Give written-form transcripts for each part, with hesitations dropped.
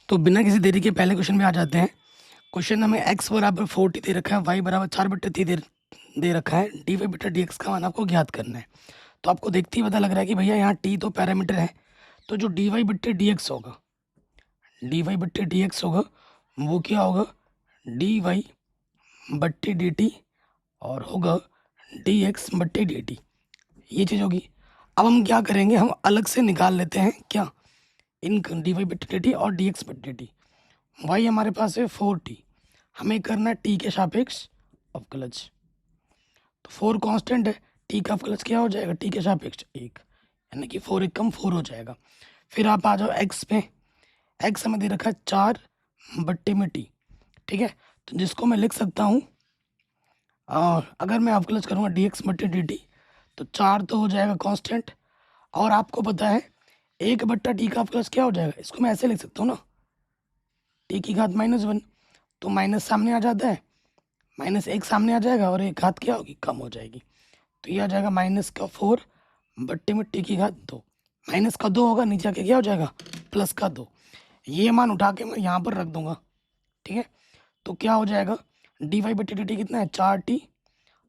तो बिना किसी देरी के पहले क्वेश्चन में आ जाते हैं। क्वेश्चन हमें x बराबर 40 दे रखा है, y बराबर 4/3 दे रखा है, dy बटा dx का मान आपको ज्ञात करना है। तो आपको देखते ही पता लग रहा है कि भैया यहाँ t तो पैरामीटर है, तो जो dy बट्टे dx होगा, dy बट्टे dx होगा वो क्या होगा, dy बट्टे dt और होगा dx बट्टे dt, ये चीज़ होगी। अब हम क्या करेंगे, हम अलग से निकाल लेते हैं क्या, इन dy बट्टे dt और dx बट्टे dt। y हमारे पास है 4t, हमें करना है t के सापेक्ष अवकलज। तो 4 कांस्टेंट है, t का अवकलज क्या हो जाएगा, t के सापेक्ष 1, यानी कि 4 1 कम 4 हो जाएगा। फिर आप आ जाओ x पे, x हमें दे रखा है 4/t, ठीक है। तो जिसको मैं लिख सकता हूँ, अगर मैं अवकलज करूँगा dx बट्टे dt, तो 4 तो हो जाएगा कांस्टेंट, और आपको पता है 1/t का अवकलज क्या हो जाएगा, इसको मैं ऐसे लिख सकता हूँ ना, t की घात -1, तो माइनस सामने आ जाता है, -1 सामने आ जाएगा और एक घात क्या होगी, कम हो जाएगी। तो ये आ जाएगा -4/t2, -2 होगा, नीचे आके क्या हो जाएगा, +2। ये मान उठा के मैं यहाँ पर रख दूंगा, ठीक है। तो क्या हो जाएगा, dy/dt कितना है, 4t,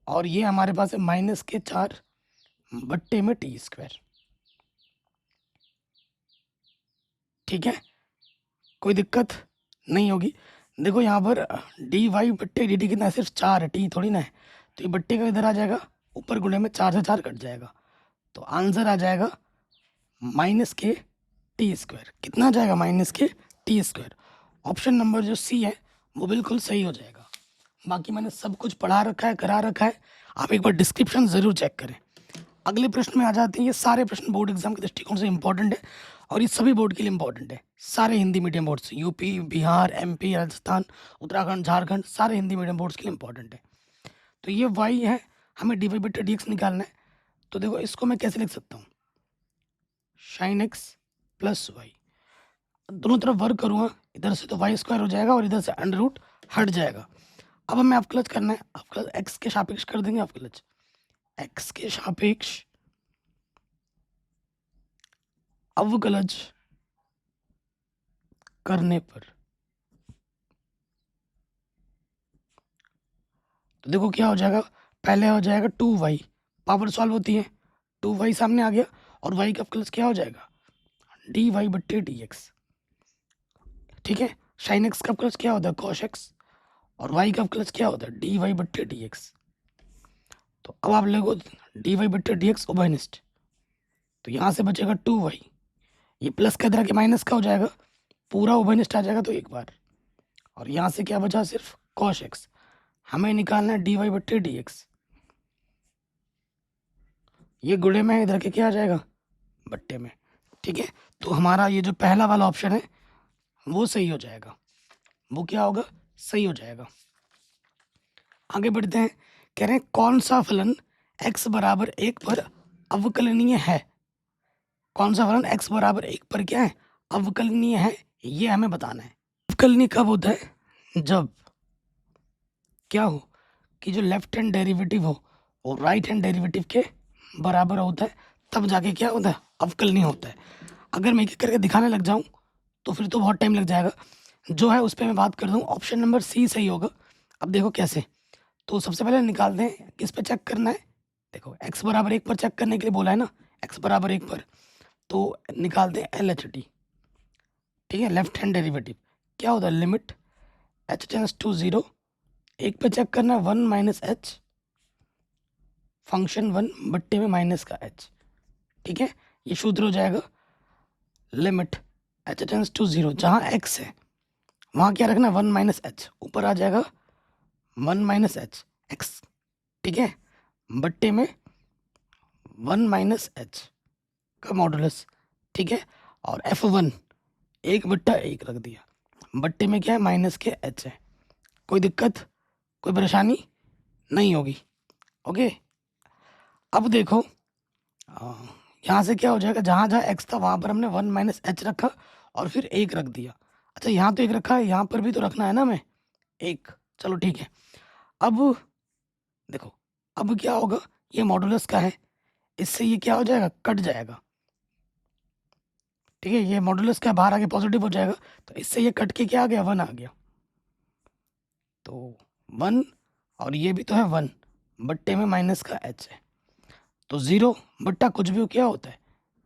और ये हमारे पास है -4/t², ठीक है। कोई दिक्कत नहीं होगी। देखो यहाँ पर dy/dt कितना है, सिर्फ 4 है, टी थोड़ी ना है। तो ये बट्टे का इधर आ जाएगा, ऊपर गुणे में 4 से 4 कट जाएगा, तो आंसर आ जाएगा -k t²। कितना आ जाएगा, -k t²। ऑप्शन नंबर जो सी है वो बिल्कुल सही हो जाएगा। बाकी मैंने सब कुछ पढ़ा रखा है, करा रखा है, आप एक बार डिस्क्रिप्शन ज़रूर चेक करें। अगले प्रश्न में आ जाते हैं। ये सारे प्रश्न बोर्ड एग्जाम के दृष्टिकोण से इंपॉर्टेंट है, और ये सभी बोर्ड के लिए इंपॉर्टेंट है, सारे हिंदी मीडियम बोर्ड से, यूपी, बिहार, एमपी, राजस्थान, उत्तराखंड, झारखंड, सारे हिंदी मीडियम बोर्ड्स के लिए इंपॉर्टेंट है। तो ये वाई है, हमें dy बटे dx निकालना है। तो देखो इसको मैं कैसे लिख सकता हूँ, साइन x प्लस वाई, दोनों तरफ वर्क करूँगा, इधर से तो y² हो जाएगा और इधर से अंडर रूट हट जाएगा। अब हमें अवकलज करना है, अवकलज x के सापेक्ष कर देंगे, अवकलज x के सापेक्ष अवकलज करने पर, तो देखो क्या हो जाएगा, पहले हो जाएगा 2y, पावर सॉल्व होती है, 2y सामने आ गया, और y का अवकलज क्या हो जाएगा, dy बट्टे dx, ठीक है। साइन x का अवकलज क्या होता है, cos x, और y का अवकलज क्या होता है, dy बट्टे dx। तो अब आप लोगों dy बट्टे dx उभयनिष्ठ, तो यहाँ से बचेगा 2y, ये प्लस का इधर के माइनस का हो जाएगा, पूरा उभयनिष्ठ आ जाएगा तो एक बार, और यहाँ से क्या बचा, सिर्फ cos x। हमें निकालना है dy बट्टे dx, ये गुणे में है, इधर के क्या आ जाएगा, बट्टे में, ठीक है। तो हमारा ये जो पहला वाला ऑप्शन है वो सही हो जाएगा, वो क्या होगा, सही हो जाएगा। आगे बढ़ते हैं, कह रहे हैं कौन सा फलन x बराबर 1 पर अवकलनीय है, कौन सा फलन x बराबर 1 पर क्या है, अवकलनीय है, ये हमें बताना है। अवकलनीय कब होता है, जब क्या हो, कि जो लेफ्ट हैंड डेरिवेटिव हो और राइट हैंड डेरिवेटिव के बराबर होता है, तब जाके क्या होता है, अवकलनीय होता है। अगर मैं एक एक करके दिखाने लग जाऊं तो फिर तो बहुत टाइम लग जाएगा, जो है उस पर मैं बात कर दूं। ऑप्शन नंबर सी सही होगा। अब देखो कैसे, तो सबसे पहले निकालते हैं, किस पे चेक करना है, देखो x बराबर 1 पर चेक करने के लिए बोला है ना, x बराबर 1 पर, तो निकालते हैं LHT, ठीक है, लेफ्ट हैंड डेरिवेटिव क्या होता है, लिमिट h टेंड्स टू 0, एक पे चेक करना है 1 माइनस एच, फंक्शन 1 बट्टे में माइनस का h, ठीक है। ये सूत्र हो जाएगा लिमिट h टेंड्स टू 0, जहाँ x है वहाँ क्या रखना है, 1 माइनस एच, ऊपर आ जाएगा 1 माइनस एच एक्स, ठीक है, बट्टे में 1 माइनस एच का मॉडुलस, ठीक है। और F1 1/1 रख दिया, बट्टे में क्या है, माइनस के एच है। कोई दिक्कत, कोई परेशानी नहीं होगी, ओके। अब देखो, यहाँ से क्या हो जाएगा, जहाँ जहाँ एक्स था वहाँ पर हमने 1 माइनस एच रखा और फिर 1 रख दिया। अच्छा यहाँ तो 1 रखा है, यहाँ पर भी तो रखना है ना हमें 1, चलो ठीक है। अब देखो, अब क्या होगा, ये मॉडुलस का है, इससे ये क्या हो जाएगा, कट जाएगा, ठीक है, ये मॉडुलस क्या बाहर आके पॉजिटिव हो जाएगा, तो इससे ये कट के क्या आ गया, 1 आ गया। तो 1 और ये भी तो है 1 बट्टे में माइनस का h है, तो 0 बट्टा कुछ भी क्या होता है,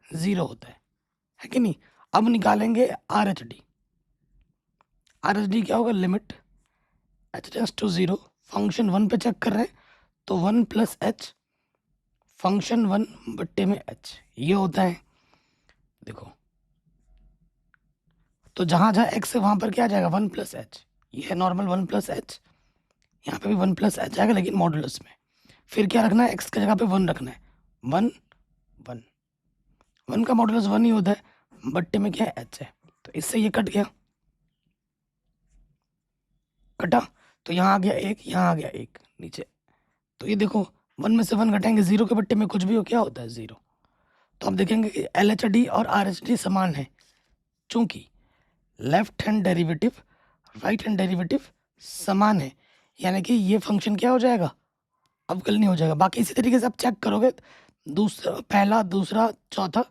0 होता है कि नहीं। अब निकालेंगे RHD। RHD क्या होगा, limit h tends to 0, function 1 पे चेक कर रहे हैं तो 1 प्लस h फंक्शन 1 बट्टे में h ये होता है। देखो तो जहाँ जहाँ x है वहाँ पर क्या आ जाएगा, 1 प्लस h, ये है नॉर्मल 1 प्लस h, यहाँ पे भी 1 प्लस h आएगा लेकिन मॉडुलस में। फिर क्या रखना है, x की जगह पे 1 रखना है, 1 1 1 का मॉडुलस 1 ही होता है, बट्टे में क्या है h है, तो इससे ये कट गया, कटा, तो यहाँ आ गया 1, यहाँ आ गया 1 नीचे। तो ये देखो 1 में से 1 घटाएंगे, 0 के बट्टे में कुछ भी हो क्या होता है, 0। तो आप देखेंगे कि LHD और RHD समान है, चूंकि left hand derivative right hand derivative समान है, यानी कि ये फंक्शन क्या हो जाएगा, अवकलनीय हो जाएगा। बाकी इसी तरीके से आप चेक करोगे, दूसरा पहला दूसरा चौथा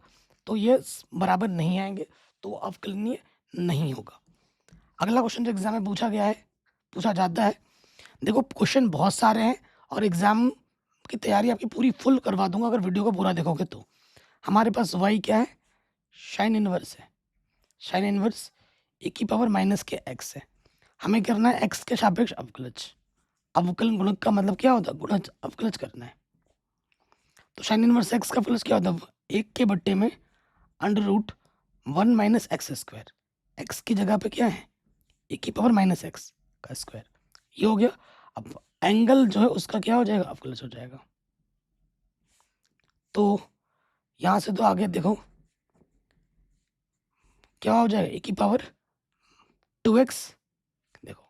तो ये बराबर नहीं आएंगे, तो अवकलनीय नहीं होगा। अगला क्वेश्चन जो एग्जाम में पूछा जाता है, देखो क्वेश्चन बहुत सारे हैं और एग्जाम की तैयारी आपकी पूरी फुल करवा दूंगा अगर वीडियो को पूरा देखोगे तो। हमारे पास y क्या है, साइन इनवर्स है, साइन इनवर्स e की पावर माइनस के x है। हमें करना है x के सापेक्ष अवकलज, अवकलन गुणक का मतलब क्या होता है, गुणज अवकलज करना है। तो साइन इनवर्स x का अवकलज क्या होता है, 1 के बट्टे में under root 1 minus x square, x की जगह पे क्या है, e की पावर माइनस एक्स का स्क्वायर, ये हो गया। अब एंगल जो है उसका क्या हो जाएगा, अवकलज हो जाएगा। तो यहाँ से तो आगे देखो क्या हो जाएगा, e की पावर 2x, देखो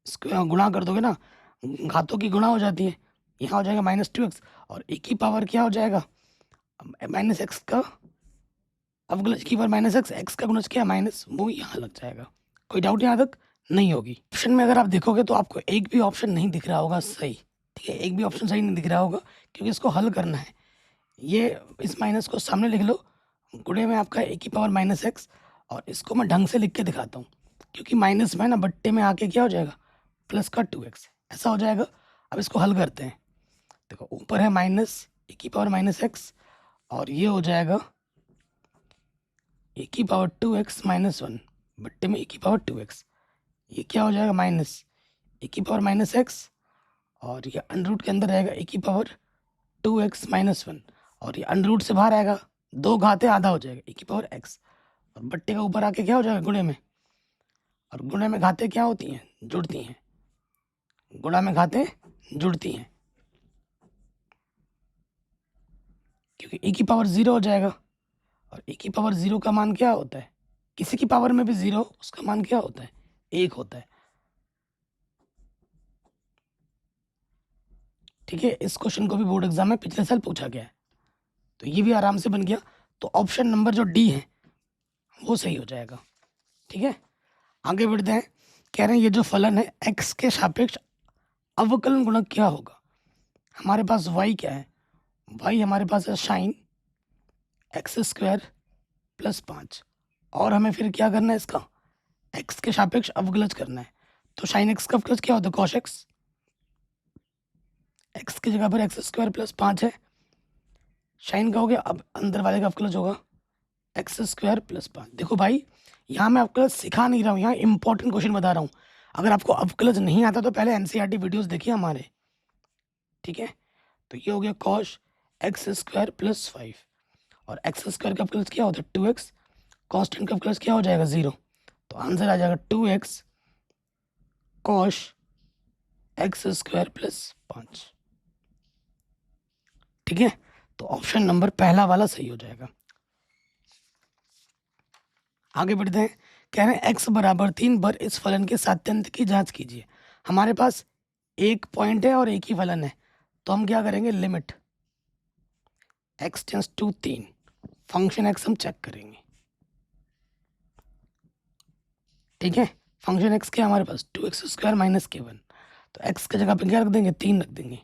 इसको गुणा कर दोगे ना, घातों की गुणा हो जाती है, यहाँ हो जाएगा माइनस 2x, और e की पावर क्या हो जाएगा, माइनस एक्स का अवकलज की पावर माइनस एक्स, एक्स का गुणज क्या है माइनस, वो यहाँ लग जाएगा। कोई डाउट यहाँ तक नहीं होगी। ऑप्शन में अगर आप देखोगे तो आपको एक भी ऑप्शन नहीं दिख रहा होगा सही, ठीक है, एक भी ऑप्शन सही नहीं दिख रहा होगा, क्योंकि इसको हल करना है। ये इस माइनस को सामने लिख लो, गुणे में आपका e की पावर माइनस एक्स, और इसको मैं ढंग से लिख के दिखाता हूँ, क्योंकि माइनस में ना बट्टे में आके क्या हो जाएगा, प्लस का 2x ऐसा हो जाएगा। अब इसको हल करते हैं, देखो ऊपर है माइनस e की पावर माइनस एक्स, और ये हो जाएगा e की पावर 2x माइनस 1 बट्टे में e की पावर 2x, ये क्या हो जाएगा माइनस e की पावर माइनस एक्स, और ये अंडर रूट के अंदर रहेगा e की पावर 2x माइनस 1, और ये अंडर रूट से बाहर आएगा, 2 घाते आधा हो जाएगा e की पावर x, और बट्टे का ऊपर आके क्या हो जाएगा गुणे में, और गुणे में घाते क्या होती हैं, जुड़ती हैं, गुणा में घाते जुड़ती हैं, क्योंकि e की पावर 0 हो जाएगा, और e की पावर 0 का मान क्या होता है, किसी की पावर में भी 0 उसका मान क्या होता है, 1 होता है। ठीक है, इस क्वेश्चन को भी बोर्ड एग्जाम में पिछले साल पूछा गया है, तो ये भी आराम से बन गया। तो ऑप्शन नंबर जो डी है वो सही हो जाएगा। ठीक है, आगे बढ़ते हैं। कह रहे हैं ये जो फलन है x के सापेक्ष अवकलन गुणक क्या होगा। हमारे पास y क्या है, y हमारे पास है साइन एक्स स्क्वायर प्लस 5, और हमें फिर क्या करना है, इसका x के सापेक्ष अवकलज करना है। तो साइन एक्स का अवकलज क्या होता है, कॉस एक्स, एक्स की जगह पर एक्स स्क्वायर प्लस 5 है, साइन का हो गया, अब अंदर वाले का अवकलज होगा एक्स स्क्वायर प्लस 5। देखो भाई यहाँ मैं अवकलज सिखा नहीं रहा हूँ, यहाँ इंपॉर्टेंट क्वेश्चन बता रहा हूँ। अगर आपको अवकलज नहीं आता तो पहले एनसीईआरटी वीडियोस देखिए हमारे, ठीक है। तो ये हो गया कॉस एक्स स्क्वायर प्लस 5, और एक्स स्क्वायर का अवकलज क्या होता है 2x, कॉन्स्टेंट का अवकलज क्या हो जाएगा 0, तो आंसर आ जाएगा 2x cos x square plus 5। ठीक है, तो ऑप्शन नंबर पहला वाला सही हो जाएगा। आगे बढ़ते हैं। कह रहे हैं x बराबर 3 पर इस फलन के सात्यंत की जांच कीजिए। हमारे पास एक पॉइंट है और एक ही फलन है, तो हम क्या करेंगे, limit x tends to 3, function x हम चेक करेंगे। ठीक है, फंक्शन x क्या हमारे पास 2x स्क्वायर माइनस k1, तो x की जगह पे क्या रख देंगे, 3 रख देंगे।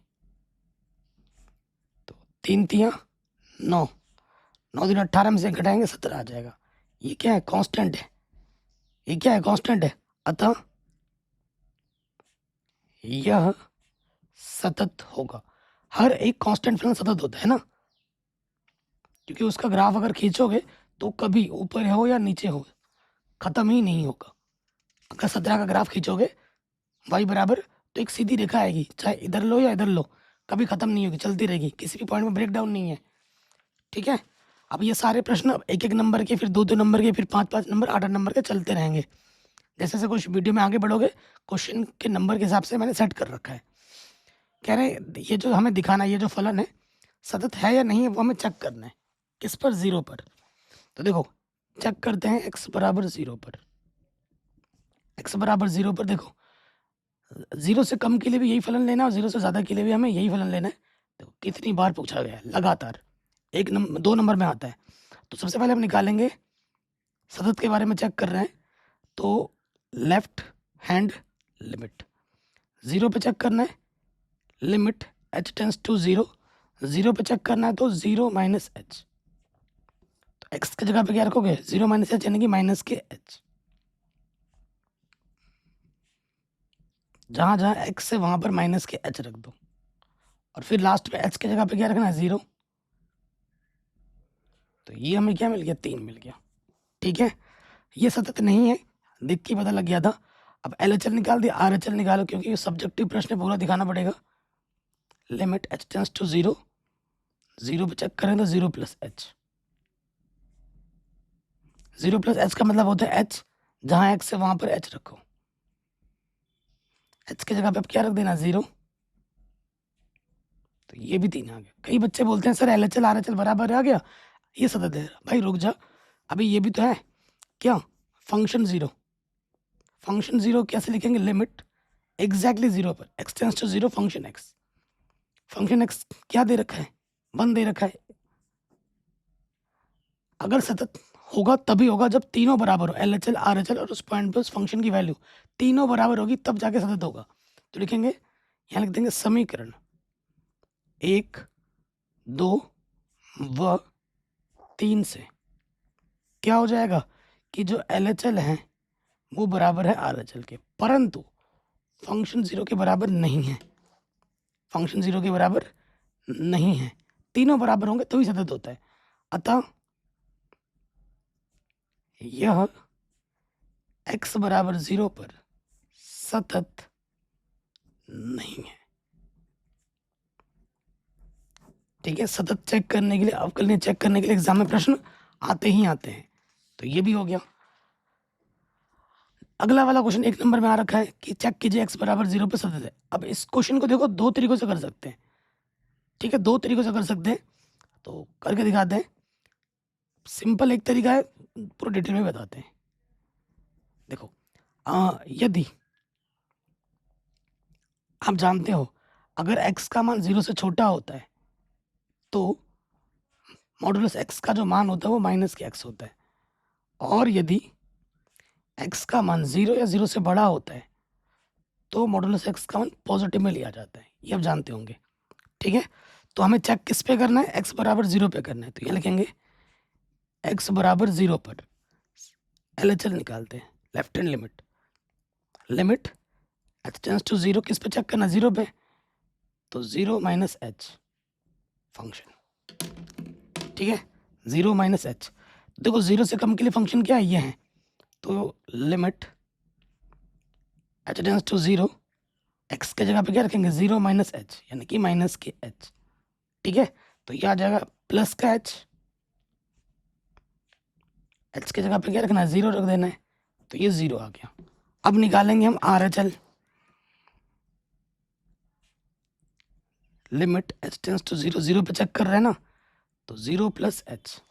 तो 3 3 9, 9 दिन 18 में से घटाएंगे 17 आ जाएगा, ये क्या है, कांस्टेंट है, ये क्या है, कांस्टेंट है, अतः यह सतत होगा। हर एक कांस्टेंट फलन सतत होता है ना, क्योंकि उसका ग्राफ अगर खींचोगे तो कभी ऊपर हो या नीचे हो, खत्म ही नहीं होगा। अगर 17 का ग्राफ खींचोगे y बराबर, तो एक सीधी रेखा आएगी, चाहे इधर लो या इधर लो, कभी खत्म नहीं होगी, चलती रहेगी, किसी भी पॉइंट में ब्रेक डाउन नहीं है। ठीक है, अब ये सारे प्रश्न एक एक नंबर के, फिर दो दो नंबर के, फिर पाँच पाँच नंबर, आठ आठ नंबर के चलते रहेंगे। जैसे जैसे कुछ वीडियो में आगे बढ़ोगे, क्वेश्चन के नंबर के हिसाब से मैंने सेट कर रखा है। कह रहे ये जो हमें दिखाना है, ये जो फलन है सतत है या नहीं है, वो हमें चेक करना है। किस पर, जीरो पर। तो देखो चेक करते हैं, x बराबर जीरो पर, x बराबर जीरो पर देखो, जीरो से कम के लिए भी यही फलन लेना है और जीरो से ज़्यादा के लिए भी हमें यही फलन लेना है। देखो कितनी बार पूछा गया है, लगातार एक नंबर दो नंबर में आता है। तो सबसे पहले हम निकालेंगे, सतत के बारे में चेक कर रहे हैं, तो लेफ्ट हैंड लिमिट, जीरो पे चेक करना है, limit h tends to zero, zero पे चेक करना है तो जीरो माइनस एच। तो x की जगह पे क्या रखोगे, जीरो माइनस एच, यानी कि माइनस के h। जहाँ जहाँ x है वहाँ पर माइनस के h रख दो, और फिर लास्ट में h की जगह पे क्या रखना है, जीरो। तो ये हमें क्या मिल गया, 3 मिल गया। ठीक है, ये सतत नहीं है, देख के पता लग गया था। अब LHL निकाल दिया, RHL निकालो, क्योंकि ये सब्जेक्टिव प्रश्न पूरा दिखाना पड़ेगा। Limit h tends to zero, zero पे चेक करें तो zero plus h, zero plus h का मतलब होता है h, जहाँ x है वहाँ पर h रखो, h की जगह पे अब क्या रख देना, जीरो। तो ये भी 3 आ गया। कई बच्चे बोलते हैं सर LHL RHL बराबर आ गया, ये सतत है। भाई रुक जा, अभी ये भी तो है क्या, फंक्शन जीरो। फंक्शन जीरो कैसे लिखेंगे, लिमिट एग्जैक्टली जीरो पर x tends to zero, function x, function x क्या दे रखा है, 1 दे रखा है। अगर सतत होगा तभी होगा जब तीनों बराबर हो, LHL RHL और उस पॉइंट पे उस फंक्शन की वैल्यू तीनों बराबर होगी, तब जाके सतत होगा। तो लिखेंगे, यहाँ लिख देंगे समीकरण 1, 2 व 3 से क्या हो जाएगा कि जो LHL है वो बराबर है RHL के, परंतु फंक्शन जीरो के बराबर नहीं है, फंक्शन जीरो के बराबर नहीं है। तीनों बराबर होंगे तभी सतत होता है। अतः यह x बराबर जीरो पर सतत नहीं है। ठीक है, सतत चेक करने के लिए, अवकलनीय चेक करने के लिए एग्जाम में प्रश्न आते ही आते हैं। तो ये भी हो गया। अगला वाला क्वेश्चन 1 नंबर में आ रखा है कि चेक कीजिए x बराबर जीरो पर सतत है। अब इस क्वेश्चन को देखो दो तरीकों से कर सकते हैं। ठीक है, दो तरीकों से कर सकते हैं, तो करके दिखाते हैं। सिंपल एक तरीका है, पूरा डिटेल में बताते हैं। देखो यदि आप जानते हो अगर x का मान जीरो से छोटा होता है तो मॉडुलस x का जो मान होता है वो माइनस के x होता है, और यदि x का मान जीरो या जीरो से बड़ा होता है तो मॉडुलस x का मान पॉजिटिव में लिया जाता है। ये आप जानते होंगे। ठीक है, तो हमें चेक किस पे करना है, x बराबर जीरो पे करना है। तो ये लिखेंगे x बराबर जीरो पर LHL निकालते हैं, left hand limit, limit h tends to zero, किस पे चेक करना, जीरो पे, तो जीरो माइनस एच फंक्शन। ठीक है, जीरो माइनस एच, देखो जीरो से कम के लिए फंक्शन क्या है, ये है, तो limit h tends to zero, x के जगह पे क्या रखेंगे, जीरो माइनस एच, यानी कि माइनस के h। ठीक है, तो ये आ जाएगा प्लस का h, h की जगह पे क्या रखना है, जीरो रख देना है, तो ये जीरो आ गया। अब निकालेंगे हम RHL, limit h tends to zero, zero पे चेक कर रहे हैं ना, तो जीरो प्लस एच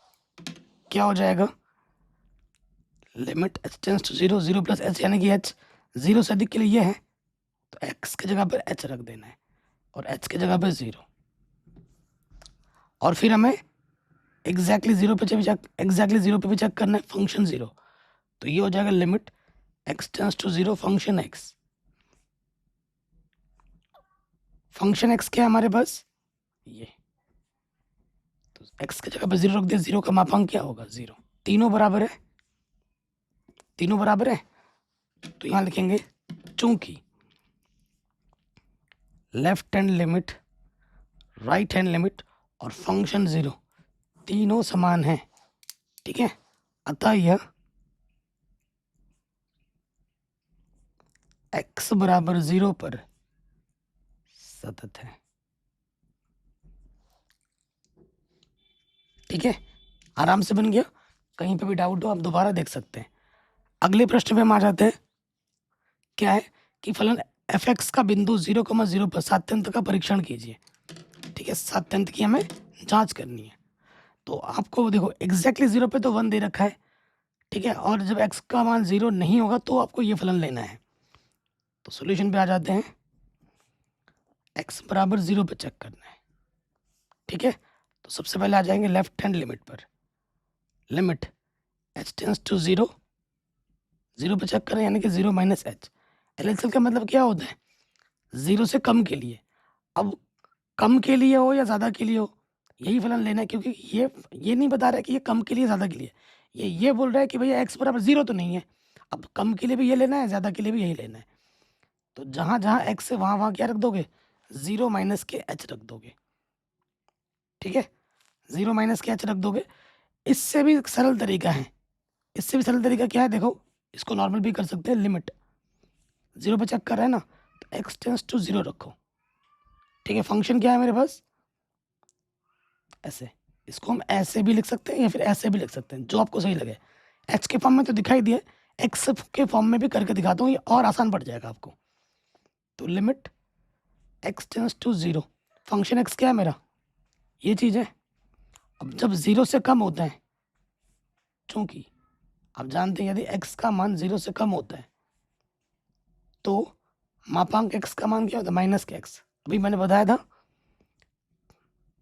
क्या हो जाएगा, limit h tends to zero, zero plus h, यानी कि h जीरो से अधिक के लिए ये है, तो x की जगह पर h रख देना है और h की जगह पर जीरो। और फिर हमें एग्जैक्टली जीरो पे भी चेक करना है फंक्शन जीरो, तो ये हो जाएगा limit x tends to zero, function x, function x क्या है हमारे पास, ये, तो x की जगह पे जीरो रख दिया, जीरो का मापांक क्या होगा, जीरो। तीनों बराबर है तीनों बराबर है, तो यहाँ लिखेंगे चूंकि left hand limit, right hand limit और फंक्शन जीरो तीनों समान है, ठीक है, अतः यह x बराबर 0 पर सतत है। ठीक है, आराम से बन गया। कहीं पे भी डाउट हो आप दोबारा देख सकते हैं। अगले प्रश्न पे हम आ जाते हैं। क्या है कि फलन f(x) का बिंदु 0,0 पर सात्यंत का परीक्षण कीजिए। ठीक है, सात्यंत की हमें जांच करनी है। तो आपको देखो एग्जैक्टली 0 पे तो 1 दे रखा है, ठीक है, और जब x का मान 0 नहीं होगा तो आपको ये फलन लेना है। तो सॉल्यूशन पे आ जाते हैं, x बराबर 0 पे चेक करना है। ठीक है, तो सबसे पहले आ जाएंगे लेफ्ट हैंड लिमिट पर। लिमिट h टेंस टू 0, 0 पे चेक करें, यानी कि 0 माइनस एच। LHL का मतलब क्या होता है? 0 से कम के लिए। अब कम के लिए हो या ज़्यादा के लिए हो, यही फलन लेना है, क्योंकि ये नहीं बता रहा है कि ये कम के लिए ज़्यादा के लिए, ये बोल रहा है कि भैया x बराबर 0 तो नहीं है। अब कम के लिए भी ये लेना है, ज़्यादा के लिए भी यही लेना है। तो जहाँ जहाँ x है वहाँ वहाँ क्या रख दोगे? 0 माइनस के h रख दोगे। ठीक है, 0 माइनस के h रख दोगे। इससे भी एक सरल तरीका है, इससे भी सरल तरीका क्या है? देखो, इसको नॉर्मल भी कर सकते हैं। लिमिट 0 पे चेक कर रहे हैं ना, तो x टेंस टू 0 रखो। ठीक है, फंक्शन क्या है मेरे पास? ऐसे। इसको हम ऐसे भी लिख सकते हैं या फिर ऐसे भी लिख सकते हैं, जो आपको सही लगे। h के फॉर्म में तो दिखाई दिया, x के फॉर्म में भी करके दिखाता हूँ, ये और आसान पड़ जाएगा आपको। तो limit x tends to 0, function x क्या है मेरा? ये चीज़ है। अब जब 0 से कम होता है, चूंकि आप जानते हैं यदि x का मान 0 से कम होता है तो मापांक x का मान क्या होता है? माइनस के x। अभी मैंने बताया था,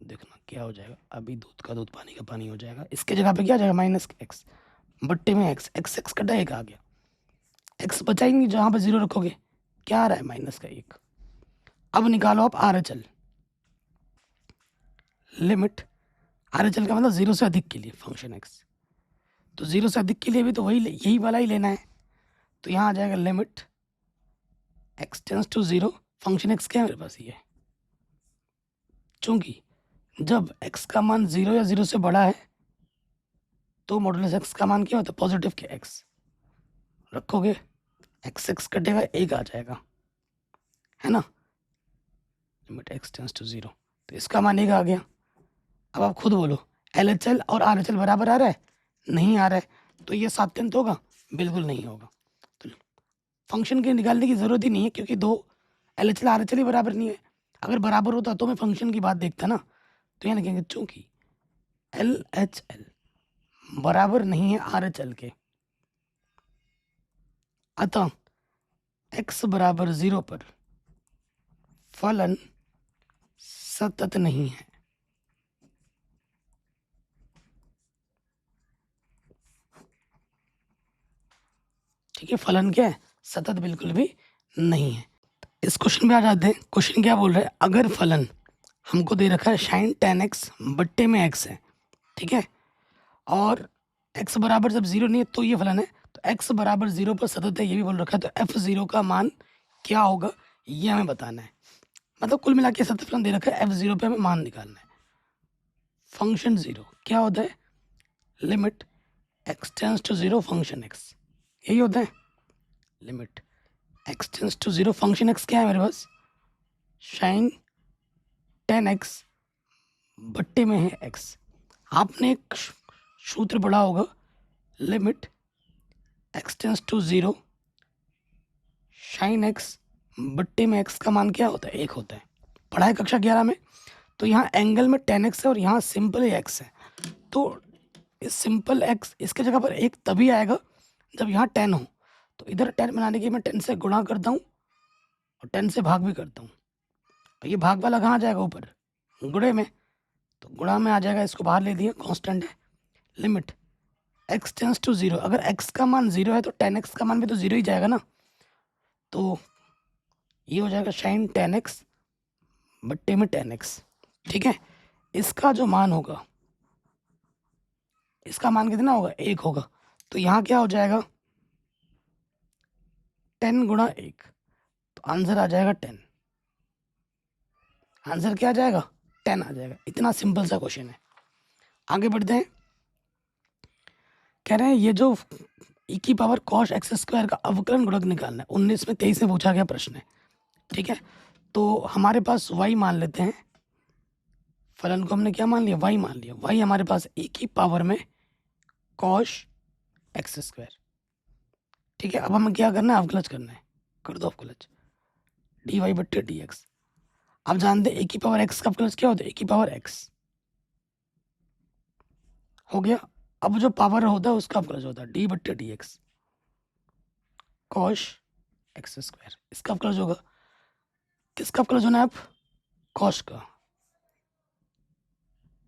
देखना क्या हो जाएगा। अभी दूध का दूध, पानी का पानी हो जाएगा। इसके जगह पे क्या आ जाएगा? माइनस के x, बट्टे में x, x कटा 1 आ गया। x बचा ही नहीं, जहाँ पे 0 रखोगे क्या आ रहा है? माइनस का 1। अब निकालो आप RHL। लिमिट RHL का मतलब 0 से अधिक के लिए फंक्शन x, तो 0 से अधिक के लिए भी तो यही वाला ही लेना है। तो यहाँ आ जाएगा limit x tends to 0, function x क्या है मेरे पास? ये। चूंकि जब x का मान 0 या 0 से बड़ा है तो मॉडुलस x का मान क्या होता है? पॉजिटिव के x रखोगे, x कटेगा 1 आ जाएगा, है ना। लिमिट x टेंस टू 0, तो इसका मान 1 आ गया। अब आप खुद बोलो, LHL और RHL बराबर आ रहा है? नहीं आ रहा है, तो ये सात्यंत होगा? बिल्कुल नहीं होगा। तो फंक्शन के निकालने की ज़रूरत ही नहीं है, क्योंकि दो LHL RHL ही बराबर नहीं है। अगर बराबर होता तो मैं फंक्शन की बात देखता ना। तो यहाँ लिखेंगे चूंकि LHL बराबर नहीं है RHL के, अतः x बराबर 0 पर फलन सतत नहीं है। ठीक है, फलन क्या है? सतत बिल्कुल भी नहीं है। इस क्वेश्चन में आ जाते हैं। क्वेश्चन क्या बोल रहा है? अगर फलन हमको दे रखा है sin tan x बट्टे में x है, ठीक है, और x बराबर जब 0 नहीं है तो ये फलन है, तो x बराबर 0 पर सतत है, ये भी बोल रखा है। तो f0 का मान क्या होगा ये हमें बताना है। मतलब कुल मिला के सतत फलन दे रखा है, f0 पे हमें मान निकालना है। फंक्शन 0 क्या होता है? Limit x tends to 0 function x, यही होता है। Limit x tends to 0 function x क्या है मेरे पास? sin tan x बट्टे में है x। आपने एक सूत्र पढ़ा होगा, limit x tends to 0 sin x बट्टे में x का मान क्या होता है? 1 होता है। पढ़ा है कक्षा 11 में। तो यहाँ एंगल में tan x है और यहाँ सिंपल x है, तो इस सिंपल x इसके जगह पर 1 तभी आएगा जब यहाँ tan हो। तो इधर tan बनाने के मैं 10 से गुणा करता हूँ और 10 से भाग भी करता हूँ। और ये भाग वाला कहाँ जाएगा? ऊपर गुणे में, तो गुणा में आ जाएगा। इसको बाहर ले दिया, कांस्टेंट है। लिमिट x टेंस टू 0, अगर x का मान 0 है तो tan x का मान भी तो 0 ही जाएगा ना। तो ये हो जाएगा sin tan x बट्टे में tan x। ठीक है, इसका जो मान होगा, इसका मान कितना होगा? 1 होगा। तो यहाँ क्या हो जाएगा? 10 गुणा 1, तो आंसर आ जाएगा 10। आंसर क्या आ जाएगा? 10 आ जाएगा। इतना सिंपल सा क्वेश्चन है। आगे बढ़ते हैं। कह रहे हैं ये जो e की पावर cos x स्क्वायर का अवकलन गुणक निकालना है, 19 में 23 में पूछा गया प्रश्न है। ठीक है, तो हमारे पास y मान लेते हैं। फलन को हमने क्या मान लिया? y मान लिया। y हमारे पास e की पावर में cos x स्क्वायर। ठीक है, अब हमें क्या करना है? अवकलज करना है। कर दो अवकलज, dy बट्टे dx। अब जानते हैं e की पावर x का अवकलज क्या होता है? e की पावर x हो गया। अब जो पावर होता है उसका अवकलज होता है डी बट्टे d x cosh x square. इसका अवकलज होगा, किसका अवकलज होना है? अब कॉश का।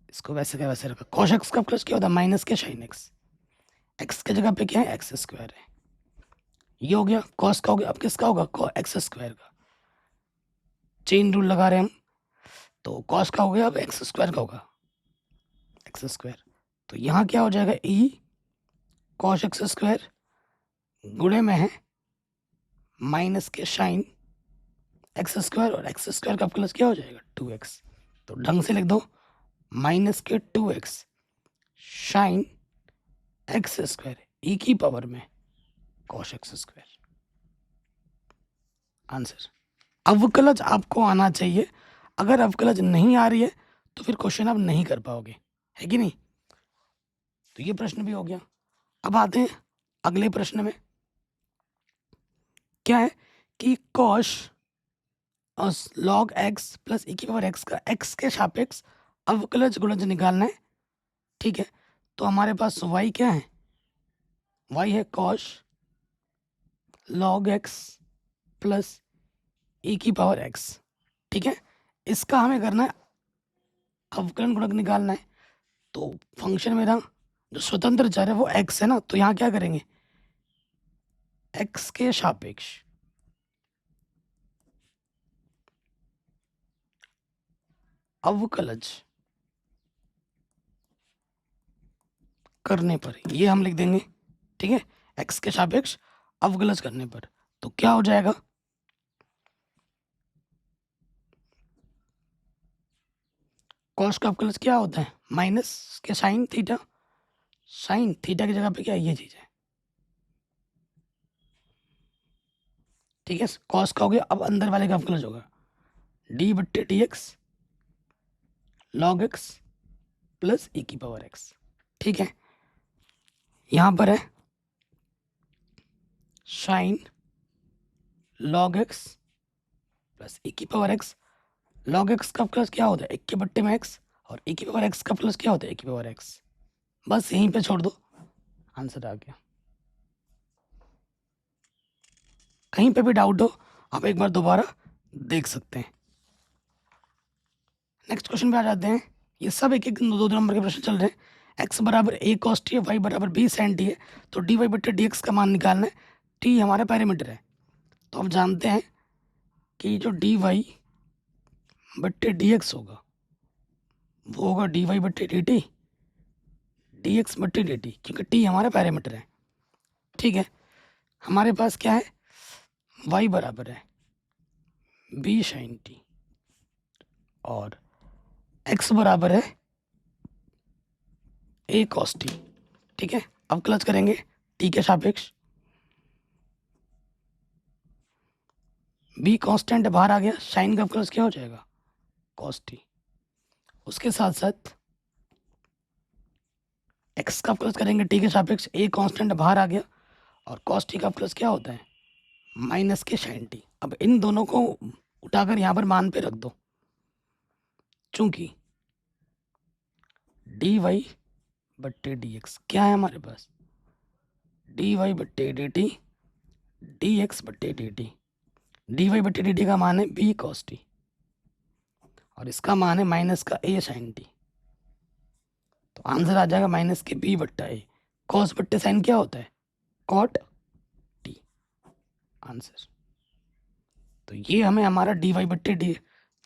इसको वैसे का वैसे रखा। कॉश एक्स का अवकलज क्या होता है? माइनस के साइन एक्स। एक्स की जगह पे क्या है? एक्स स्क्वायर है। ये हो गया कॉस का हो गया। अब किसका होगा? एक्स स्क्वायर का। चेन रूल लगा रहे हैं हम, तो कॉस का हो गया, अब एक्स स्क्वायर का होगा एक्स स्क्वायर। तो यहाँ क्या हो जाएगा? ई कॉश एक्स स्क्वायर गुणे में है माइनस के साइन एक्स स्क्वायर, और एक्स स्क्वायर का अवकलज क्या हो जाएगा? 2x। तो ढंग से लिख दो, माइनस के 2x साइन एक्स स्क्वायर ई की पावर में कॉस एक्स स्क्वायर। आंसर। अवकलज आपको आना चाहिए। अगर अवकलज नहीं आ रही है तो फिर क्वेश्चन आप नहीं कर पाओगे, है कि नहीं? तो ये प्रश्न भी हो गया। अब आते हैं अगले प्रश्न में। क्या है कि cos log x plus e की पावर एक्स का एक्स के सापेक्ष अवकलज गुणज निकालना है। ठीक है, तो हमारे पास y क्या है? y है cos log x plus e की पावर एक्स। ठीक है, इसका हमें करना है अवकलन गुणक निकालना है। तो फंक्शन मेरा जो स्वतंत्र चर है वो x है ना, तो यहाँ क्या करेंगे? x के सापेक्ष अवकलज करने पर ये हम लिख देंगे। ठीक है, x के सापेक्ष अवकलज करने पर तो क्या हो जाएगा? कॉस का अवकलज क्या होता है? माइनस के साइन थीटा। साइन थीटा की जगह पे क्या ये चीज है? ठीक है, कॉस का हो गया। अब अंदर वाले का अवकलज होगा डी बट्टे d x log x plus e की पावर एक्स। ठीक है, यहां पर है sin log x plus e की पावर एक्स। लॉग एक्स का प्लस क्या होता है? 1 के बट्टे में एक्स, और ई की पावर एक्स का प्लस क्या होता है? 1 की पावर एक्स। बस यहीं पे छोड़ दो, आंसर आ गया। कहीं पे भी डाउट हो आप एक बार दोबारा देख सकते हैं। नेक्स्ट क्वेश्चन पे आ जाते हैं। ये सब एक एक दो दो नंबर के प्रश्न चल रहे हैं। x बराबर a cos t है, y बराबर b sin t है, तो dy बट्टे dx का मान निकालना है। t हमारा पैरामीटर है, तो हम जानते हैं कि जो dy बट्टे dx होगा वो होगा dy बट्टे dt dx बट्टे dt, क्योंकि t हमारा पैरामीटर है। ठीक है, हमारे पास क्या है? y बराबर है b sin t और x बराबर है a cos t। ठीक है, अब क्लच करेंगे t के सापेक्ष। b कांस्टेंट बाहर आ गया, साइन का क्लच क्या हो जाएगा? cos t। उसके साथ साथ x का क्लच करेंगे t के सापेक्ष। a कांस्टेंट बाहर आ गया, और cos t का क्लच क्या होता है? माइनस के साइन t। अब इन दोनों को उठाकर यहाँ पर मान पे रख दो, चूंकि dy बट्टे dx क्या है हमारे पास? dy बट्टे dt dx बट्टे dt। dy बट्टे dt का मान है b cos t, और इसका मान है माइनस का a sin t। तो आंसर आ जाएगा माइनस के b बट्टा a। cos बट्टे साइन क्या होता है? cot t। आंसर। तो ये हमें हमारा dy बट्टे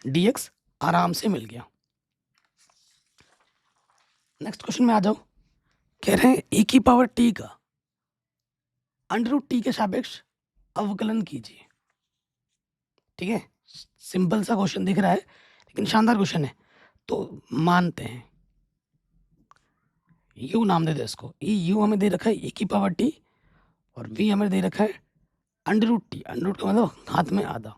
dx आराम से मिल गया। नेक्स्ट क्वेश्चन में आ जाओ। कह रहे हैं e की पावर t का अंडर रूट टी के सापेक्ष अवकलन कीजिए। ठीक है, सिंपल सा क्वेश्चन दिख रहा है लेकिन शानदार क्वेश्चन है। तो मानते हैं यू नाम दे दे इसको, यू हमें दे रखा है e की पावर टी और v हमें दे रखा है under root t. Under root का मतलब घात में आधा,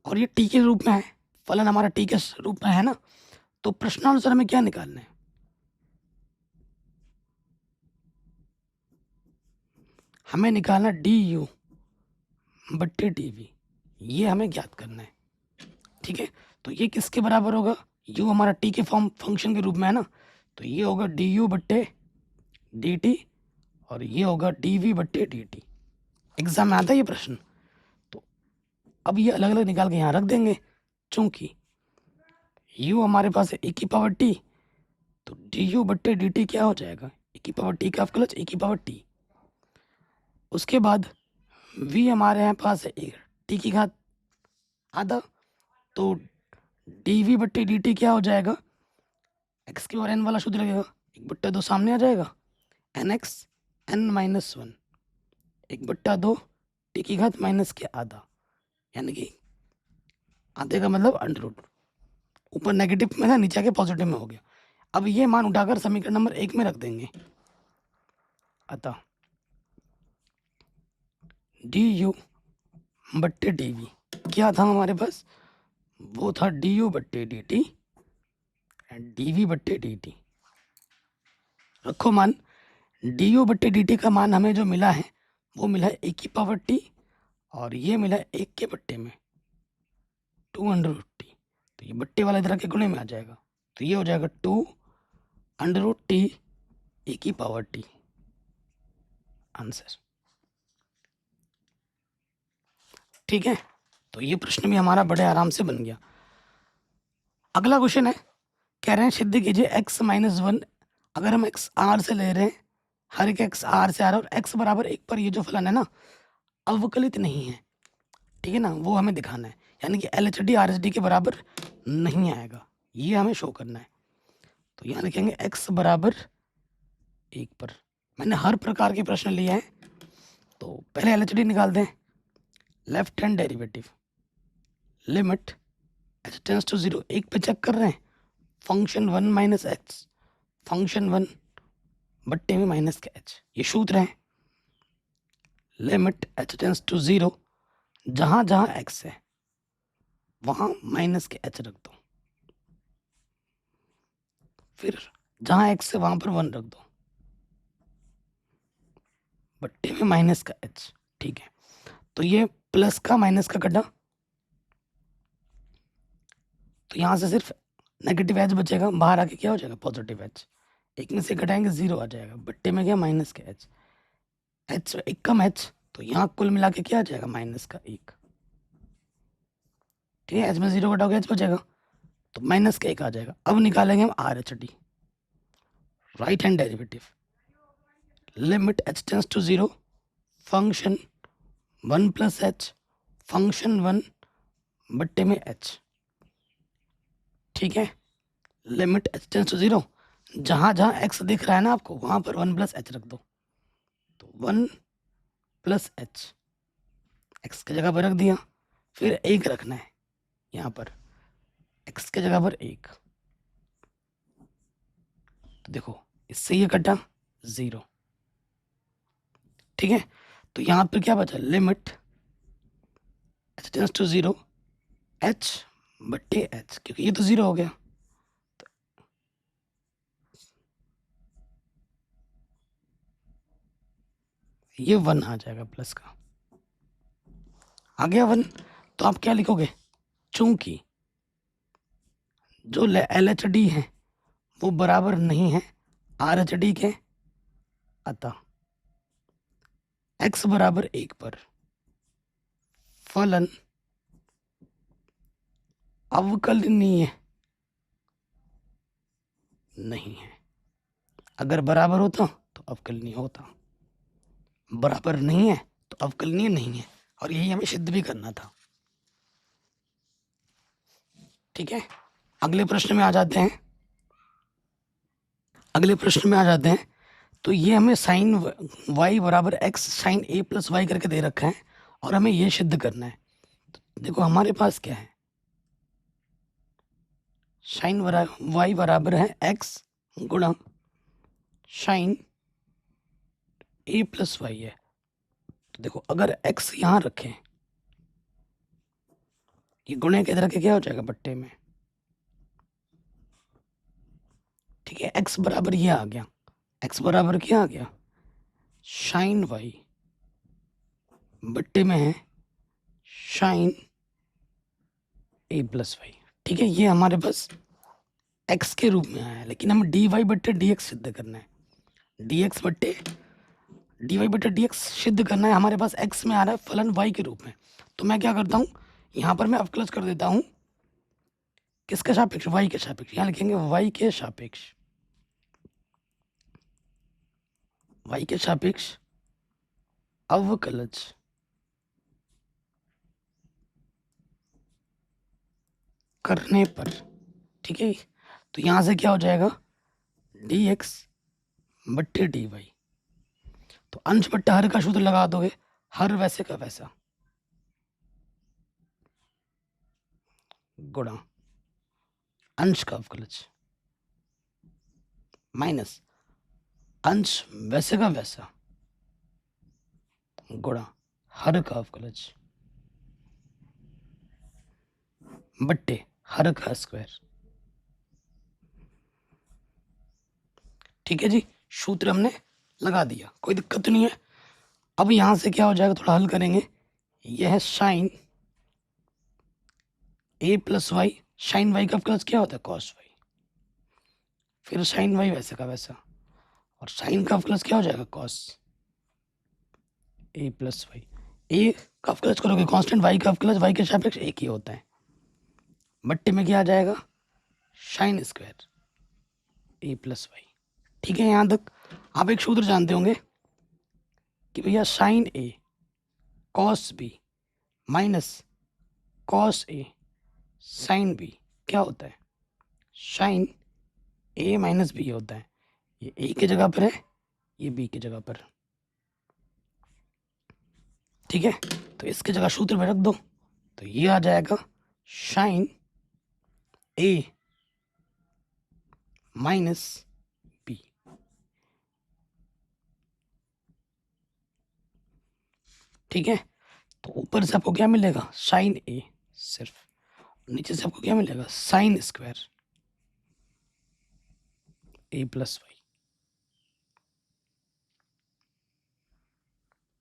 और ये टी के रूप में है, फलन हमारा टी के रूप में है ना। तो प्रश्नानुसार हमें क्या निकालना है? हमें निकालना डी यू बट्टे टी वी, ये हमें ज्ञात करना है। ठीक है, तो ये किसके बराबर होगा? यू हमारा टी के फॉर्म फंक्शन के रूप में है ना, तो ये होगा डी यू बट्टे डी टी और ये होगा डी वी बट्टे डी टी। एग्जाम में आता है ये प्रश्न। तो अब ये अलग अलग निकाल के यहाँ रख देंगे, चूंकि u हमारे पास है e की पावर t, तो डी यू बट्टे डी टी क्या हो जाएगा? e की पावर t का अवकलज e की पावर t। उसके बाद v हमारे यहाँ पास है t की घात आधा, तो डी वी बट्टे डी टी क्या हो जाएगा? x की पावर n वाला शुद्ध लगेगा, 1/2 सामने आ जाएगा, nx n-1, 1/2 टी की घात माइनस के आधा, यानी कि आधे का मतलब अंडर रूट। ऊपर नेगेटिव में था, नीचे आके पॉजिटिव में हो गया। अब ये मान उठाकर समीकरण नंबर 1 में रख देंगे। अतः डी यू बट्टे डी वी क्या था हमारे पास? वो था डी यू बट्टे d t and d v बट्टे डी टी। रखो मान, डी यू बट्टे डी टी का मान हमें जो मिला है वो मिला है एक की पावर टी और ये मिला है 1 के बट्टे में 2 अंडर रूट टी। तो ये बट्टे वाला इधर के गुणे में आ जाएगा, तो ये हो जाएगा 2 अंडर रूट टी e की पावर टी। आंसर। ठीक है, तो ये प्रश्न भी हमारा बड़े आराम से बन गया। अगला क्वेश्चन है, कह रहे हैं सिद्ध कीजिए x-1, अगर हम x r से ले रहे हैं, हर एक x r से आ रहा है और x बराबर 1 पर ये जो फलन है ना अवकलित नहीं है। ठीक है ना, वो हमें दिखाना है, यानी कि L H D R h D के बराबर नहीं आएगा, ये हमें शो करना है। तो यहाँ लिखेंगे x बराबर 1 पर। मैंने हर प्रकार के प्रश्न लिए हैं, तो पहले एल एच डी निकाल दें। Left hand derivative limit h tends to 0, 1 पे चेक कर रहे हैं, फंक्शन 1 माइनस एक्स, फंक्शन 1 बट्टे में माइनस के h, ये सूत्र है। लिमिट एच टेंस टू 0, जहां जहां x है वहां माइनस के h रख दो, फिर जहां x है वहां पर 1 रख दो, बट्टे में माइनस का h। ठीक है, तो ये प्लस का माइनस का कटा, तो यहाँ से सिर्फ नेगेटिव एच बचेगा, बाहर आके क्या हो जाएगा? Positive H. एक में से घटाएंगे 0 आ जाएगा, बट्टे में क्या? माइनस का एच। एच एक कम एच, तो यहाँ कुल मिला के क्या आ जाएगा? माइनस का 1। ठीक है, एच में 0 घटाओगे एच बचेगा, तो माइनस का 1 आ जाएगा। अब निकालेंगे हम r h d, right hand derivative limit h tends to 0, function 1 plus h, function 1 बट्टे में एच। ठीक है, लिमिट एच टेंस टू 0, जहां जहां एक्स दिख रहा है ना आपको वहां पर 1 प्लस एच रख दो, तो 1 प्लस एच एक्स की जगह पर रख दिया, फिर 1 रखना है यहाँ पर एक्स की जगह पर 1। तो देखो इससे ये कटा 0। ठीक है, तो यहाँ पर क्या बचा? Limit h tends to 0 h बट्टे एच, क्योंकि ये तो 0 हो गया, ये 1 आ जाएगा प्लस का, आ गया 1। तो आप क्या लिखोगे? चूंकि जो एल एच डी है वो बराबर नहीं है आर एच डी के, अतः x बराबर 1 पर फलन अवकलनीय नहीं है। अगर बराबर होता तो अवकलनीय होता, बराबर नहीं है तो अवकलनीय नहीं है, और यही हमें सिद्ध भी करना था। ठीक है, अगले प्रश्न में आ जाते हैं। तो ये हमें साइन वाई बराबर एक्स साइन ए प्लस वाई करके दे रखा है और हमें ये सिद्ध करना है। तो देखो हमारे पास क्या है, साइन वाई बराबर है एक्स गुणा साइन ए प्लस वाई है। तो देखो अगर एक्स यहाँ रखें, ये गुणे के इधर के क्या हो जाएगा बट्टे में, ठीक है। एक्स बराबर ये आ गया, एक्स बराबर क्या आ गया, साइन वाई बट्टे में है साइन ए प्लस वाई, ठीक है। ये हमारे पास एक्स के रूप में आया है, लेकिन हमें डी वाई बट्टे डी एक्स सिद्ध करना है। डी एक्स बट्टे डी वाई बट्टे डी एक्स सिद्ध करना है, हमारे पास एक्स में आ रहा है फलन वाई के रूप में। तो मैं क्या करता हूँ, यहाँ पर मैं अवकलज कर देता हूँ, किसके सापेक्ष, वाई के सापेक्ष। यहाँ लिखेंगे वाई के सापेक्ष, वाई के सापेक्ष अवकलज करने पर, ठीक है। तो यहां से क्या हो जाएगा, डी एक्स बट्टे डी वाई। तो अंश बट्टा हर का सूत्र लगा दोगे, हर वैसे का वैसा गुणा अंश का अवकलज माइनस अंश वैसे का वैसा गुणा हर का अवकलज बट्टे हर का स्क्वायर, ठीक है जी। सूत्र हमने लगा दिया, कोई दिक्कत नहीं है। अब यहां से क्या हो जाएगा, थोड़ा हल करेंगे। यह है साइन ए प्लस वाई, साइन वाई का अवकलज क्या होता है, कॉस वाई, फिर साइन वाई वैसे का वैसा, और साइन का अवकलज क्या हो जाएगा, कॉस ए प्लस वाई। ए का अवकलज करोगे कांस्टेंट, वाई का अवकलज वाई के सापेक्ष एक ही होता है, बट्टे में क्या आ जाएगा, साइन स्क्वायर ए प्लस वाई, ठीक है। यहाँ तक आप एक सूत्र जानते होंगे कि भैया sign A cos B minus cos A sine B क्या होता है, साइन ए माइनस बी होता है। ये ए की जगह पर है, ये बी की जगह पर, ठीक है। तो इसकी जगह सूत्र में रख दो, तो ये आ जाएगा साइन ए माइनस बी, ठीक है। तो ऊपर से आपको क्या मिलेगा, साइन ए सिर्फ, नीचे से आपको क्या मिलेगा, साइन स्क्वायर ए प्लस वाई,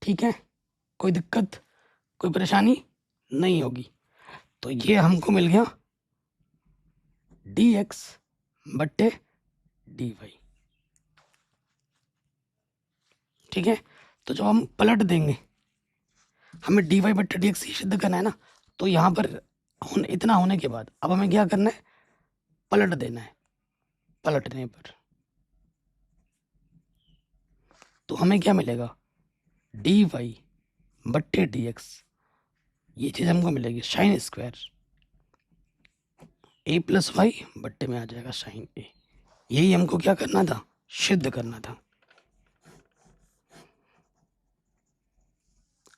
ठीक है। कोई दिक्कत, कोई परेशानी नहीं होगी। तो ये हमको मिल गया डी एक्स बट्टे डी वाई, ठीक है। तो जब हम पलट देंगे, हमें डी वाई बट्टे डी एक्स सिद्ध करना है ना, तो यहाँ पर इतना होने के बाद अब हमें क्या करना है, पलट देना है। पलटने पर तो हमें क्या मिलेगा, डी वाई बट्टे डी एक्स, ये चीज़ हमको मिलेगी साइन स्क्वायर ए प्लस वाई बट्टे में आ जाएगा साइन ए। यही हमको क्या करना था, सिद्ध करना था।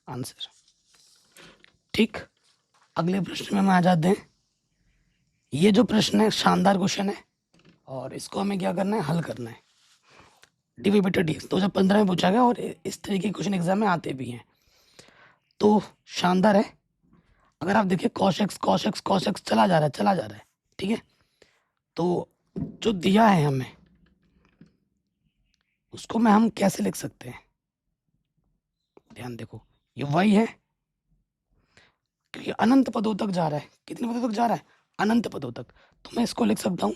आंसर, ठीक। अगले प्रश्न में हम आ जाते हैं। ये जो प्रश्न है शानदार क्वेश्चन है, और इसको हमें क्या करना है, हल करना है। डी वाई बट्टे डी एक्स 2015 में पूछा गया, और इस तरीके के क्वेश्चन एग्जाम में आते भी हैं, तो शानदार है। अगर आप देखिए cos x cos x cos x चला जा रहा है, चला जा रहा है, ठीक है। तो जो दिया है हमें, उसको मैं हम कैसे लिख सकते हैं, ध्यान देखो। ये वाई है, क्योंकि अनंत पदों तक जा रहा है, कितने पदों तक जा रहा है, अनंत पदों तक। तो मैं इसको लिख सकता हूँ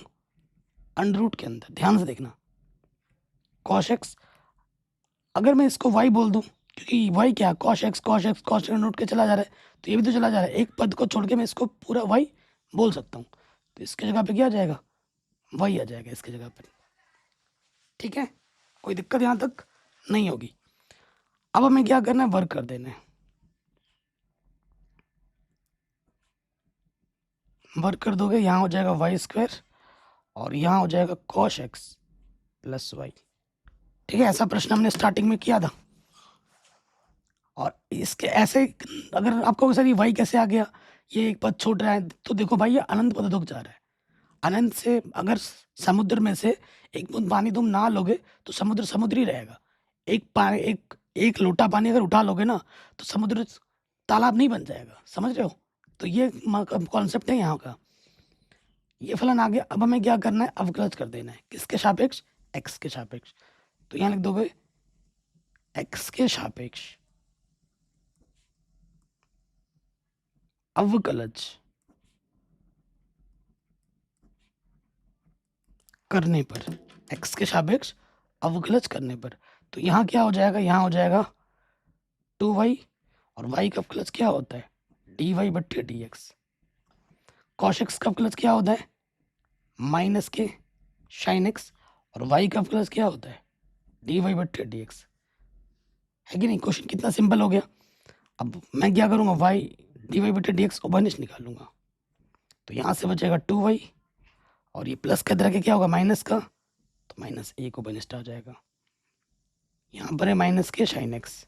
अंडर रूट के अंदर, ध्यान से देखना। कॉस एक्स, अगर मैं इसको वाई बोल दूं, क्योंकि वाई क्या, कॉस एक्स कॉस रूट के चला जा रहा है, तो ये भी तो चला जा रहा है, एक पद को छोड़ के मैं इसको पूरा वाई बोल सकता हूँ। तो इसकी जगह पे क्या आ जाएगा, वाई आ जाएगा इसकी जगह पर, ठीक है। कोई दिक्कत यहाँ तक नहीं होगी। अब हमें क्या करना है, वर्क कर देना है। वर्क कर दोगे, यहाँ हो जाएगा वाई स्क्वायर, और यहाँ हो जाएगा कॉस एक्स प्लस वाई, ठीक है, ऐसा प्रश्न हमने स्टार्टिंग में किया था। और इसके ऐसे अगर आपको सर ये वाई कैसे आ गया, ये एक पद छोड़ रहा है, तो देखो भाई ये अनंत पद तक जा रहा है। अनंत से अगर समुद्र में से एक बूंद पानी तुम ना लोगे तो समुद्र समुद्र ही रहेगा। एक लोटा पानी अगर उठा लोगे ना तो समुद्र तालाब नहीं बन जाएगा, समझ रहे हो? तो ये कॉन्सेप्ट है यहाँ का। ये फलन आ गया। अब हमें क्या करना है, अवकलज कर देना है। किसके सापेक्ष? एक्स के सापेक्ष। तो यहाँ लिख दोगे एक्स के सापेक्ष अवकलज करने पर, एक्स के सापेक्ष अवकलज करने पर, तो यहाँ क्या हो जाएगा, यहाँ हो जाएगा 2y, और y का अवकलज क्या होता है, dy बट्टे dx। cos x का अवकलज क्या होता है, माइनस के साइन x, और y का अवकलज क्या होता है, dy बट्टे dx। है कि नहीं? क्वेश्चन कितना सिंपल हो गया। अब मैं क्या करूँगा, y dy बट्टे dx ओबनिश निकालूंगा। तो यहाँ से बचेगा 2y, और ये प्लस के तरह के क्या होगा, माइनस का, तो माइनस ए को बनिस्ट आ जाएगा। यहाँ पर है माइनस के साइन एक्स।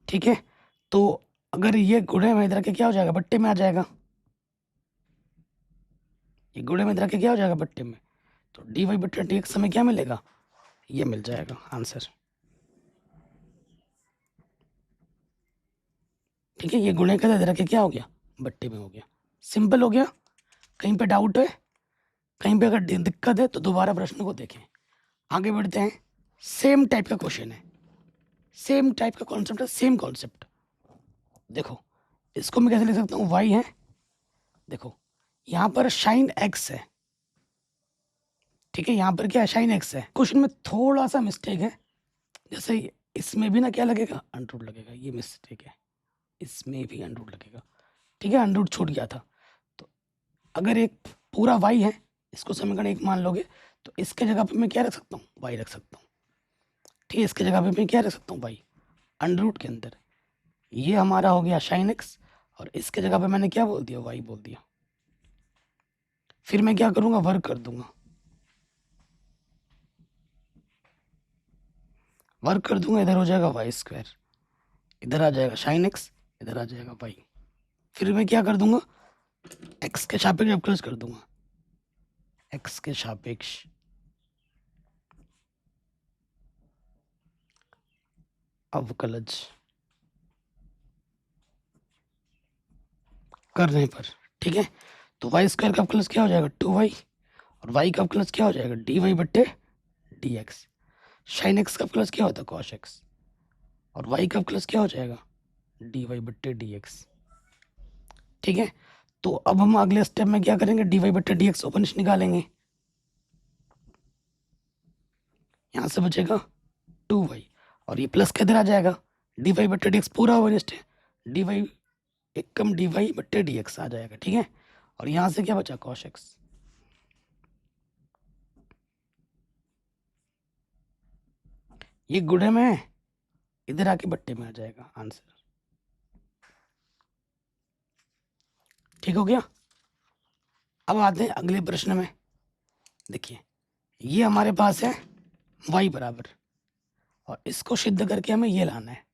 ठीक है, तो अगर ये गुणे में इधर के क्या हो जाएगा, बट्टे में आ जाएगा। ये गुणे में इधर के क्या हो जाएगा, बट्टे में। तो डी वाई बट्टे डी एक्स हमें क्या मिलेगा, ये मिल जाएगा आंसर। ठीक है, ये गुणे का इधर के क्या हो गया, बट्टे में हो गया। सिंपल हो गया। कहीं पे डाउट है, कहीं पे अगर दिक्कत है तो दोबारा प्रश्न को देखें। आगे बढ़ते हैं। सेम टाइप का क्वेश्चन है, सेम टाइप का कॉन्सेप्ट है, सेम कॉन्सेप्ट। देखो इसको मैं कैसे लिख सकता हूँ, वाई है, देखो यहाँ पर साइन एक्स है। ठीक है, यहाँ पर क्या है, साइन एक्स है। क्वेश्चन में थोड़ा सा मिस्टेक है, जैसे इसमें भी ना क्या लगेगा, अंडरूट लगेगा, ये मिस्टेक है। इसमें भी अंडरूट लगेगा। ठीक है, अंडरूट छूट गया था। तो अगर एक पूरा वाई है, इसको समीकरण एक मान लोगे, तो इसके जगह पे मैं क्या रख सकता हूँ, वाई रख सकता हूँ। ठीक है, इसके जगह पे मैं क्या रख सकता हूँ, वाई अंडरूट के अंदर। ये हमारा हो गया साइन एक्स, और इसके जगह पे मैंने क्या बोल दिया, वाई बोल दिया। फिर मैं क्या करूँगा, वर्क कर दूंगा। वर्क कर दूंगा, इधर हो जाएगा वाई स्क्वायर, इधर आ जाएगा साइन एक्स, इधर आ जाएगा वाई। फिर मैं क्या कर दूंगा, एक्स के सापेक्ष अवकलज कर दूंगा। एक्स के सापेक्ष अवकलज करने पर, ठीक है, तो वाई स्क्वायर का अवकलज क्या हो जाएगा, 2y, और वाई का अवकलज क्या हो जाएगा, डी वाई बट्टे डी एक्स। साइन एक्स का अवकलज क्या होता है, कॉस एक्स, और वाई का अवकलज क्या हो जाएगा, डी वाई बट्टे डी एक्स। ठीक है, तो अब हम अगले स्टेप में क्या करेंगे, डी वाई बट्टे डी एक्स ओपनिश निकालेंगे। यहाँ से बचेगा 2y, और ये प्लस के इधर आ जाएगा, डी वाई बट्टे डी एक्स पूरा ओपनिस्ट है, डी वाई एक कम डी वाई बट्टे डी एक्स आ जाएगा। ठीक है, और यहाँ से क्या बचा, कॉस एक्स। ये गुणे में इधर आके बट्टे में आ जाएगा आंसर। ठीक हो गया। अब आते हैं अगले प्रश्न में। देखिए ये हमारे पास है y बराबर, और इसको सिद्ध करके हमें ये लाना है।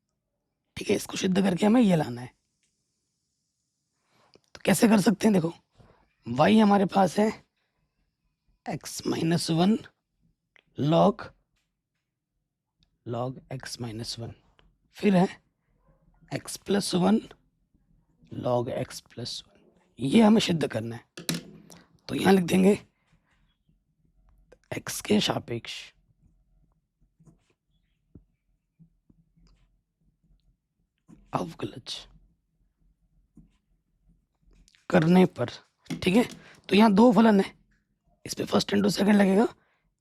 ठीक है, इसको सिद्ध करके हमें ये लाना है। तो कैसे कर सकते हैं, देखो y हमारे पास है x-1 log x-1, फिर है x+1 log x+1। ये हमें सिद्ध करना है। तो यहाँ लिख देंगे x के सापेक्ष अवकलज करने पर। ठीक है, तो यहाँ दो फलन है, इसमें फर्स्ट इंटू सेकंड लगेगा,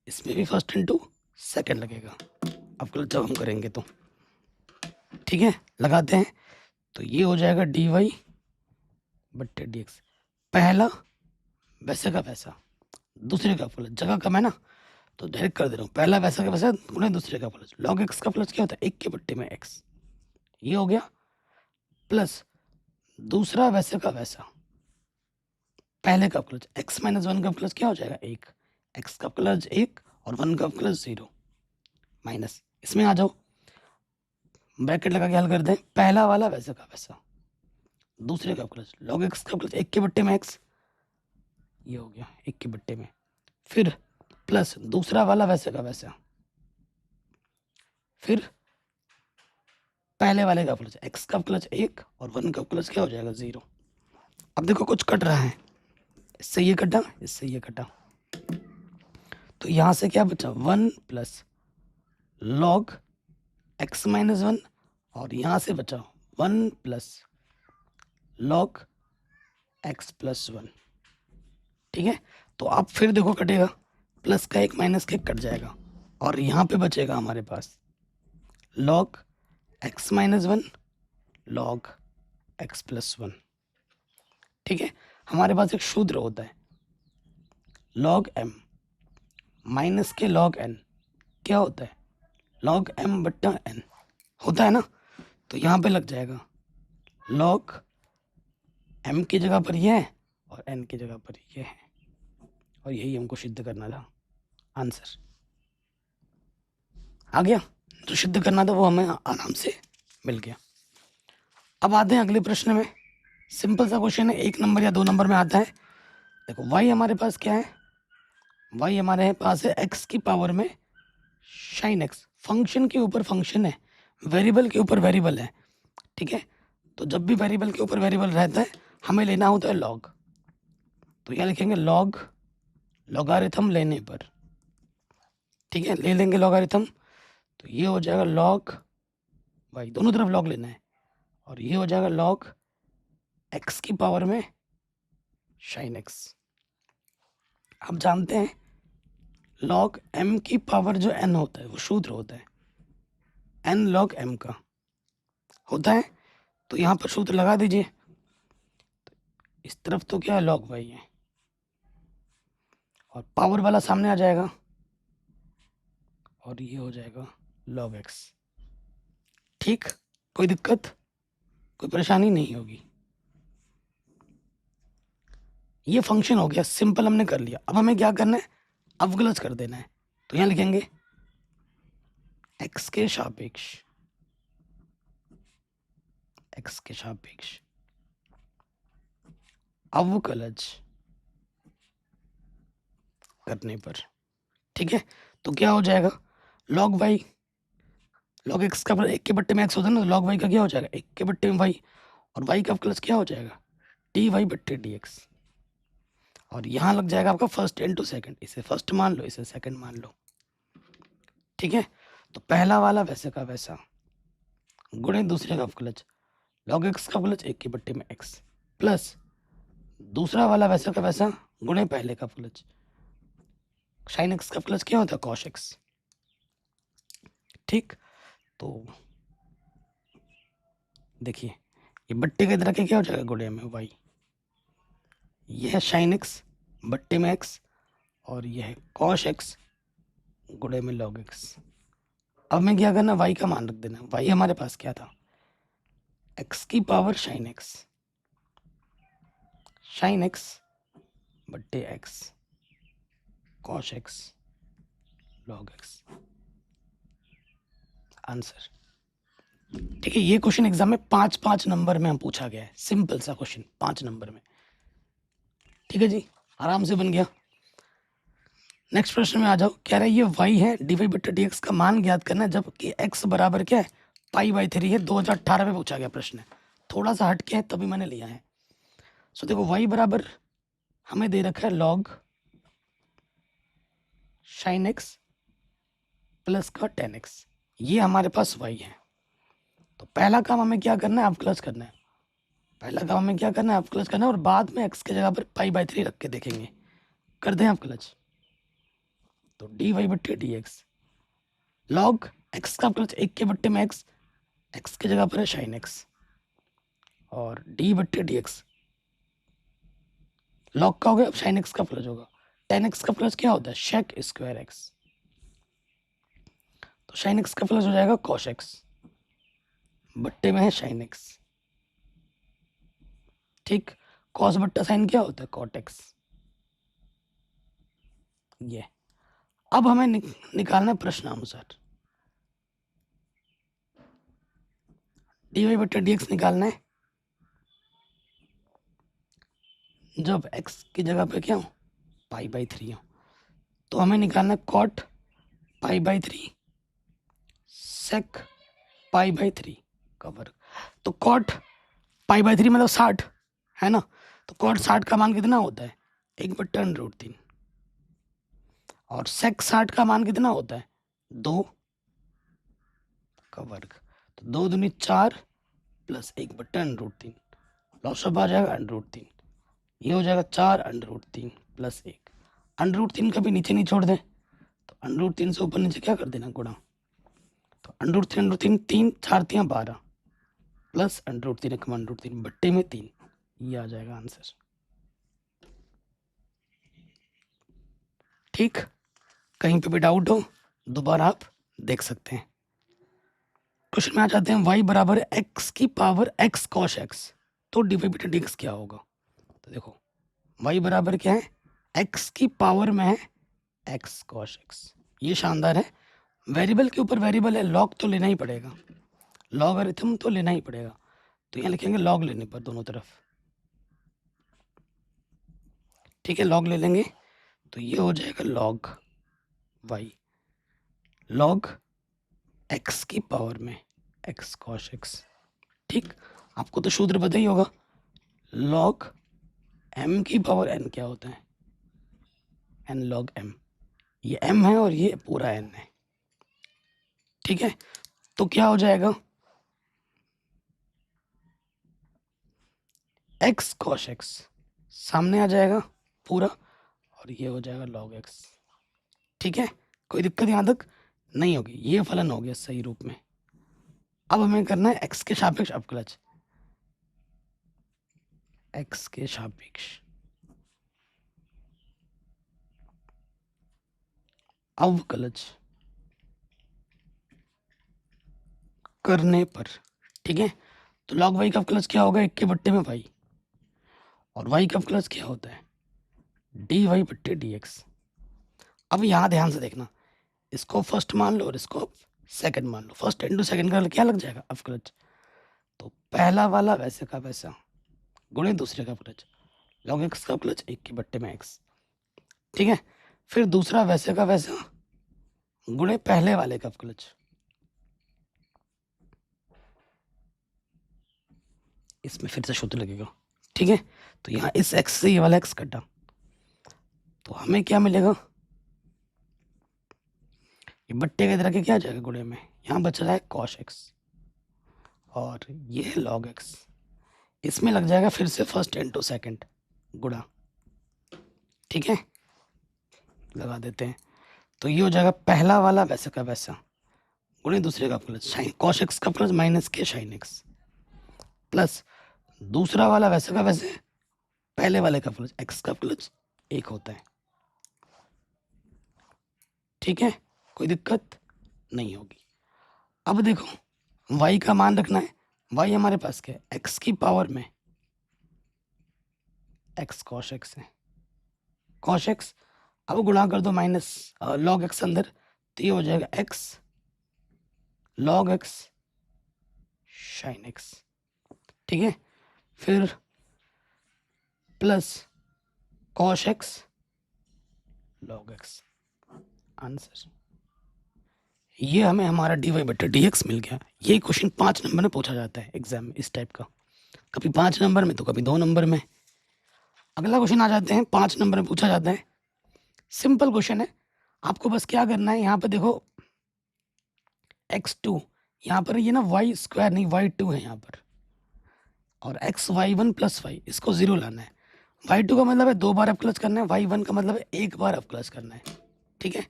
इसमें भी फर्स्ट इंटू सेकंड लगेगा अवकलज जब हम करेंगे तो। ठीक है, लगाते हैं। तो ये हो जाएगा डी वाई बट्टे डी एक्स, पहला वैसे का वैसा, दूसरे का अवकलज, जगह कम है ना तो डायरेक्ट कर दे रहा हूँ, पहला वैसा का वैसा गुणे दूसरे का अवकलज। लॉग एक्स का अवकलज क्या होता है, एक के बट्टे में एक्स, ये हो गया, प्लस दूसरा वैसे का वैसा, पहले का अवकलज x माइनस 1 का अवकलज क्या हो जाएगा 1, x का अवकलज 1 और 1 का अवकलज 0 माइनस, इसमें आ जाओ ब्रैकेट लगा के हल कर दें, पहला वाला वैसे का वैसा, दूसरे का अवकलज log x का अवकलज 1 के बट्टे में x, ये हो गया 1 के बट्टे में, फिर प्लस दूसरा वाला वैसे का वैसा, फिर पहले वाले का अवकलज x का अवकलज 1 और 1 का अवकलज क्या हो जाएगा 0। अब देखो कुछ कट रहा है, इससे ये कटा, इससे ये कटा, तो यहाँ से क्या बचा 1 प्लस log x माइनस 1 और यहाँ से बचा 1 प्लस log x प्लस 1। ठीक है, तो अब फिर देखो कटेगा, प्लस का एक माइनस का एक कट जाएगा और यहाँ पे बचेगा हमारे पास log x minus 1 log x plus 1। ठीक है, हमारे पास एक सूत्र होता है log m माइनस के log n क्या होता है log m बट्टा n होता है ना, तो यहाँ पे लग जाएगा log m की जगह पर यह है और n की जगह पर यह है, और यही हमको सिद्ध करना था। आंसर आ गया, जो सिद्ध करना था वो हमें आराम से मिल गया। अब आते हैं अगले प्रश्न में, सिंपल सा क्वेश्चन है, 1 नंबर या 2 नंबर में आता है। देखो y हमारे पास क्या है, y हमारे पास है x की पावर में sin x, फंक्शन के ऊपर फंक्शन है, वेरिएबल के ऊपर वेरिएबल है। ठीक है, तो जब भी वेरिएबल के ऊपर वेरिएबल रहता है हमें लेना होता है लॉग, तो यहाँ लिखेंगे लॉग, लॉगारिथम लेने पर, ठीक है ले लेंगे लॉगारिथम, तो ये हो जाएगा लॉग भाई, दोनों तरफ लॉग लेना है, और ये हो जाएगा लॉग x की पावर में sin x। आप जानते हैं log m की पावर जो n होता है वो सूत्र होता है n log m का होता है, तो यहाँ पर सूत्र लगा दीजिए, इस तरफ तो क्या है log y है और पावर वाला सामने आ जाएगा और ये हो जाएगा log x। ठीक, कोई दिक्कत कोई परेशानी नहीं होगी। ये फंक्शन हो गया, सिंपल हमने कर लिया। अब हमें क्या करना है, अवकलज कर देना है, तो यहाँ लिखेंगे x के सापेक्ष, x के सापेक्ष अवकलज करने पर। ठीक है, तो क्या हो जाएगा log y, log x का 1 के बट्टे में x होता है ना, तो log y का क्या हो जाएगा 1 के बट्टे में y, और y का अवकलज क्या हो जाएगा dy बट्टे dx, और यहाँ लग जाएगा आपका फर्स्ट इंटू सेकंड, इसे फर्स्ट मान लो इसे सेकंड मान लो। ठीक है, तो पहला वाला वैसे का वैसा गुणे दूसरे का अवकलज log x का अवकलज 1 के बट्टे में x, प्लस दूसरा वाला वैसा का वैसा गुणे पहले का अवकलज sin x का अवकलज क्या होता है cos x। ठीक, तो देखिए ये बट्टे के तरह के क्या हो जाएगा गुणे में y, यह है sin x बट्टे में x और यह है cos x गुणे में log x। अब मैं क्या करना, y का मान रख देना, y हमारे पास क्या था x की पावर sin x बट्टे x cos x log x। Answer ठीक है, ये क्वेश्चन एग्जाम में 5 नंबर में हम पूछा गया है, सिंपल सा क्वेश्चन 5 नंबर में। ठीक है जी, आराम से बन गया। नेक्स्ट प्रश्न में आ जाओ, कह रहा है ये y है dy बट्टे dx का मान ज्ञात करना है जबकि x बराबर क्या है π/3 है। 2018 में पूछा गया प्रश्न है, थोड़ा सा हट के है तभी मैंने लिया है। सो देखो y बराबर हमें दे रखा है log sin x प्लस का tan x, ये हमारे पास y है। तो पहला काम हमें क्या करना है, अवकलज करना है, पहला काम हमें क्या करना है अवकलज करना है, और बाद में x की जगह पर π/3 रख के देखेंगे। कर दें अवकलज, तो dy बट्टे dx log x का अवकलज 1 के बट्टे में x की जगह पर है sin x, और d बट्टे dx log का हो गया, अब sin x का अवकलज होगा, tan x का अवकलज क्या होता है sec स्क्वायर x, तो sin x का अवकलज हो जाएगा cos x बट्टे में है sin x। ठीक, कॉस बट्टा साइन क्या होता है, कॉट एक्स। ये अब हमें निकालना है प्रश्नानुसार, डी वाई बट्टा डी एक्स निकालना है। जब एक्स की जगह पे क्या हो, पाई बाई 3 हो, तो हमें निकालना है cot pi by 3 sec pi by 3 का वर्ग। तो कॉट पाई बाई 3 मतलब 60 है ना, तो कॉट 60 का मान कितना होता है, 1/√3। और सेक 60 का मान कितना होता है, 2 का वर्ग। तो 2 दूनी 4 प्लस 1/√3, लॉस ऑफ आ जाएगा √3। ये हो जाएगा 4/√3 प्लस 1। √3 कभी नीचे नहीं छोड़ दें, तो √3 से ऊपर नीचे क्या कर देना, गुणा। तो √3 3 4 3 12 प्लस √3 बट्टे में 3, ये आ जाएगा आंसर। ठीक, कहीं पे भी डाउट हो दोबारा आप देख सकते हैं। क्वेश्चन में आ जाते हैं, y बराबर x की पावर x cos x, तो डी वाई बटा डी एक्स क्या होगा। तो देखो y बराबर क्या है, x की पावर में है x cos x, ये शानदार है। वेरिएबल के ऊपर वेरिएबल है, लॉग तो लेना ही पड़ेगा, लॉगरिथम तो लेना ही पड़ेगा। तो यहाँ लिखेंगे लॉग लेने पर दोनों तरफ, ठीक है, लॉग ले लेंगे। तो ये हो जाएगा लॉग y, लॉग x की पावर में x cos x। ठीक, आपको तो सूत्र पता ही होगा, लॉग m की पावर n क्या होता है, n log m। ये m है और ये पूरा n है, ठीक है। तो क्या हो जाएगा, x cos x सामने आ जाएगा पूरा, और ये हो जाएगा log x। ठीक है, कोई दिक्कत यहाँ तक नहीं होगी, ये फलन हो गया सही रूप में। अब हमें करना है x के सापेक्ष अवकलज, x के सापेक्ष अवकलज करने पर, ठीक है। तो log y का अवकलज क्या होगा, 1 के बट्टे में y, और y का अवकलज क्या होता है, डी वाई बट्टे डी एक्स। अब यहाँ ध्यान से देखना, इसको फर्स्ट मान लो और इसको सेकंड मान लो, फर्स्ट इंटू सेकंड का क्या लग जाएगा, अवकलज। तो पहला वाला वैसे का वैसा गुणे दूसरे का अवकलज, लॉग एक्स का अवकलज 1 के बट्टे में x, ठीक है। फिर दूसरा वैसे का वैसा गुणे पहले वाले का अवकलज, इसमें फिर से सूत्र लगेगा, ठीक है। तो यहाँ इस x से ये वाला x कटा, तो हमें क्या मिलेगा, ये बट्टे के तरह के क्या आ जाएगा गुणे में, यहाँ बच रहा है cos x और ये है log x, इसमें लग जाएगा फिर से फर्स्ट इंटू सेकंड गुणा, ठीक है, लगा देते हैं। तो ये हो जाएगा पहला वाला वैसे का वैसा गुणे दूसरे का प्लस साइन cos x का प्लस माइनस के साइन x, प्लस दूसरा वाला वैसे का वैसे पहले वाले का प्लस x का प्लस 1 होता है, ठीक है, कोई दिक्कत नहीं होगी। अब देखो y का मान रखना है, y हमारे पास क्या है, x की पावर में x cos x है, cos x, अब गुणा कर दो माइनस log x अंदर, तो ये हो जाएगा x log x sin x, ठीक है। फिर plus cos x log x, answer. ये हमें हमारा डी वाई बट्टे डी एक्स मिल गया। ये क्वेश्चन 5 नंबर में पूछा जाता है एग्जाम में, इस टाइप का, कभी 5 नंबर में तो कभी 2 नंबर में। अगला क्वेश्चन आ जाते हैं, 5 नंबर में पूछा जाता है, सिंपल क्वेश्चन है। आपको बस क्या करना है, यहाँ पे देखो x2, यहाँ पर ये ना y² नहीं y2 है यहाँ पर, और xy1 प्लस y, इसको 0 लाना है। y2 का मतलब है 2 बार अवकलज करना है, y1 का मतलब है 1 बार अवकलज करना है, ठीक है।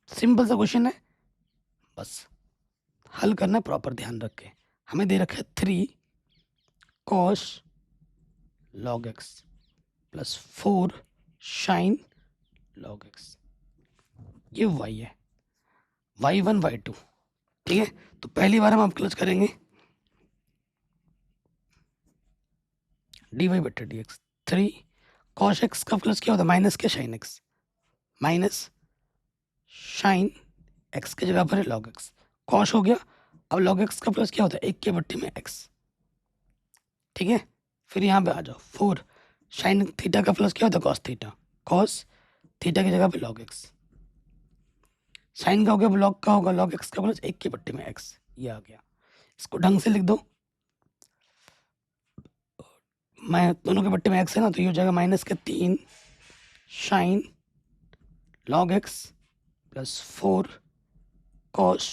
सिंपल सा क्वेश्चन है, बस हल करना है प्रॉपर ध्यान रख के। हमें दे रखा है 3 cos log x plus 4 sin log x, ये y है, y1 y2, ठीक है। तो पहली बार हम अवकलज करेंगे डी वाई बटे डी एक्स। 3 कॉश एक्स का प्लस क्या होता है, माइनस के sine x, minus sine x की जगह पर है लॉग एक्स, कॉश हो गया। अब लॉग एक्स का प्लस क्या होता है, 1 के बट्टे में एक्स, ठीक है। फिर यहाँ पे आ जाओ, 4 साइन थीटा का प्लस क्या होता है, कॉस थीटा, कॉस थीटा की जगह पे लॉग एक्स, साइन का हो गया, लॉग का होगा लॉग एक्स का प्लस 1 के बट्टे में एक्स, ये आ गया। इसको ढंग से लिख दो, मैं दोनों के बट्टे में एक्स है ना, तो ये हो जाएगा माइनस के 3 sign log x plus 4 cos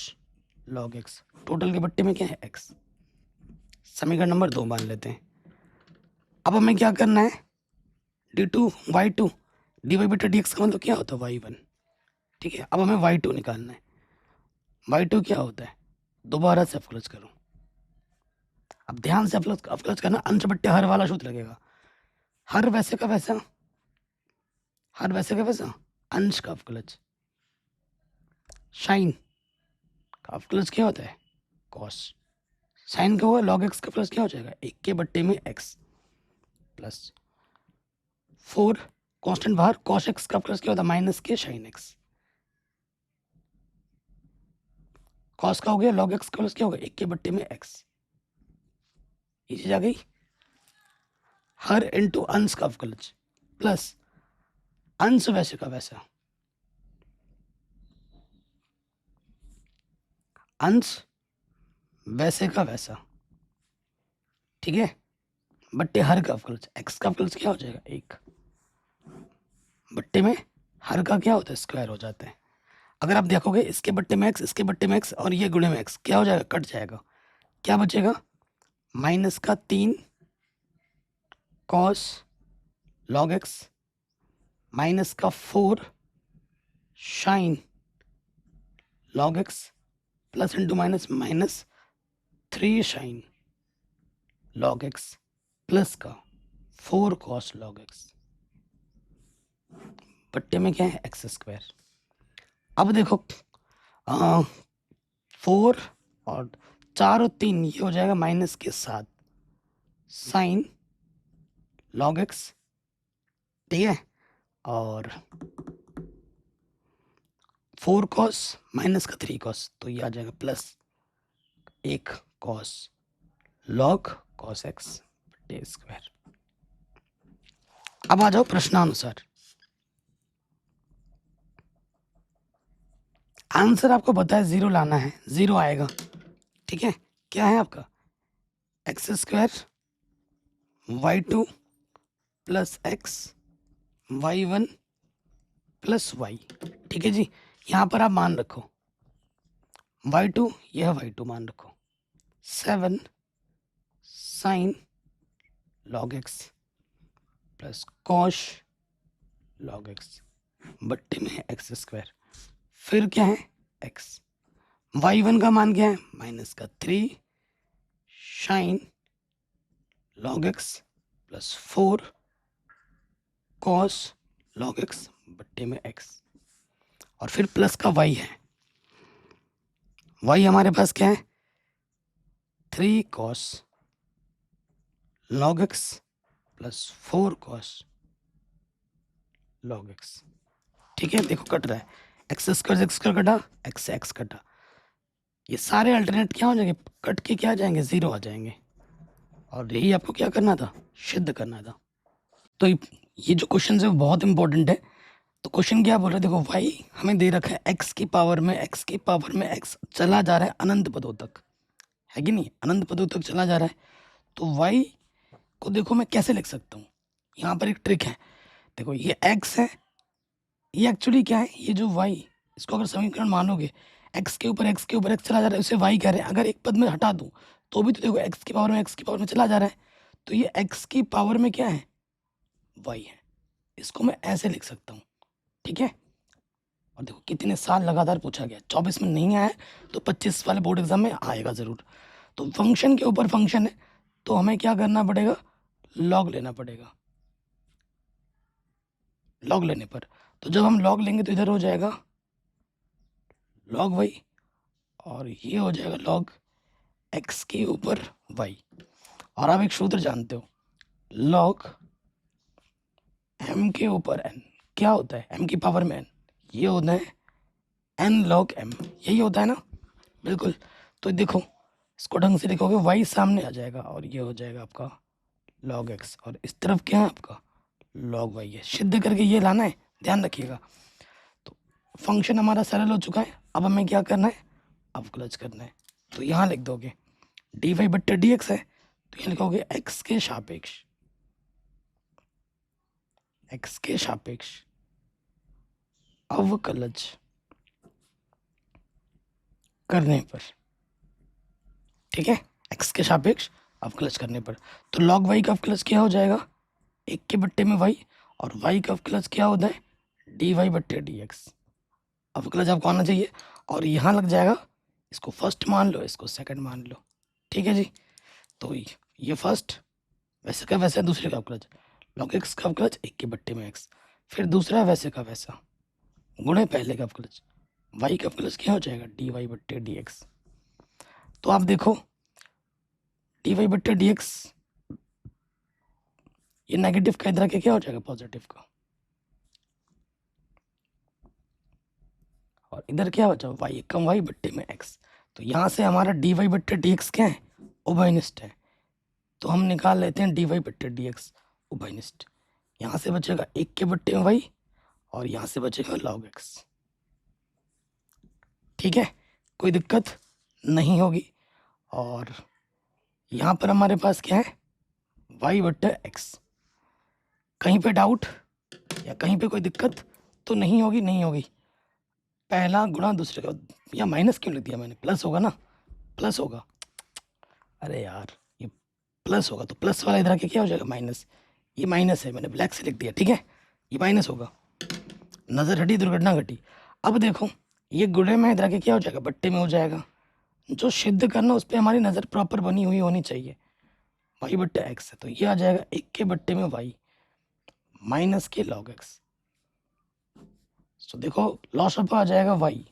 log x, total के बट्टे में क्या है, एक्स। समीकरण नंबर 2 मान लेते हैं। अब हमें क्या करना है, d2 dy बटा dx का मतलब क्या होता है, y1, ठीक है। अब हमें y2 निकालना है। y2 क्या होता है, दोबारा से अवकलज करो। अब ध्यान से अवकलज करना, अंश बट्टे हर वाला सूत्र लगेगा। हर वैसे का वैसा, हर वैसे का वैसा, अंश का अवकलज, साइन का अवकलज क्या होता है, कॉस, साइन का हुआ लॉग एक्स का प्लस क्या हो जाएगा, 1 के बट्टे में एक्स प्लस 4 कांस्टेंट बाहर, कॉस एक्स का प्लस क्या होता है, माइनस के साइन एक्स, कॉस का हो गया लॉग एक्स का प्लस क्या होगा, 1 के बट्टे में एक्स, ये चीज आ गई। हर इंटू अंश का अवकलज प्लस अंश वैसे का वैसा, अंश वैसे का वैसा, ठीक है, बट्टे हर का अवकलज, एक्स का अवकलज क्या हो जाएगा, 1 बट्टे में हर का क्या होता है, स्क्वायर हो जाता है। अगर आप देखोगे इसके बट्टे में एक्स, इसके बट्टे में एक्स और ये गुणे में एक्स, क्या हो जाएगा, कट जाएगा, क्या बचेगा, माइनस का 3 कॉस लॉग एक्स माइनस का 4 sign log x plus into minus minus 3 sign log x plus का 4 कॉस लॉग एक्स, बट्टे में क्या है, एक्स स्क्वायर। अब देखो 4 और 4 और 3 ये हो जाएगा माइनस के 7 साइन लॉग एक्स, ठीक है, और 4 कॉस माइनस का 3 कॉस, तो ये आ जाएगा plus 1 cos log cos x बटे स्क्वायर। अब आ जाओ प्रश्नानुसार, आंसर आपको पता है 0 लाना है, 0 आएगा, ठीक है। क्या है आपका, x square y2 plus x y1 plus y, ठीक है जी। यहाँ पर आप मान रखो y2, यह y2 मान रखो, 7 sign log x plus cosh log x बट्टे में एक्स स्क्वायर, फिर क्या है एक्स, y1 का मान क्या है, माइनस का 3 sign log x plus 4 cos log x बट्टे में एक्स, और फिर प्लस का y है, y हमारे पास क्या है, 3 cos log x plus 4 cos log x, ठीक है। देखो कट रहा है, एक्स स्क्वायर कटा, एक्स से एक्स कटा, ये सारे अल्टरनेट क्या हो जाएंगे, कट के क्या आ जाएंगे, 0 आ जाएंगे, और यही आपको क्या करना था, सिद्ध करना था। तो ये जो क्वेश्चन है वो बहुत इंपॉर्टेंट है। तो क्वेश्चन क्या बोल रहे हैं, देखो y हमें दे रखा है x की पावर में x चला जा रहा है अनंत पदों तक, है कि नहीं, अनंत पदों तक चला जा रहा है। तो y को देखो मैं कैसे लिख सकता हूँ, यहाँ पर एक ट्रिक है। देखो ये x है, ये एक्चुअली क्या है, ये जो y, इसको अगर समीकरण मानोगे x के ऊपर x चला जा रहा है, उसे y कह रहे हैं। अगर एक पद में हटा दूँ तो भी तो देखो x की पावर में चला जा रहा है, तो ये x की पावर में क्या है, y है। इसको मैं ऐसे लिख सकता हूँ, ठीक है। और देखो कितने साल लगातार पूछा गया, 24 में नहीं आया तो 25 वाले बोर्ड एग्जाम में आएगा ज़रूर। तो फंक्शन के ऊपर फंक्शन है, तो हमें क्या करना पड़ेगा, लॉग लेना पड़ेगा। लॉग लेने पर, तो जब हम लॉग लेंगे तो इधर हो जाएगा लॉग वाई, और ये हो जाएगा लॉग एक्स के ऊपर वाई। और आप एक सूत्र जानते हो, लॉग m के ऊपर n क्या होता है, m की पावर में n, ये होता है n log m, यही होता है ना, बिल्कुल। तो देखो इसको ढंग से लिखोगे, y सामने आ जाएगा और ये हो जाएगा आपका log x, और इस तरफ क्या है आपका log y है, सिद्ध करके ये लाना है, ध्यान रखिएगा। तो फंक्शन हमारा सरल हो चुका है, अब हमें क्या करना है, अवकलज करना है। तो यहाँ लिख दोगे dy बट्टे dx है, तो यहाँ लिखोगे x के सापेक्ष, x के सापेक्ष अवकलज करने पर, ठीक है, x के सापेक्ष अवकलज करने पर। तो log y का अवकलज क्या हो जाएगा, 1 के बट्टे में y, और y का अवकलज क्या होता है, dy बट्टे dx। अवकलज आपको आना चाहिए, और यहाँ लग जाएगा, इसको फर्स्ट मान लो, इसको सेकंड मान लो, ठीक है जी। तो ये फर्स्ट, वैसे का वैसा दूसरे का अवकलज, log x का अवकलज 1 के बट्टे में x, फिर दूसरा वैसे का वैसा गुणे पहले का अवकलज, y का अवकलज क्या हो जाएगा, dy बट्टे dx। तो आप देखो dy बट्टे dx, ये नेगेटिव का इधर के क्या हो जाएगा, पॉजिटिव का, और इधर क्या बचा, y कम y बट्टे में x। तो यहाँ से हमारा dy बट्टे dx क्या है, उभयनिष्ठ है, तो हम निकाल लेते हैं dy बट्टे dx उभयनिष्ठ। यहाँ से बचेगा 1 के बट्टे में y, और यहाँ से बचेगा log x, ठीक है, कोई दिक्कत नहीं होगी। और यहाँ पर हमारे पास क्या है, y बट्टे x। कहीं पे डाउट या कहीं पे कोई दिक्कत तो नहीं होगी, नहीं होगी। पहला गुणा दूसरे का, या माइनस क्यों लिख दिया मैंने, प्लस होगा ना, प्लस होगा, अरे यार ये प्लस होगा, तो प्लस वाला इधर आके क्या हो जाएगा, माइनस, ये माइनस है, मैंने ब्लैक से लिख दिया, ठीक है, ये माइनस होगा, नज़र हटी दुर्घटना घटी। अब देखो ये गुणे में इधर आके क्या हो जाएगा, बट्टे में हो जाएगा। जो सिद्ध करना उस पर हमारी नज़र प्रॉपर बनी हुई होनी चाहिए, वाई बट्टे एक्स है, तो ये आ जाएगा 1 के बट्टे में वाई माइनस के लॉग एक्स। तो देखो लॉस ऑफ आ जाएगा वाई,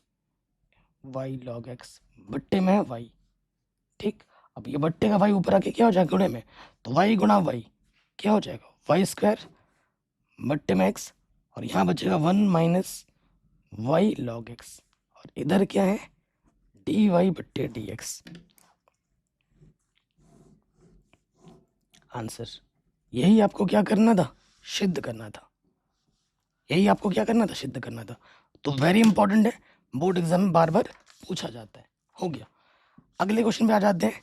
वाई लॉग एक्स बट्टे में है वाई, ठीक। अब ये बट्टे का वाई ऊपर आके क्या हो जाएगा, गुणे में, तो वाई गुणा वाई क्या हो जाएगा, वाई स्क्वायर बट्टे में एक्स, और यहाँ बचेगा 1 माइनस वाई लॉग एक्स, और इधर क्या है, डी वाई बट्टे डी एक्स। आंसर, यही आपको क्या करना था, सिद्ध करना था, यही आपको क्या करना था, सिद्ध करना था। तो वेरी इंपॉर्टेंट है, बोर्ड एग्जाम में बार बार पूछा जाता है। हो गया, अगले क्वेश्चन पे आ जाते हैं।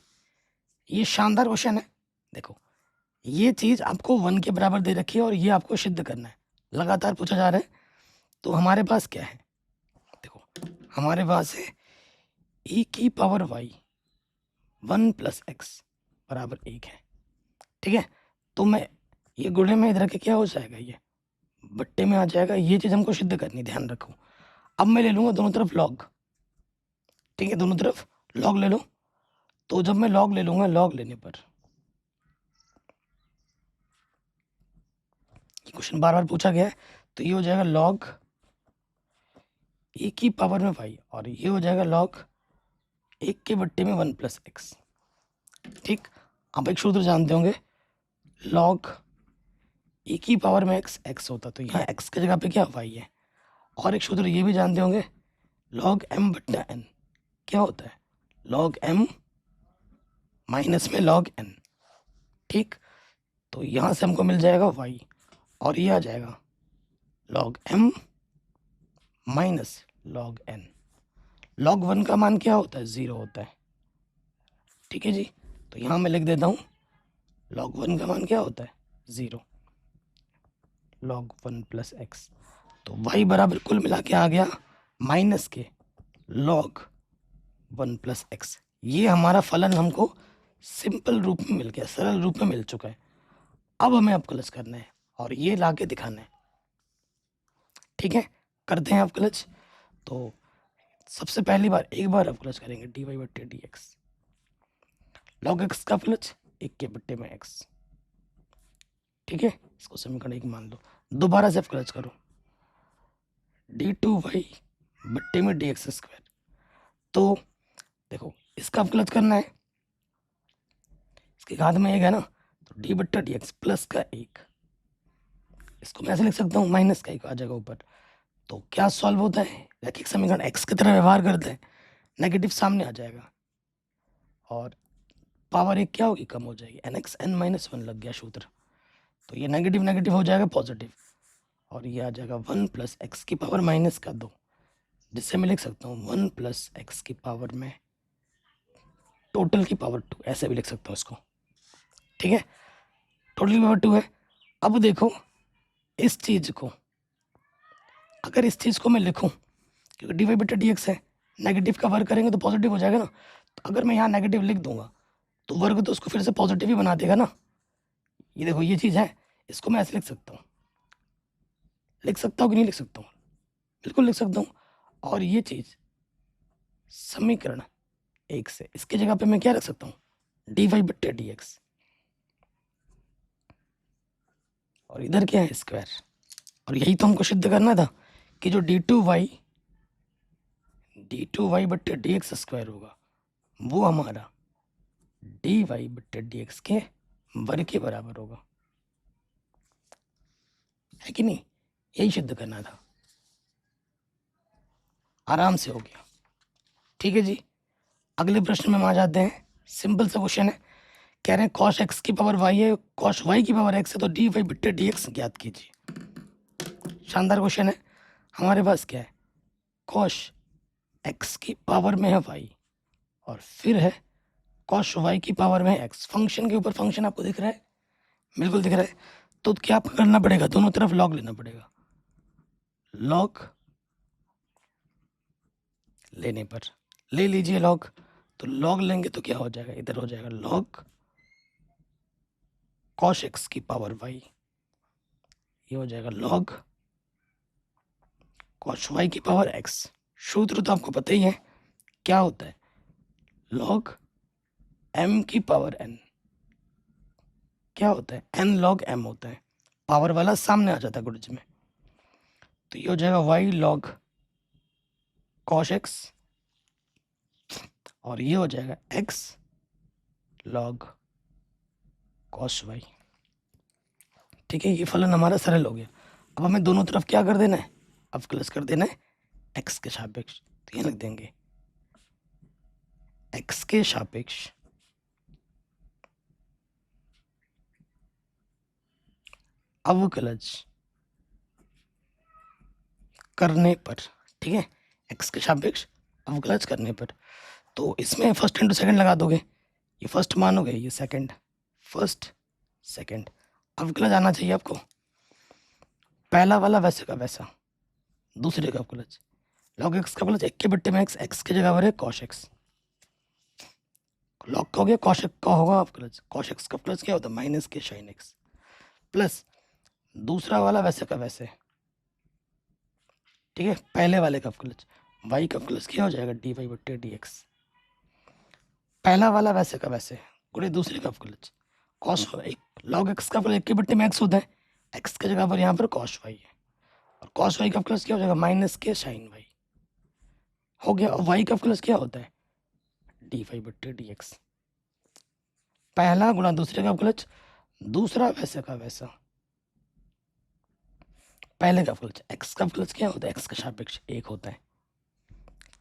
ये शानदार क्वेश्चन है, देखो ये चीज़ आपको 1 के बराबर दे रखी है और ये आपको सिद्ध करना है, लगातार पूछा जा रहा है। तो हमारे पास क्या है, देखो हमारे पास है e की पावर y 1 प्लस एक्स बराबर 1 है, ठीक है। तो मैं ये गुणे में इधर के क्या हो जाएगा, ये बट्टे में आ जाएगा, ये चीज़ हमको सिद्ध करनी, ध्यान रखो। अब मैं ले लूँगा दोनों तरफ लॉग, ठीक है, दोनों तरफ लॉग ले लो। तो जब मैं लॉग ले लूँगा, लॉग लेने पर ये क्वेश्चन बार बार पूछा गया है, तो ये हो जाएगा लॉग ए की पावर में वाई, और ये हो जाएगा लॉग 1 के बट्टे में 1 प्लस एक्स, ठीक। आप एक सूत्र जानते होंगे, लॉग ए की पावर में एक्स एक्स होता, तो यहाँ एक्स की जगह पे क्या वाई है। और एक सूत्र ये भी जानते होंगे, लॉग एम बट्टा एन क्या होता है, लॉग एम माइनस में लॉग एन, ठीक। तो यहाँ से हमको मिल जाएगा वाई, और ये आ जाएगा log m minus log n. Log 1 का मान क्या होता है, 0 होता है, ठीक है जी। तो यहाँ मैं लिख देता हूँ लॉग 1 का मान क्या होता है, 0, लॉग 1 प्लस एक्स। तो वाई बराबर कुल मिला के आ गया माइनस के लॉग 1 प्लस एक्स। ये हमारा फलन हमको सिंपल रूप में मिल गया, सरल रूप में मिल चुका है। अब हमें अवकलज करना है और ये ला के दिखाना है, ठीक है, करते हैं अवकलज। तो सबसे पहली बार एक बार अवकलज करेंगे डी वाई बट्टे डी एक्स, लॉग एक्स का अवकलज 1 के बट्टे में एक्स, ठीक है, इसको समीकरण 1 मान लो। दोबारा से अवकलज करो डी टू वाई बट्टे में डी एक्स स्क्वायर। तो देखो इसका अवकलज करना है, इसके घात में 1 है ना, तो तो डी बट्टा डी एक्स प्लस का 1, इसको मैं ऐसे लिख सकता हूँ माइनस का 1 आ जाएगा ऊपर। तो क्या सॉल्व होता है, रैखिक समीकरण एक्स की तरह व्यवहार करते हैं, नेगेटिव सामने आ जाएगा और पावर 1 क्या होगी, कम हो जाएगी, एन एक्स एन माइनस 1 लग गया सूत्र। तो ये नेगेटिव नेगेटिव हो जाएगा पॉजिटिव और ये आ जाएगा 1 प्लस एक्स की पावर माइनस का 2, जिससे मैं लिख सकता हूँ 1 प्लस एक्स की पावर में टोटल की पावर 2, ऐसे भी लिख सकता हूँ इसको। ठीक है, टोटल की पावर 2 है। अब देखो इस चीज़ को, अगर इस चीज़ को मैं लिखूं, क्योंकि डी वाई बटा डी एक्स है, नेगेटिव का वर्ग करेंगे तो पॉजिटिव हो जाएगा ना। तो अगर मैं यहाँ नेगेटिव लिख दूंगा तो वर्ग तो उसको फिर से पॉजिटिव ही बना देगा ना। ये देखो ये चीज़ है, इसको मैं ऐसे लिख सकता हूँ, लिख सकता हूँ कि नहीं लिख सकता हूँ, बिल्कुल लिख सकता हूँ। और ये चीज़ समीकरण 1 से इसके जगह पे मैं क्या रख सकता हूँ, डी वाई बट्टे डी एक्स, और इधर क्या है स्क्वायर। और यही तो हमको सिद्ध करना था कि जो डी टू वाई बट्टे डी एक्स स्क्वायर होगा वो हमारा डी वाई बट्टे डी एक्स के वर्ग के बराबर होगा, है कि नहीं। यही सिद्ध करना था, आराम से हो गया। ठीक है जी, अगले प्रश्न में हम आ जाते हैं। सिंपल सा क्वेश्चन है, कह रहे हैं कॉस एक्स की पावर वाई है, कॉस वाई की पावर एक्स है, तो डी वाई बट्टे डी एक्स ज्ञात कीजिए। शानदार क्वेश्चन है। हमारे पास क्या है, कॉस एक्स की पावर में है वाई और फिर है कॉस वाई की पावर में एक्स। फंक्शन के ऊपर फंक्शन आपको दिख रहा है, बिल्कुल दिख रहा है। तो क्या करना पड़ेगा, दोनों तरफ लॉग लेना पड़ेगा। लॉग लेने पर ले लीजिए लॉग, तो लॉग लेंगे तो क्या हो जाएगा, इधर हो जाएगा लॉग कॉस एक्स की पावर वाई, ये हो जाएगा लॉग कॉस वाई की पावर एक्स। सूत्र तो आपको पता ही है, क्या होता है, लॉग एम की पावर एन, क्या होता है, एन लॉग एम होता है, पावर वाला सामने आ जाता है गुणज में। तो ये हो जाएगा वाई लॉग कॉस एक्स और ये हो जाएगा एक्स लॉग कॉस वाई। ठीक है, ये फलन हमारा सरल हो गया। अब हमें दोनों तरफ क्या कर देना है, अवकलज कर देना है एक्स के सापेक्ष। तो ये लिख देंगे एक्स के सापेक्ष अवकलज करने पर। ठीक है, एक्स के सापेक्ष अवकलज करने पर। तो इसमें फर्स्ट इंटू सेकंड लगा दोगे, ये फर्स्ट मानोगे, ये सेकंड, फर्स्ट सेकंड। अवकलज आना चाहिए आपको, पहला वाला वैसे का वैसा, दूसरे का अवकलज लॉग एक्स का अवकलज 1 के बट्टे में एक्स, एक्स की जगह पर है कॉस एक्स, लॉग का हो गया, कॉस का होगा अवकलज, कॉस एक्स का अवकलज क्या होता है माइनस के साइन एक्स, प्लस दूसरा वाला वैसे का वैसे। ठीक है, पहले वाले का अवकलज वाई का अवकलज क्या हो जाएगा, डी वाई बट्टे डी एक्स, पहला वाला वैसे का वैसे गुणे दूसरे का अवकलज कॉस एक, लॉग एक्स का अवकलज 1 के बट्टे में एक्स होता है, एक्स की जगह पर यहाँ पर कॉस वाई है, और कॉस वाई का अवकलज क्या हो जाएगा माइनस के साइन वाई हो गया। और वाई का अवकलज क्या होता है डी वाई बट्टे डी एक्स, पहला गुणा दूसरे का अवकलज, दूसरा वैसे का वैसा, पहले का अवकलज, एक्स का अवकलज क्या होता है एक्स का सापेक्ष 1 होता है।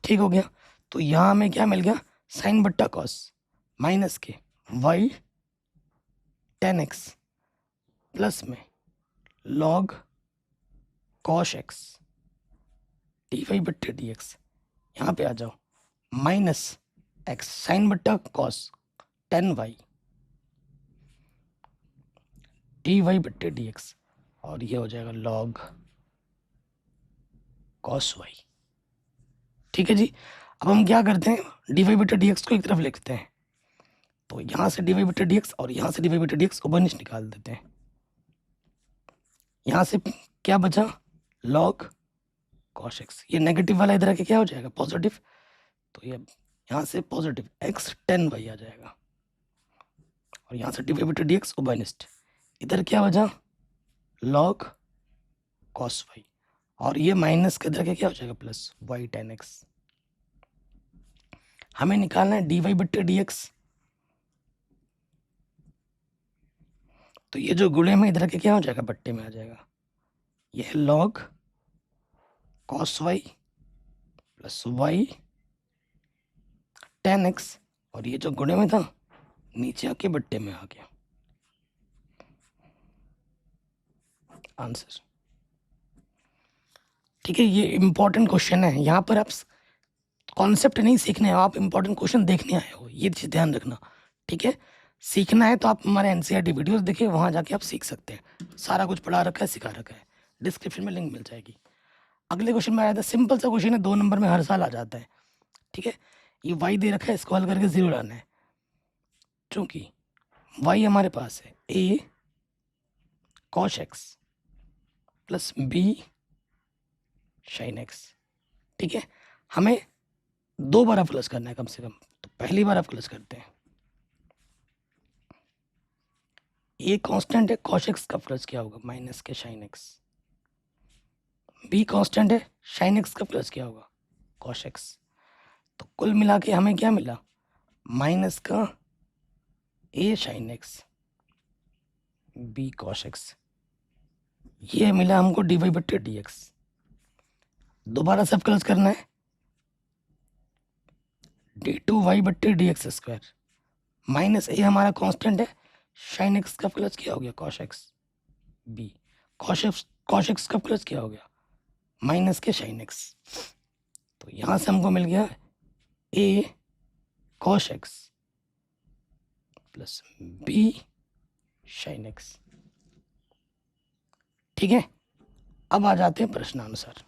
ठीक हो गया, तो यहाँ हमें क्या मिल गया, साइन बट्टा कॉस माइनस के वाई टेन एक्स प्लस में log cos x d y बट्टे डी एक्स, यहाँ पे आ जाओ माइनस एक्स साइन बट्टा कॉस 10y डी वाई बट्टे डी एक्स, और ये हो जाएगा लॉग कॉस वाई। ठीक है जी, अब हम क्या करते हैं, डी वाई बट्टे डी एक्स को एक तरफ लिखते हैं, तो यहाँ से डी वाई बट्टे डी एक्स और यहाँ से डी वाई बट्टे डी एक्स उभयनिष्ठ निकाल देते हैं। यहाँ से क्या बचा, लॉग कॉस एक्स, ये नेगेटिव वाला इधर आके क्या हो जाएगा पॉजिटिव, तो ये यहाँ से पॉजिटिव एक्स 10y आ जाएगा, और यहाँ से डी वाई बट्टे डी एक्स उभयनिष्ठ, इधर क्या बचा लॉग कॉस वाई, और ये माइनस के इधर के क्या हो जाएगा प्लस वाई 10x। हमें निकालना है डी वाई बट्टे डी एक्स, तो ये जो गुणे में इधर के क्या हो जाएगा, बट्टे में आ जाएगा। यह log cos y plus y tan x, और ये जो गुणे में था नीचे आके बट्टे में आ गया। आंसर। ठीक है, ये इंपॉर्टेंट क्वेश्चन है। यहाँ पर आप कॉन्सेप्ट नहीं सीखने हो, आप इंपॉर्टेंट क्वेश्चन देखने आए हो, ये चीज़ ध्यान रखना। ठीक है, सीखना है तो आप हमारे एनसीईआरटी वीडियोस देखिए, वहाँ जाके आप सीख सकते हैं। सारा कुछ पढ़ा रखा है, सिखा रखा है, डिस्क्रिप्शन में लिंक मिल जाएगी। अगले क्वेश्चन में आया था, सिंपल सा क्वेश्चन है, 2 नंबर में हर साल आ जाता है। ठीक है, ये वाई दे रखा है, इसको हल करके 0 लाना है। चूंकि वाई हमारे पास है a cos x plus b sin x। ठीक है, हमें 2 बार प्लस करना है कम से कम, तो पहली बार प्लस करते हैं। a कांस्टेंट है, cos x का प्लस क्या होगा, माइनस के sin x। b कांस्टेंट है, sin x का प्लस क्या होगा, cos x। तो कुल मिला के हमें क्या मिला, माइनस का a sin x b cos x, ये मिला हमको dy बट्टे dx। दोबारा सब प्लस करना है, d2y बट्टे dx स्क्वायर, माइनस a हमारा कांस्टेंट है, sin x का प्लस क्या हो गया, cos x b, cos x का प्लस क्या हो गया, माइनस के sin x। तो यहां से हमको मिल गया a cos x plus b sin x। ठीक है, अब आ जाते हैं प्रश्नानुसार।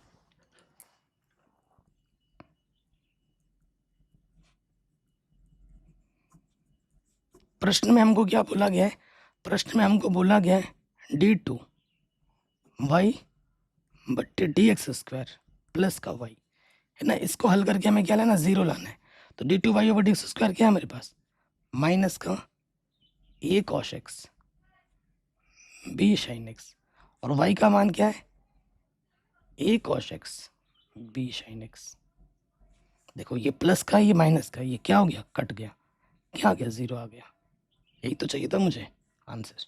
प्रश्न में हमको क्या बोला गया है, प्रश्न में हमको बोला गया है d2 y बट्टे dx स्क्वायर प्लस का y, है ना। इसको हल करके हमें क्या लेना, 0 लाना है। तो d2 y over dx square क्या है मेरे पास, माइनस का a cos x b sin x, और y का मान क्या है, a cos x b sin x। देखो ये प्लस का, ये माइनस का, ये क्या हो गया, कट गया, क्या आ गया, 0 आ गया। यही तो चाहिए था मुझे आंसर।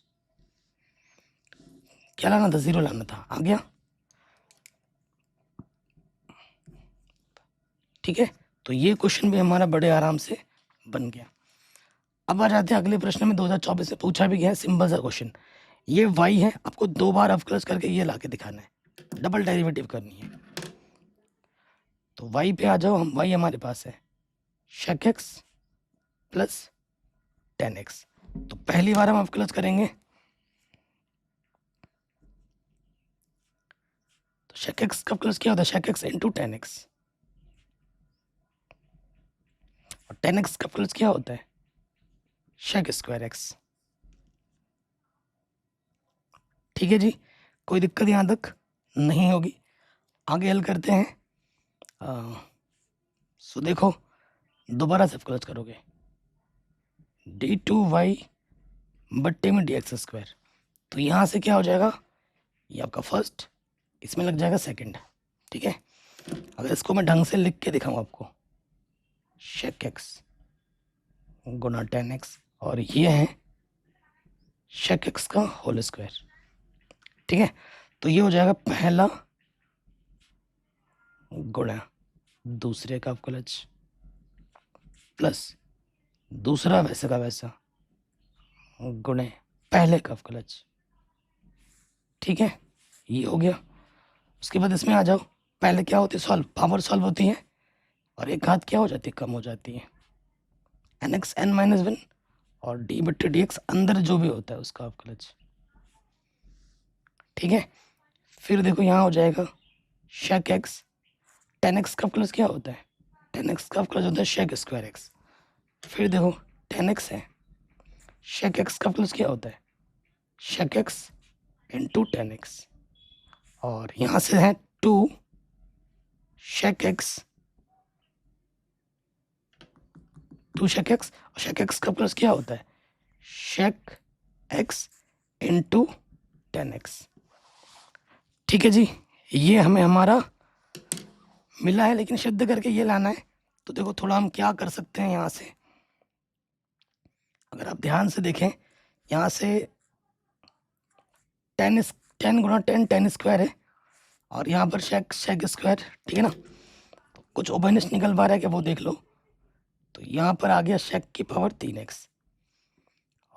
क्या लाना था, 0 लाना था, आ गया। ठीक है, तो ये क्वेश्चन भी हमारा बड़े आराम से बन गया। अब आ जाते हैं अगले प्रश्न में, 2024 में पूछा भी गया है, सिंपल सा क्वेश्चन। ये y है, आपको 2 बार अवकलज करके ये लाके दिखाना है, डबल डेरिवेटिव करनी है। तो y पे आ जाओ, हम y हमारे पास है sec x plus tan x। तो पहली बार हम अवकलज करेंगे, तो sec x का प्लस क्या होता है, sec x into tan x, और tan x का प्लस क्या होता है, sec स्क्वायर x। ठीक है जी, कोई दिक्कत यहाँ तक नहीं होगी। आगे हल करते हैं। सो देखो, दोबारा से क्लोज करोगे, d2y बट्टे में dx स्क्वायर, तो यहाँ से क्या हो जाएगा, ये आपका फर्स्ट, इसमें लग जाएगा सेकंड। ठीक है, अगर इसको मैं ढंग से लिख के दिखाऊँ आपको, sec x गुना tan x, और ये है sec x का होल स्क्वायर। ठीक है, तो ये हो जाएगा पहला गुणा दूसरे का अवकलज प्लस दूसरा वैसे का वैसा गुणे पहले का अवकलज। ठीक है, ये हो गया। उसके बाद इसमें आ जाओ, पहले क्या होती है, सॉल्व, पावर सॉल्व होती है, और एक हाथ क्या हो जाती है, कम हो जाती है, nx n-1, और d बट्टे dx अंदर जो भी होता है उसका अवकलज। ठीक है, फिर देखो यहाँ हो जाएगा sec x, tan x का अवकलज क्या होता है, tan x का अवकलज होता है sec स्क्वायर x। फिर देखो tan x है, sec x का अवकलज क्या होता है, sec x into tan x, और यहाँ से है 2 sec x, 2 sec x, और sec x का प्लस क्या होता है, sec x into tan x। ठीक है जी, ये हमें हमारा मिला है, लेकिन शुद्ध करके ये लाना है। तो देखो थोड़ा हम क्या कर सकते हैं, यहाँ से अगर आप ध्यान से देखें, यहाँ से 10 गुणा 10 10 स्क्वायर है, और यहाँ पर शेक शेक स्क्वायर, ठीक है ना। कुछ ओबेनिस्ट निकल पा रहा है क्या वो देख लो। तो यहाँ पर आ गया शेक की पावर 3x,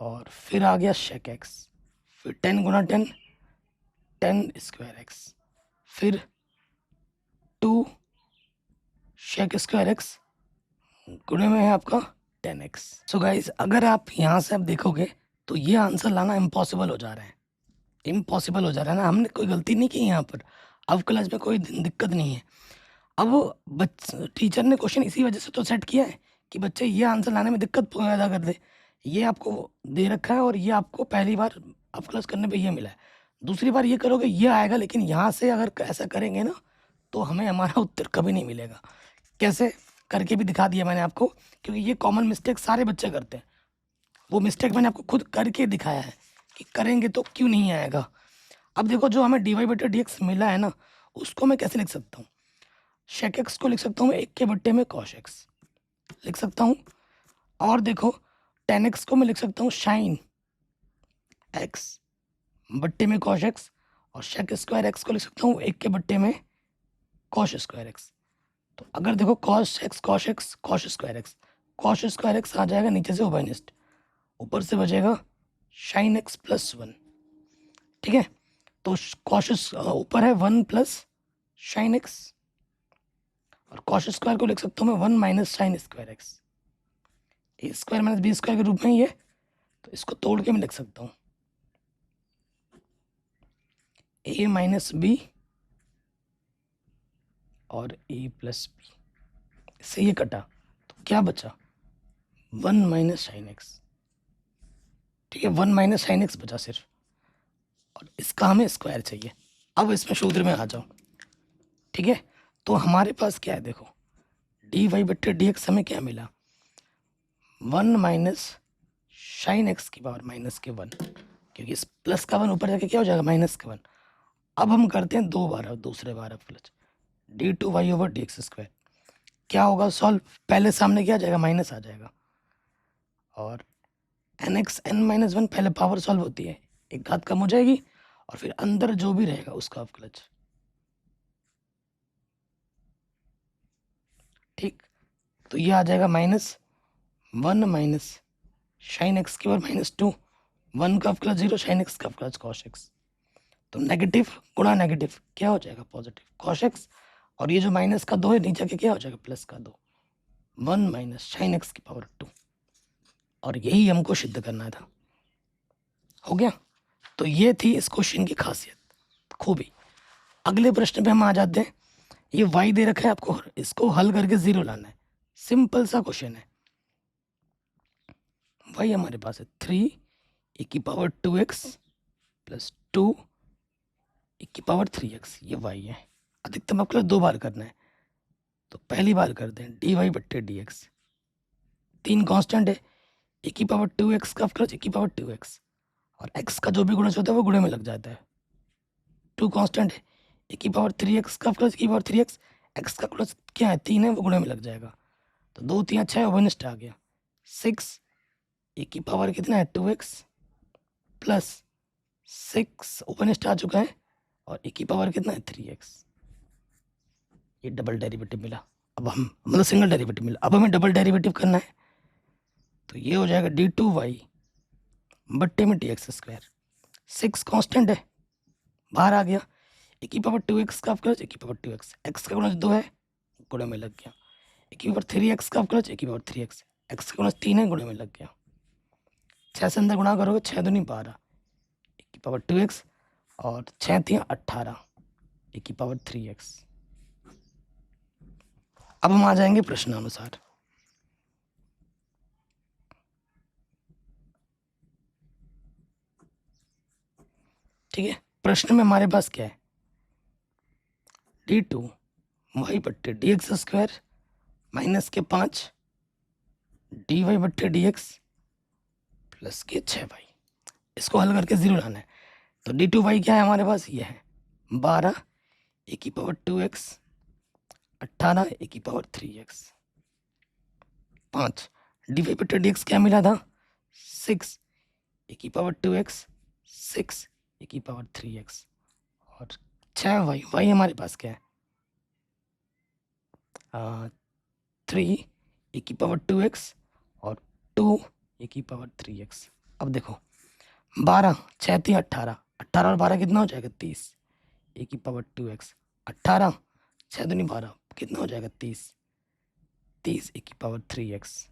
और फिर आ गया शेक x, फिर 10 गुणा 10 10 स्क्वायर x, फिर 2 शेक स्क्वायर x गुणे में है आपका 10x। सो गाइज अगर आप यहाँ से अब देखोगे तो ये आंसर लाना इम्पॉसिबल हो जा रहा है, इम्पॉसिबल हो जा रहा है ना। हमने कोई गलती नहीं की यहाँ पर, अब क्लास में कोई दिक्कत नहीं है। अब टीचर ने क्वेश्चन इसी वजह से तो सेट किया है कि बच्चे ये आंसर लाने में दिक्कत पैदा कर दे। ये आपको दे रखा है और ये आपको पहली बार अब क्लास करने पे ये मिला है। दूसरी बार ये करोगे ये आएगा, लेकिन यहाँ से अगर ऐसा करेंगे ना तो हमें हमारा उत्तर कभी नहीं मिलेगा। कैसे करके भी दिखा दिया मैंने आपको, क्योंकि ये कॉमन मिस्टेक सारे बच्चे करते हैं। वो मिस्टेक मैंने आपको खुद करके दिखाया है कि करेंगे तो क्यों नहीं आएगा। अब देखो जो हमें dy बटे dx मिला है ना, उसको मैं कैसे लिख सकता हूँ। शेक एक्स को लिख सकता हूँ 1 के बट्टे में कॉश एक्स लिख सकता हूँ, और देखो 10x को मैं लिख सकता हूँ शाइन एक्स बट्टे में कॉश एक्स, और शेक स्क्वायर एक्स को लिख सकता हूँ 1 के बट्टे में कॉश स्क्वायर एक्स। तो अगर देखो cosh x cosh square x आ जाएगा नीचे से ओबेनिस्ट, ऊपर से बचेगा शाइन एक्स प्लस 1, ठीक है। तो कॉश ऊपर है 1 प्लस शाइन एक्स, और कॉश स्क्वायर को लिख सकता हूँ मैं 1 माइनस साइन स्क्वायर एक्स, ए स्क्वायर माइनस बी स्क्वायर के रूप में ही है। तो इसको तोड़ के मैं लिख सकता हूँ ए माइनस बी और ए प्लस बी, इससे ये कटा तो क्या बचा 1 माइनस साइन एक्स, ठीक है। 1 माइनस साइन एक्स बचा सिर्फ, और इसका हमें स्क्वायर चाहिए। अब इसमें सूत्र में आ जाओ, ठीक है। तो हमारे पास क्या है देखो, डी वाई बट्टे डी एक्स हमें क्या मिला 1 माइनस साइन एक्स की पावर माइनस के 1, क्योंकि इस प्लस का 1 ऊपर जाके क्या हो जाएगा माइनस के 1। अब हम करते हैं दो बार, दूसरे बार plus d two y over d x square, क्या होगा सॉल्व, पहले सामने क्या आ जाएगा माइनस आ जाएगा, और एन एक्स एन माइनस 1 पहले पावर सॉल्व होती है, एक घात कम हो जाएगी, और फिर अंदर जो भी रहेगा उसका अवकलज, ठीक। तो ये आ जाएगा माइनस 1 माइनस साइन एक्स की पावर माइनस 2, 1 का अवकलज 0, साइन एक्स का अवकलज कॉस एक्स। तो नेगेटिव गुणा नेगेटिव क्या हो जाएगा पॉजिटिव कॉस एक्स, और ये जो माइनस का 2 है नीचे के क्या हो जाएगा प्लस का 2, 1 माइनस साइन एक्स की पावर 2, और यही हमको सिद्ध करना था। हो गया। तो ये थी इस क्वेश्चन की खासियत खूबी। अगले प्रश्न पे हम आ जाते हैं। ये y दे रखा है आपको, इसको हल करके 0 लाना है, सिंपल सा क्वेश्चन है। y हमारे पास है 3 e की पावर 2x प्लस 2 e की पावर 3x, ये y है। अधिकतम आपको 2 बार करना है, तो पहली बार करते हैं dy बट्टे dx, 3 कांस्टेंट है, e की पावर 2x का अवकलज e की पावर 2x, और x का जो भी गुणज होता है वो गुणे में लग जाता है। 2 कांस्टेंट है, e की पावर 3x का अवकलज e की पावर 3x, x का गुणज क्या है 3 है, वो गुणे में लग जाएगा। तो 2 3 6 ओबेनिस्ट आ गया 6, e की पावर कितना है 2x प्लस 6 ओपनिस्ट आ चुका है, और e की पावर कितना है 3x। ये डबल डेरिवेटिव मिला। अब हम मतलब सिंगल डेरिवेटिव मिला, अब हमें डबल डेरिवेटिव करना है। तो ये हो जाएगा d2y बट्टे में dx स्क्वायर, 6 कांस्टेंट है बाहर आ गया, e की पावर 2x का अवकलज e की पावर 2x, x का गुणज 2 है गुणे में लग गया, e की पावर 3x का अवकलज e की पावर 3x, x का गुणज 3 है गुणे में लग गया। 6 से अंदर गुणा करोगे 6 दूनी 12 e की पावर 2x, और 6 3 18 e की पावर 3x। अब हम आ जाएंगे प्रश्नानुसार। ठीक है, प्रश्न में हमारे पास क्या है d2 y बट्टे dx स्क्वायर माइनस के 5 dy बट्टे dx प्लस के 6y, इसको हल करके 0 लाना है। तो d2y क्या है हमारे पास, ये है 12 e की पावर 2x 18 e की पावर 3x, 5 dy बट्टे dx क्या मिला था 6 e की पावर 2x 6 ए की पावर 3x और 6y, y हमारे पास क्या है 3 ए की पावर 2x और 2 ए की पावर 3x। अब देखो 12 6 3 18, 18 और 12 कितना हो जाएगा 30 ए की पावर 2x। 18 6 दूनी 12 कितना हो जाएगा 30 30 ए की पावर 3x।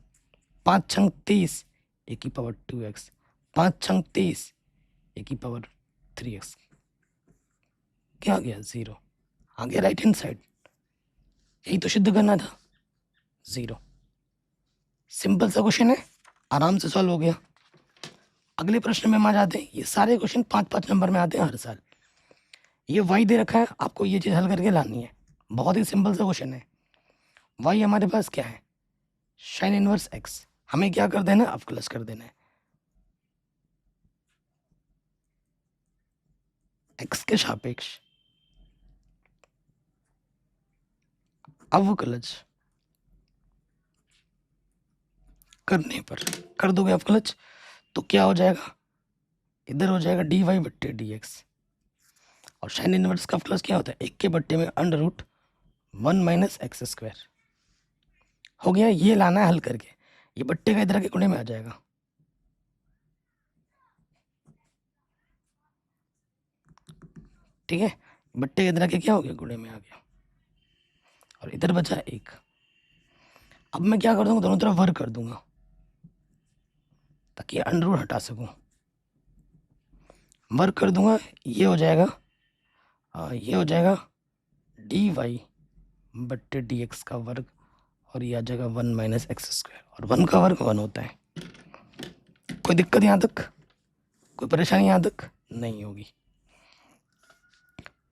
5 छंग 30 ए की पावर 2x, 5 छंग 30 ए की पावर 3x। क्या आ गया 0 आ गया राइट हैंड साइड। यही तो सिद्ध करना था 0। सिंपल सा क्वेश्चन है, आराम से सॉल्व हो गया। अगले प्रश्न में हम आ जाते हैं। ये सारे क्वेश्चन 5-5 नंबर में आते हैं हर साल। ये y दे रखा है, आपको ये चीज़ हल करके लानी है। बहुत ही सिंपल सा क्वेश्चन है। y हमारे पास क्या है साइन इनवर्स x, हमें क्या कर देना है अब प्लस कर देना है x के सापेक्ष अवकलज करने पर कर दोगे अवकलज तो क्या हो जाएगा, इधर हो जाएगा dy बट्टे dx। और साइन इनवर्स का अवकलज क्या होता है 1 के बट्टे में √1 माइनस एक्स स्क्वायर। हो गया, ये लाना है हल करके। ये बट्टे का इधर के कोने में आ जाएगा, ठीक है। बट्टे के इधर के क्या हो गया गुणे में आ गया और इधर बचा 1। अब मैं क्या कर दूंगा दोनों तरफ वर्ग कर दूंगा ताकि अंडर हटा सकूं। वर्ग कर दूंगा, ये हो जाएगा dy बट्टे dx का वर्ग और ये आ जाएगा 1 माइनस एक्स स्क्वायर। और 1 का वर्ग 1 होता है। कोई दिक्कत यहाँ तक, कोई परेशानी यहाँ तक नहीं होगी।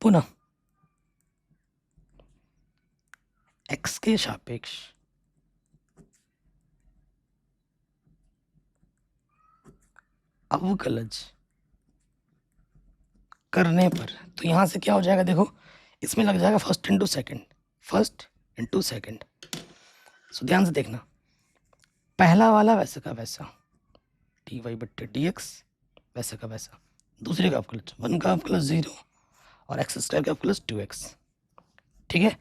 पुनः x के सापेक्ष अवकलज करने पर तो यहाँ से क्या हो जाएगा, देखो इसमें लग जाएगा फर्स्ट इंटू सेकेंड। सो ध्यान से देखना, पहला वाला वैसे का वैसा dy बट्टे dx वैसे का वैसा। दूसरे का अवकलज 1 का अवकलज 0 और एक्स स्क्वायर का अवकलज 2x, ठीक है।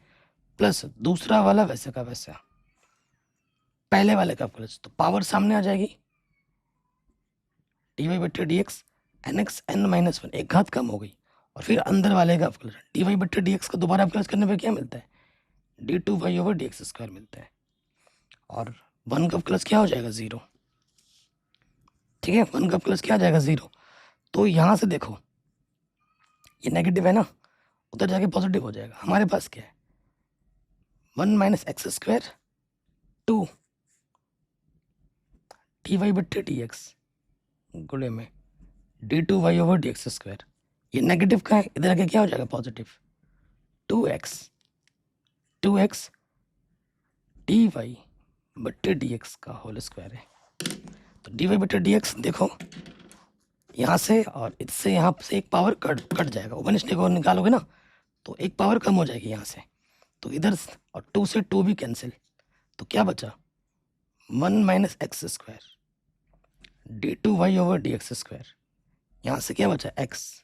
प्लस दूसरा वाला वैसे का वैसा पहले वाले का अवकलज, तो पावर सामने आ जाएगी dy बट्टे dx nx n माइनस 1, एक घात कम हो गई। और फिर अंदर वाले का अवकलज dy बट्टे dx का दोबारा अवकलज करने पे क्या मिलता है d2y/dx स्क्वायर मिलता है। और 1 का अवकलज क्या हो जाएगा 0, ठीक है। 1 का अवकलज क्या आ जाएगा 0। तो यहाँ से देखो ये नेगेटिव है ना, उधर जाके पॉजिटिव हो जाएगा। हमारे पास क्या है 1 माइनस एक्स स्क्वायर 2 dy बट्टे dx गुणे में d2y/dx स्क्वायर। ये नेगेटिव का है, इधर आके क्या हो जाएगा पॉजिटिव 2x dy बट्टे dx का होल स्क्वायर है। तो dy बट्टे dx देखो यहाँ से और इससे यहाँ से एक पावर कट जाएगा। उपनिष्ठ को निकालोगे ना तो एक पावर कम हो जाएगी यहाँ से, तो इधर और 2 से 2 भी कैंसिल। तो क्या बचा 1 minus x square d2y/dx square. यहाँ से क्या बचा x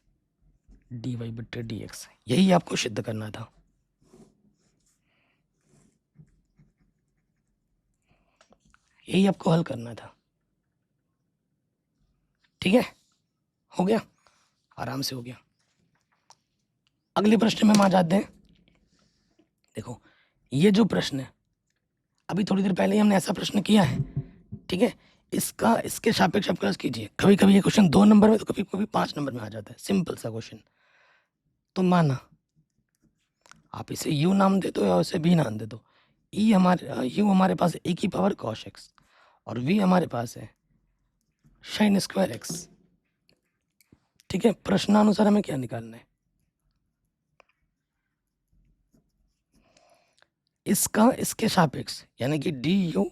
dy बट्टे dx। यही आपको सिद्ध करना था। यही आपको हल करना था, ठीक है। हो गया, आराम से हो गया। अगले प्रश्न में हम आ जाते हैं। देखो ये जो प्रश्न है अभी थोड़ी देर पहले ही हमने ऐसा प्रश्न किया है, ठीक है। इसके सापेक्ष अवकलज कीजिए। कभी कभी ये क्वेश्चन 2 नंबर में तो कभी कभी 5 नंबर में आ जाता है। सिंपल सा क्वेश्चन। तो माना आप इसे u नाम दे दो या उसे b नाम दे दो। u हमारे पास a की पावर cos x और v हमारे पास है sin स्क्वायर x, ठीक है। प्रश्नानुसार हमें क्या निकालना है, इसका इसके सापेक्ष यानी कि du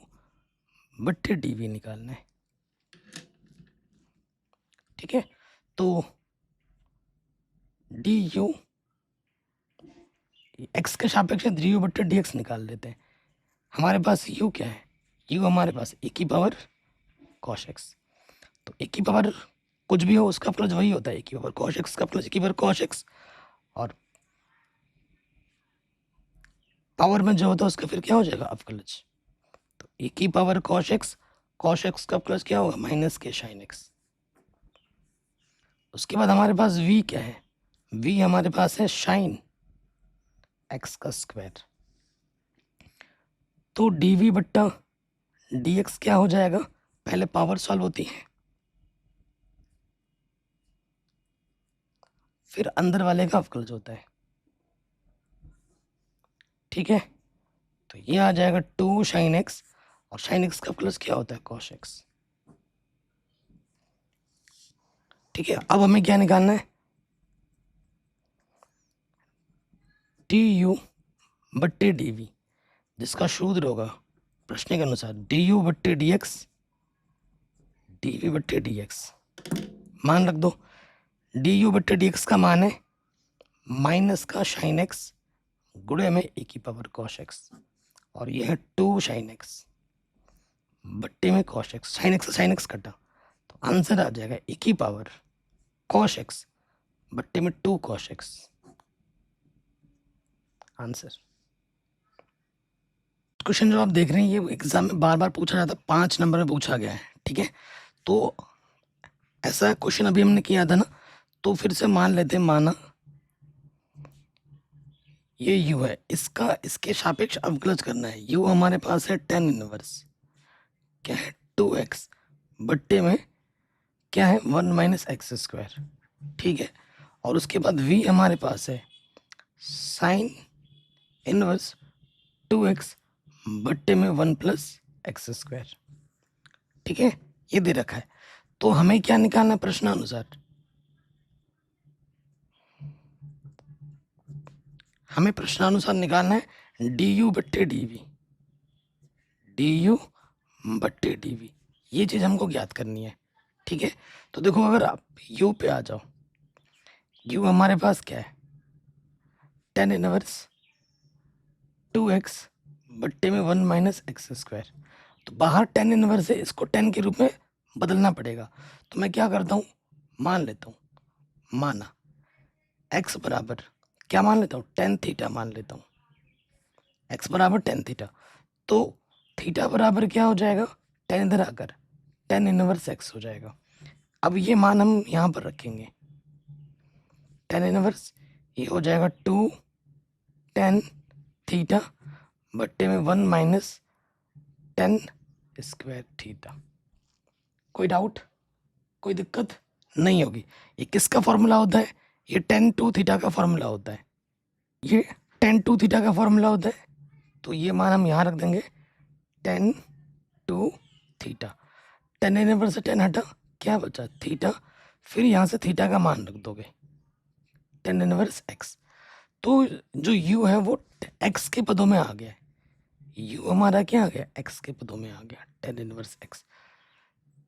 बट्टे dv निकालना है, ठीक है। तो du x के सापेक्ष du बट्टे dx निकाल लेते हैं। हमारे पास u क्या है, u हमारे पास a की पावर cos x। तो a की पावर कुछ भी हो उसका प्लस वही होता है, एक पावर कॉश एक्स का प्लस एक पावर कॉश एक्स, और पावर में जो होता है उसका फिर क्या हो जाएगा अवकलज। तो एक ही पावर कॉश एक्स का प्लस क्या होगा माइनस के साइन एक्स। उसके बाद हमारे पास v क्या है, v हमारे पास है साइन एक्स का स्क्वायर। तो dv बट्टा dx क्या हो जाएगा, पहले पावर सॉल्व होती है फिर अंदर वाले का अवकलज होता है, ठीक है। तो ये आ जाएगा 2 साइन एक्स, और साइन एक्स का प्लस क्या होता है कॉश एक्स, ठीक है। अब हमें क्या निकालना है, टी यू बट्टे डी वी, जिसका सूत्र होगा प्रश्न के अनुसार डी यू बट्टे डी एक्स डी वी बट्टे डी एक्स। मान रख दो, डी यू बट्टे डी एक्स का मान है माइनस का साइन एक्स गुणे में ए की पावर कॉश एक्स, और यह है 2 साइन एक्स बट्टे में कॉश एक्स, साइन एक्स कटा, तो आंसर आ जाएगा ए की पावर कॉश एक्स बट्टे में 2 कॉश एक्स, आंसर। क्वेश्चन जो आप देख रहे हैं ये एग्जाम में बार बार पूछा जाता है, 5 नंबर में पूछा गया है, ठीक है। तो ऐसा क्वेश्चन अभी हमने किया था ना, तो फिर से मान लेते हैं, माना ये u है, इसका इसके सापेक्ष अवकलज करना है। u हमारे पास है tan इनवर्स क्या है 2x बट्टे में क्या है 1 माइनस एक्स स्क्वायर, ठीक है। और उसके बाद v हमारे पास है साइन इनवर्स 2x बट्टे में 1 प्लस एक्स स्क्वायर, ठीक है। ये दे रखा है, तो हमें क्या निकालना है प्रश्नानुसार, हमें प्रश्नानुसार निकालना है डी यू बट्टे डी वी, डी यू बट्टे डी वी, ये चीज़ हमको ज्ञात करनी है, ठीक है। तो देखो अगर आप u पे आ जाओ, u हमारे पास क्या है tan इनवर्स 2x बट्टे में 1 माइनस एक्स स्क्वायर। तो बाहर tan इनवर्स है, इसको tan के रूप में बदलना पड़ेगा। तो मैं क्या करता हूँ, मान लेता हूँ, माना x बराबर क्या मान लेता हूँ tan थीटा मान लेता हूँ, x बराबर tan थीटा। तो थीटा बराबर क्या हो जाएगा, tan इधर आकर tan इनवर्स x हो जाएगा। अब ये मान हम यहाँ पर रखेंगे, tan इनवर्स ये हो जाएगा 2 tan थीटा बट्टे में 1 माइनस tan स्क्वायर थीटा। कोई डाउट, कोई दिक्कत नहीं होगी। ये किसका फॉर्मूला होता है, ये tan 2 थीटा का फॉर्मूला होता है, ये tan 2 थीटा का फॉर्मूला होता है। तो ये मान हम यहाँ रख देंगे tan 2 थीटा, tan इनवर्स से tan हटा क्या बचा थीटा, फिर यहाँ से थीटा का मान रख दोगे tan इनवर्स x। तो जो u है वो x के पदों में आ गया है, u हमारा क्या आ गया x के पदों में आ गया tan इनवर्स x।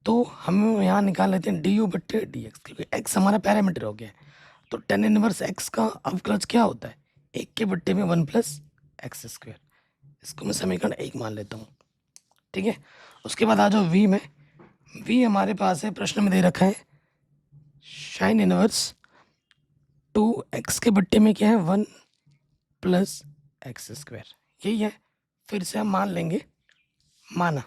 तो हम यहाँ निकाल लेते हैं डी यू बट्टे डी एक्स, क्योंकि x हमारा पैरामीटर हो गया है। तो tan इनवर्स x का अवकलज क्या होता है, 1 के बट्टे में 1 प्लस एक्स स्क्वायर। इसको मैं समीकरण 1 मान लेता हूँ, ठीक है। उसके बाद आ जाओ v में, v हमारे पास है प्रश्न में दे रखा है साइन इनवर्स 2x के बट्टे में क्या है 1 प्लस एक्स स्क्वायर, यही है। फिर से हम मान लेंगे, माना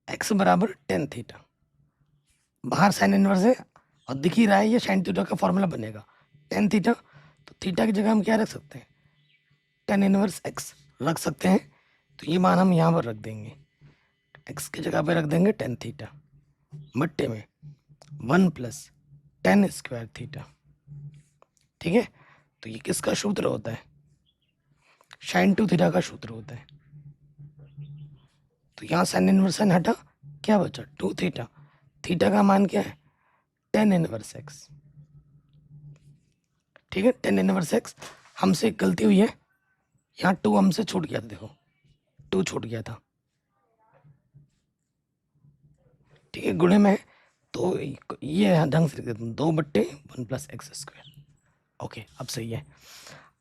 x बराबर tan थीटा, बाहर साइन इनवर्स है और दिख ही रहा है ये साइन थीटा का फॉर्मूला बनेगा tan थीटा। तो थीटा की जगह हम क्या रख सकते हैं, tan इनवर्स x रख सकते हैं। तो ये मान हम यहाँ पर रख देंगे, x की जगह पे रख देंगे tan थीटा बट्टे में 1 प्लस tan स्क्वायर थीटा, ठीक है। तो ये किसका सूत्र होता है, साइन 2 थीटा का सूत्र होता है। तो यहाँ साइन इनवर्स साइन हटा क्या बचा 2 थीटा, थीटा का मान क्या है tan इनवर्स x, ठीक है। tan इनवर्स x, हमसे एक गलती हुई है, यहाँ 2 हमसे छूट गया था, देखो 2 छूट गया था, ठीक है। गुणे में तो ये ढंग से लिख देता हूँ 2 बट्टे 1 प्लस एक्स स्क्वायर, ओके अब सही है।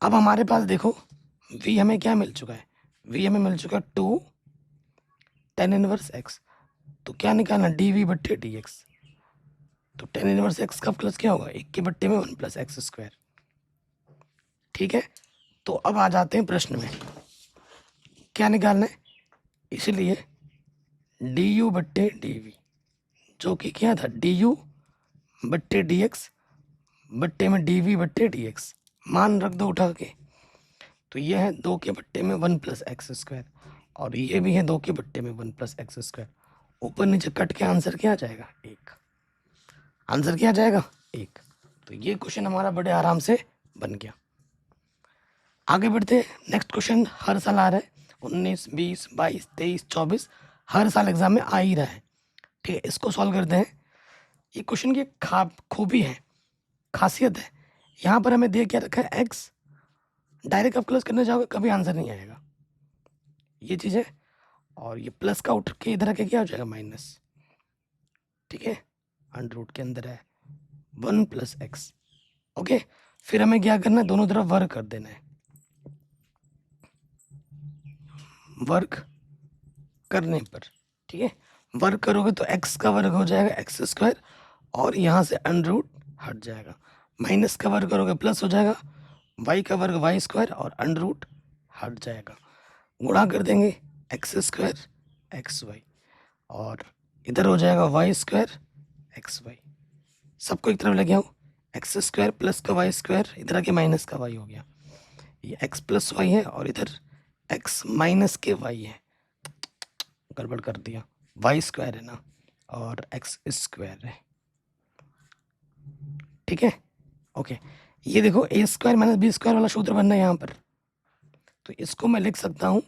अब हमारे पास देखो v हमें क्या मिल चुका है, v हमें मिल चुका है 2 tan इनवर्स x, तो क्या निकालना, डी वी बट्टे डी एक्स। तो टेन इनवर्स एक्स का प्लस क्या होगा, एक के बट्टे में वन प्लस एक्स स्क्वायर। ठीक है, तो अब आ जाते हैं प्रश्न में, क्या निकालना है। इसलिए डी यू बट्टे डी वी, जो कि क्या था, डी यू बट्टे डी एक्स बट्टे में डी वी बट्टे डी एक्स, मान रख दो उठा के। तो ये है 2 के बट्टे में 1 प्लस एक्स स्क्वायर, और ये भी है 2 के बट्टे में 1 प्लस एक्स स्क्वायर। ऊपर नीचे कट के आंसर क्या आ जाएगा, 1। आंसर क्या आ जाएगा, 1। तो ये क्वेश्चन हमारा बड़े आराम से बन गया। आगे बढ़ते हैं, नेक्स्ट क्वेश्चन हर साल आ रहा है, 19, 20, 22, 23, 24, हर साल एग्जाम में आ ही रहा है। ठीक है, इसको सॉल्व करते हैं। ये क्वेश्चन की खूबी है, खासियत है, यहाँ पर हमें दे क्या रखा है, एक्स। डायरेक्ट आप क्लोज करने जाओगे कभी आंसर नहीं आएगा, ये चीज़ है। और ये प्लस का उठ के इधर आके क्या हो जाएगा, माइनस। ठीक है, अंडर रूट के अंदर है 1 प्लस एक्स। ओके, फिर हमें क्या करना है, दोनों तरफ वर्क कर देना है। वर्क करने पर, ठीक है, वर्क करोगे तो एक्स का वर्ग हो जाएगा एक्स स्क्वायर, और यहाँ से अंडर रूट हट जाएगा। माइनस का वर्ग करोगे प्लस हो जाएगा, वाई का वर्ग वाई स्क्वायर, और अंडर रूट हट जाएगा। गुणा कर देंगे एक्स स्क्वायर एक्स वाई, और इधर हो जाएगा वाई स्क्वायर एक्स वाई। सबको एक तरफ लेके आओ, एक्स स्क्वायर प्लस का वाई स्क्वायर, इधर आके माइनस का वाई हो गया। ये एक्स प्लस वाई है, और इधर एक्स माइनस के वाई है, गड़बड़ कर दिया, वाई स्क्वायर है ना, और एक्स स्क्वायर है। ठीक है, ओके। ये देखो ए स्क्वायर माइनस बी स्क्वायर वाला सूत्र बनना है यहाँ पर, तो इसको मैं लिख सकता हूँ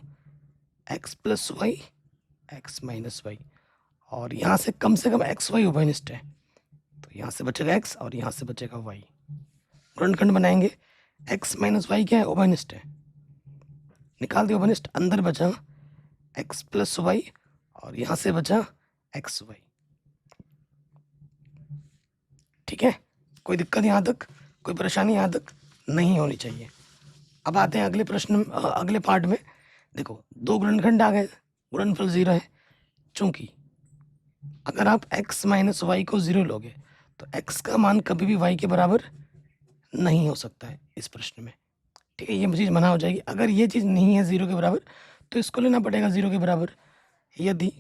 x plus y x minus y, और यहाँ से कम एक्स वाई उभयनिष्ठ है, तो यहाँ से बचेगा एक्स और यहाँ से बचेगा वाई। गुणनखंड बनाएंगे, एक्स माइनस वाई क्या है, उभयनिष्ठ है, निकाल दिया उभयनिष्ठ, अंदर बचा एक्स प्लस वाई, और यहाँ से बचा एक्स वाई। ठीक है, कोई दिक्कत यहाँ तक, कोई परेशानी यहाँ तक नहीं होनी चाहिए। अब आते हैं अगले प्रश्न, अगले पार्ट में। देखो, 2 गुणनखंड आ गए, गुणनफल 0 है, चूंकि अगर आप x माइनस वाई को 0 लोगे तो x का मान कभी भी y के बराबर नहीं हो सकता है इस प्रश्न में। ठीक है, ये चीज़ मना हो जाएगी। अगर ये चीज़ नहीं है 0 के बराबर तो इसको लेना पड़ेगा 0 के बराबर। यदि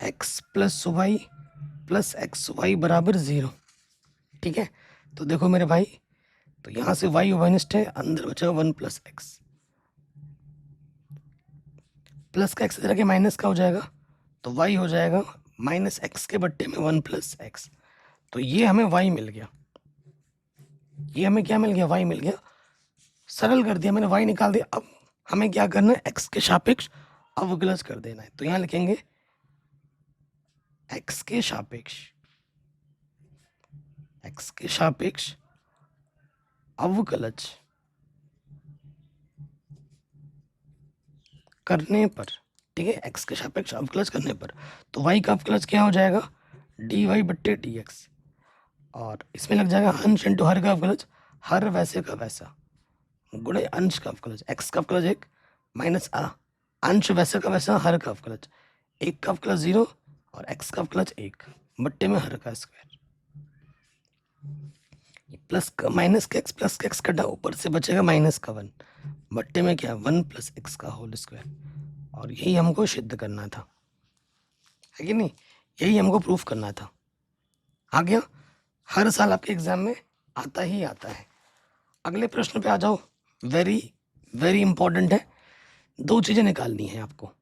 x plus y plus x y बराबर 0, ठीक है, तो देखो मेरे भाई, तो यहाँ से y उभयनिष्ठ है, अंदर बचेगा 1 प्लस एक्स, प्लस का एक्स इधर के माइनस का हो जाएगा, तो y हो जाएगा माइनस एक्स के बट्टे में 1 प्लस एक्स। तो ये हमें y मिल गया, ये हमें क्या मिल गया, y मिल गया। सरल कर दिया मैंने, y निकाल दिया। अब हमें क्या करना है, x के सापेक्ष अवकलज कर देना है। तो यहाँ लिखेंगे x के सापेक्ष, x के सापेक्ष अवकलज करने पर, ठीक है, x के सापेक्ष अवकलज करने पर, तो y का अवकलज क्या हो जाएगा, डी वाई बट्टे डी एक्स, और इसमें लग जाएगा अंश इंटू हर का अवकलज, हर वैसे का वैसा, गुणे अंश का अवकलज, x का अवकलज 1 माइनस अंश वैसे का वैसा हर का अवकलज, 1 का अवकलज 0 और x का अवकलज 1 बट्टे में हर का स्क्वायर। प्लस का माइनस का एक्स प्लस का एक्स कटा, ऊपर से बचेगा माइनस का 1 बट्टे में क्या, 1 प्लस एक्स का होल स्क्वायर। और यही हमको सिद्ध करना था, है कि नहीं, यही हमको प्रूफ करना था। आ गया, हर साल आपके एग्जाम में आता ही आता है। अगले प्रश्न पे आ जाओ, वेरी वेरी इंपॉर्टेंट है। 2 चीज़ें निकालनी है आपको,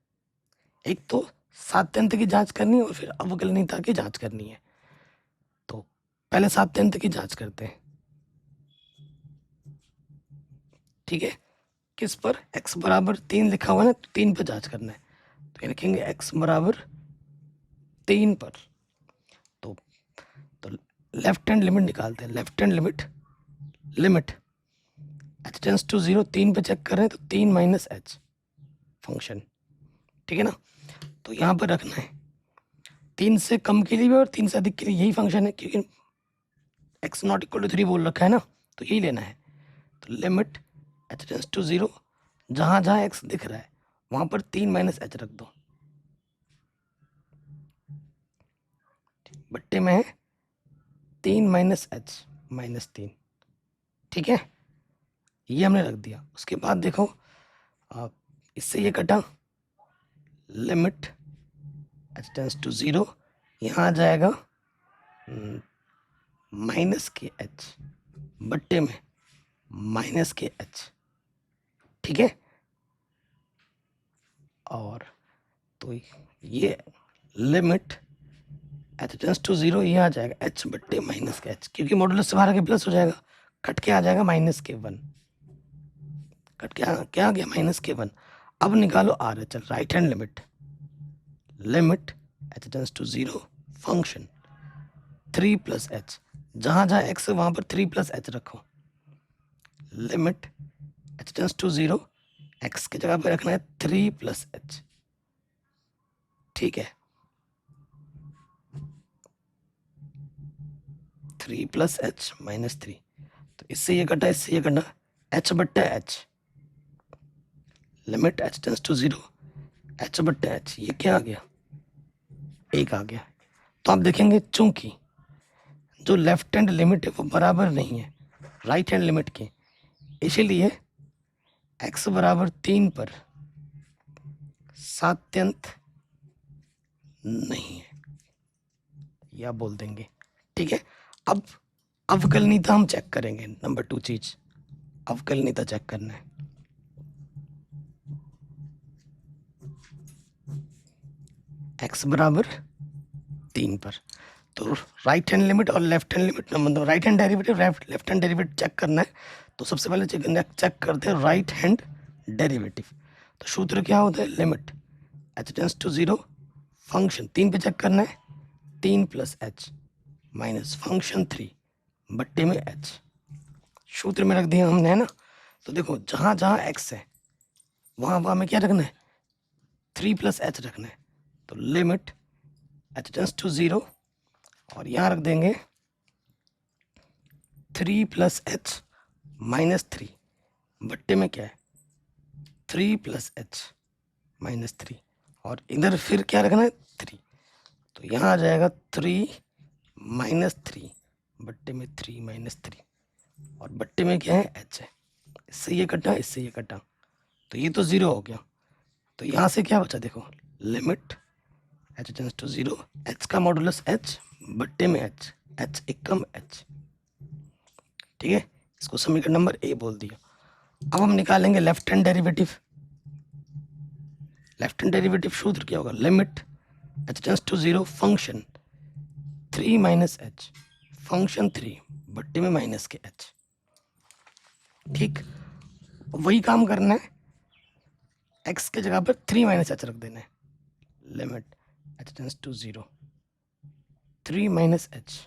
एक तो सातत्यंत की जांच करनी है और फिर अवकलनीयता की जांच करनी है। तो पहले सातत्यंत की जांच करते हैं, ठीक है। किस पर, x बराबर 3 लिखा हुआ है ना, तो 3 पर जांच करना है। तो ये लिखेंगे x बराबर 3 पर, तो लेफ्ट हैंड लिमिट निकालते हैं। Left hand limit h tends to 0, 3 पे चेक कर रहे हैं, तो 3 माइनस एच फंक्शन, ठीक है ना। तो यहाँ पर रखना है 3 से कम के लिए भी और 3 से अधिक के लिए यही फंक्शन है, क्योंकि x नॉट इक्वल टू 3 बोल रखा है ना, तो यही लेना है। तो लिमिट h टेंस टू 0, जहाँ जहाँ x दिख रहा है वहाँ पर 3 माइनस एच रख दो, बट्टे में है 3 माइनस एच माइनस 3, ठीक है, ये हमने रख दिया। उसके बाद देखो इससे ये कटा, लिमिट एच टेंस टू 0, यहाँ आ जाएगा माइनस के एच बट्टे में माइनस के एच, ठीक है। और तो ये लिमिट एच टेंस टू 0, ये आ जाएगा एच बट्टे माइनस के एच, क्योंकि मॉडुलस से बाहर के प्लस हो जाएगा, कट के आ जाएगा माइनस के 1, कट के क्या आ गया माइनस के 1। अब निकालो r h l, right hand limit, limit h tends to 0 function 3 plus h, जहाँ जहाँ एक्स है वहाँ पर 3 प्लस एच रखो, limit h tends to 0, x की जगह पर रखना है 3 प्लस एच, ठीक है, 3 प्लस एच माइनस 3, तो इससे ये कटा, इससे ये कटा, एच बट्टा h, limit h tends to 0, h बट्टा एच, ये क्या आ गया, 1 आ गया। तो आप देखेंगे चूंकि जो लेफ्ट हैंड लिमिट है वो बराबर नहीं है राइट हैंड लिमिट के, इसलिए x बराबर 3 पर सात्यंत नहीं है, या बोल देंगे, ठीक है। अब अवकलनीयता हम चेक करेंगे, नंबर 2 चीज अवकलनीयता चेक करना है। x बराबर 3 पर, तो राइट हैंड लिमिट और लेफ्ट हैंड लिमिट, मतलब right hand derivative left hand derivative check करना है। तो सबसे पहले चेक करते हैं राइट हैंड डेरिवेटिव। तो सूत्र क्या होता है, limit h tends to 0 function 3 पे चेक करना है, 3 प्लस एच माइनस फंक्शन 3 बट्टे में एच, सूत्र में रख दिया हमने, है ना। तो देखो जहाँ जहाँ एक्स है वहाँ वहाँ में क्या रखना है, 3 प्लस एच रखना है। तो लिमिट एच टेंस टू 0 और यहाँ रख देंगे 3 प्लस एच माइनस 3 बट्टे में क्या है 3 प्लस एच माइनस 3, और इधर फिर क्या रखना है 3, तो यहाँ आ जाएगा 3 माइनस 3 बट्टे में 3 माइनस 3, और बट्टे में क्या है एच है, इससे ये कटा इससे ये कटा, तो ये तो 0 हो गया। तो यहाँ से क्या बचा, देखो limit h tends to 0, h का मॉडुलस एच बट्टे में एच, एच एकम एच, ठीक है। इसको समीकरण नंबर ए बोल दिया। अब हम निकालेंगे left hand derivative. Left hand derivative सूत्र क्या होगा, limit h tends to 0 function 3 minus h function 3 बट्टे में माइनस के एच, ठीक। वही काम करना है, एक्स के जगह पर 3 माइनस एच रख देना है, limit h tends to 0 3 minus h,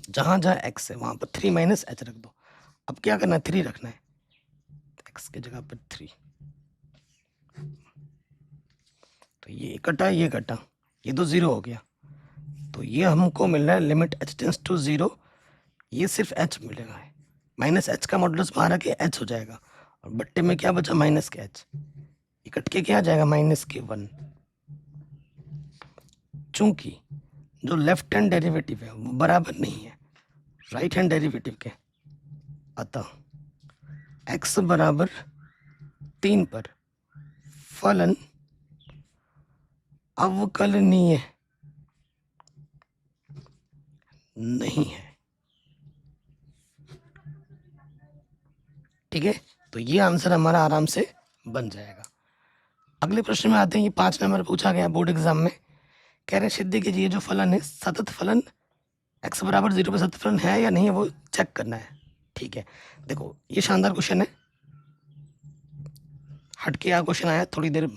जहां जहां एक्स है वहां पर 3 माइनस एच रख दो। अब क्या करना है, 3 रखना है, एक्स के जगह पर 3, तो ये कटा ये तो 0 हो गया। तो ये हमको मिल रहा है लिमिट एच टेंस टू 0, ये सिर्फ एच मिलेगा, है माइनस एच का मॉडुलस बाहर आके एच हो जाएगा, और बट्टे में क्या बचा माइनस के एच, ये कट के क्या आ जाएगा माइनस के 1। चूंकि जो लेफ्ट हैंड डेरिवेटिव है वो बराबर नहीं है राइट हैंड डेरिवेटिव के, अतः x बराबर 3 पर फलन अवकलनीय नहीं है, ठीक है। तो ये आंसर हमारा आराम से बन जाएगा। अगले प्रश्न में आते हैं, ये 5 नंबर पूछा गया बोर्ड एग्जाम में। कह रहे सिद्ध कीजिए जो फलन है सतत फलन x बराबर 0 पर सतत फलन है या नहीं है वो चेक करना है, ठीक है। देखो ये शानदार क्वेश्चन है, हटके यहाँ क्वेश्चन आया थोड़ी देर,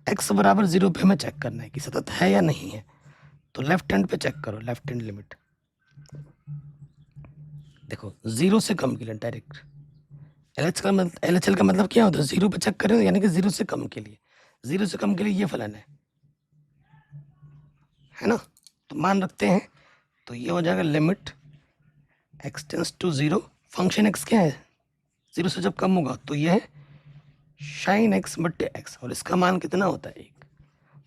x बराबर 0 पे हमें चेक करना है कि सतत है या नहीं है। तो लेफ्ट हैंड पे चेक करो, लेफ्ट हैंड लिमिट देखो 0 से कम के लिए डायरेक्ट, LHL का मतलब क्या होता है, 0 पे चेक करें यानी कि 0 से कम के लिए, 0 से कम के लिए ये फलन है ना। तो मान रखते हैं, तो ये हो जाएगा limit x tends to 0 function x क्या है 0 से जब कम होगा तो ये है साइन x बट्टे x, और इसका मान कितना होता है 1।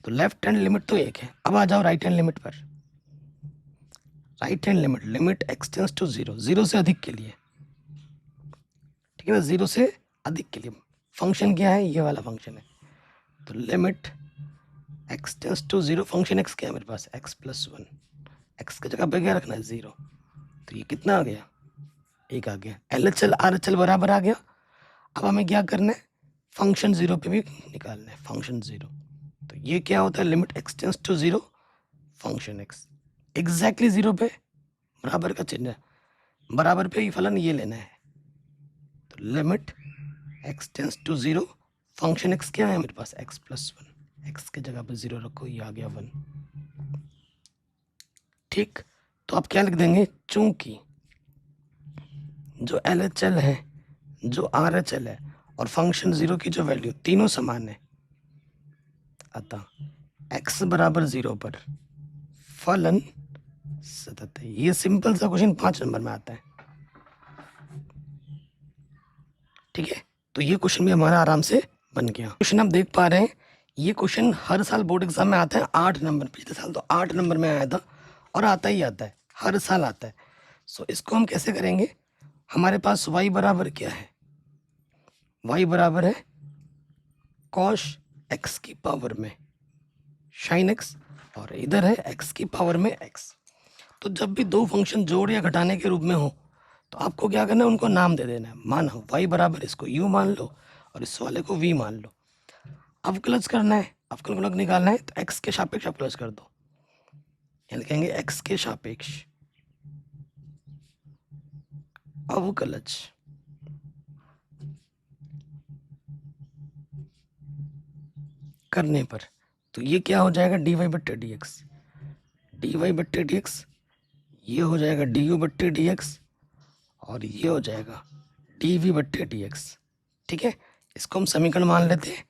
तो लेफ्ट हैंड लिमिट तो एक है। अब आ जाओ राइट हैंड लिमिट पर। Right hand limit, limit extends to zero, zero से अधिक के लिए, ठीक है ना, जीरो से अधिक के लिए। फंक्शन क्या है, ये वाला फंक्शन है। तो limit extends to zero, function x क्या है मेरे पास, एक्स प्लस वन। एक्स की जगह पे क्या रखना है, जीरो। तो ये कितना आ गया, एक आ गया। L H L R h L बराबर आ गया। अब हमें क्या करना है, फंक्शन जीरो पे भी निकालना है, फंक्शन जीरो। तो ये क्या होता है, limit extends to zero function x, exactly zero पे बराबर का चिन्ह है, बराबर पे ही फलन ये लेना है। तो limit extends to zero function x क्या है मेरे पास, एक्स प्लस वन। एक्स की जगह पे जीरो रखो, ये आ गया वन। ठीक, तो आप क्या लिख देंगे, चूंकि जो एल एच एल है, जो आर एच एल है और फंक्शन जीरो की जो वैल्यू तीनों समान है, अतः एक्स बराबर जीरो पर फलन सतत है। ये सिंपल सा क्वेश्चन 5 नंबर में आता है। ठीक है, तो ये क्वेश्चन भी हमारा आराम से बन गया। क्वेश्चन आप देख पा रहे हैं, ये क्वेश्चन हर साल बोर्ड एग्जाम में आता है 8 नंबर। पिछले साल तो 8 नंबर में आया था और आता ही आता है, हर साल आता है। सो इसको हम कैसे करेंगे, हमारे पास y बराबर क्या है, y बराबर है कॉश x की पावर में साइन x, और इधर है x की पावर में x। तो जब भी दो फंक्शन जोड़ या घटाने के रूप में हो तो आपको क्या करना है, उनको नाम दे देना है। मानो y बराबर इसको u मान लो और इस वाले को v मान लो। अवकलज करना है, अवकलज निकालना है, तो x के सापेक्ष अवकलज कर दो। यहाँ लिखेंगे x के सापेक्ष अवकलज। करने पर तो ये क्या हो जाएगा, dy बट्टे डी एक्स, dy बट्टे डी एक्स, ये हो जाएगा du बट्टे डी एक्स, और ये हो जाएगा dv बट्टे डी एक्स। ठीक है, इसको हम समीकरण मान लेते हैं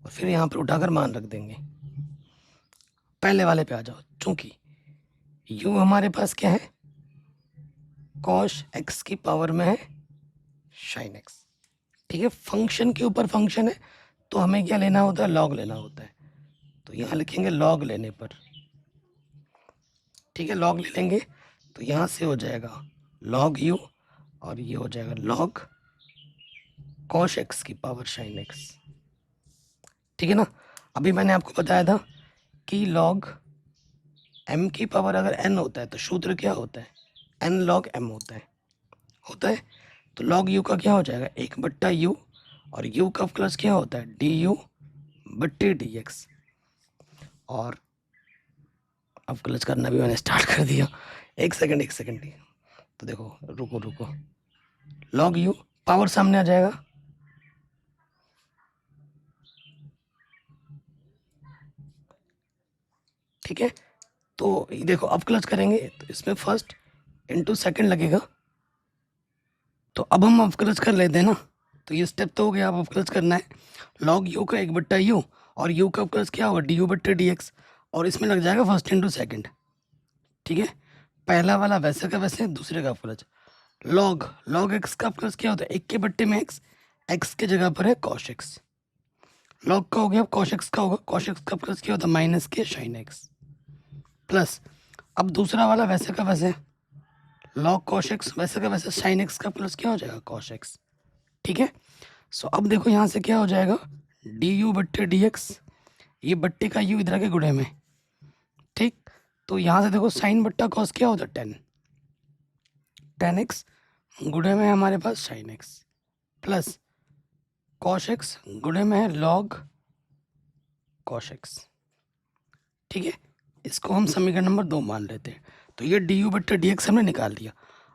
और फिर यहाँ पर उठाकर मान रख देंगे। पहले वाले पे आ जाओ, चूंकि u हमारे पास क्या है, कॉश x की पावर में है साइन x। ठीक है, फंक्शन के ऊपर फंक्शन है तो हमें क्या लेना होता है, लॉग लेना होता है। तो यहाँ लिखेंगे लॉग लेने पर, ठीक है, लॉग ले लेंगे तो यहाँ से हो जाएगा लॉग u और ये हो जाएगा लॉग कॉश x की पावर साइन x। ठीक है ना, अभी मैंने आपको बताया था कि लॉग m की पावर अगर n होता है तो सूत्र क्या होता है, n log m होता है। तो log u का क्या हो जाएगा, 1/u, और u का प्लस क्या होता है, du बट्टे dx। और अब क्लच करना भी मैंने स्टार्ट कर दिया, एक सेकंड ही। तो देखो, रुको, log u पावर सामने आ जाएगा, ठीक है। तो ये देखो, अब क्लच करेंगे तो इसमें फर्स्ट इंटू सेकंड लगेगा। तो अब हम अवकलज कर लेते हैं ना, तो ये स्टेप तो हो गया। अब अवकलज करना है, log u का 1/u और u का अवकलज क्या होगा, du बट्टे dx, और इसमें लग जाएगा फर्स्ट इंटू सेकंड। ठीक है, पहला वाला वैसे का वैसे, दूसरे का अवकलज। log x का अवकलज क्या होता है, 1 के बट्टे में x के जगह पर है cos x। log का हो गया, cos x का होगा, cos x का अवकलज क्या होता है, माइनस के sin x प्लस। अब दूसरा वाला वैसे का वैसे, log cos x वैसे का वैसे, sin x का प्लस क्या हो जाएगा, cos x। ठीक है, सो अब देखो यहाँ से क्या हो जाएगा, du बट्टे dx, ये बट्टे का u इधर के गुणे में। ठीक, तो यहाँ से देखो साइन बट्टा कॉस क्या होता है, tan x, गुणे में है हमारे पास sin x, plus cos x गुणे में है log cos x। ठीक है, इसको हम समीकरण नंबर 2 मान लेते हैं। तो ये du बट्टे dx हमने निकाल दिया।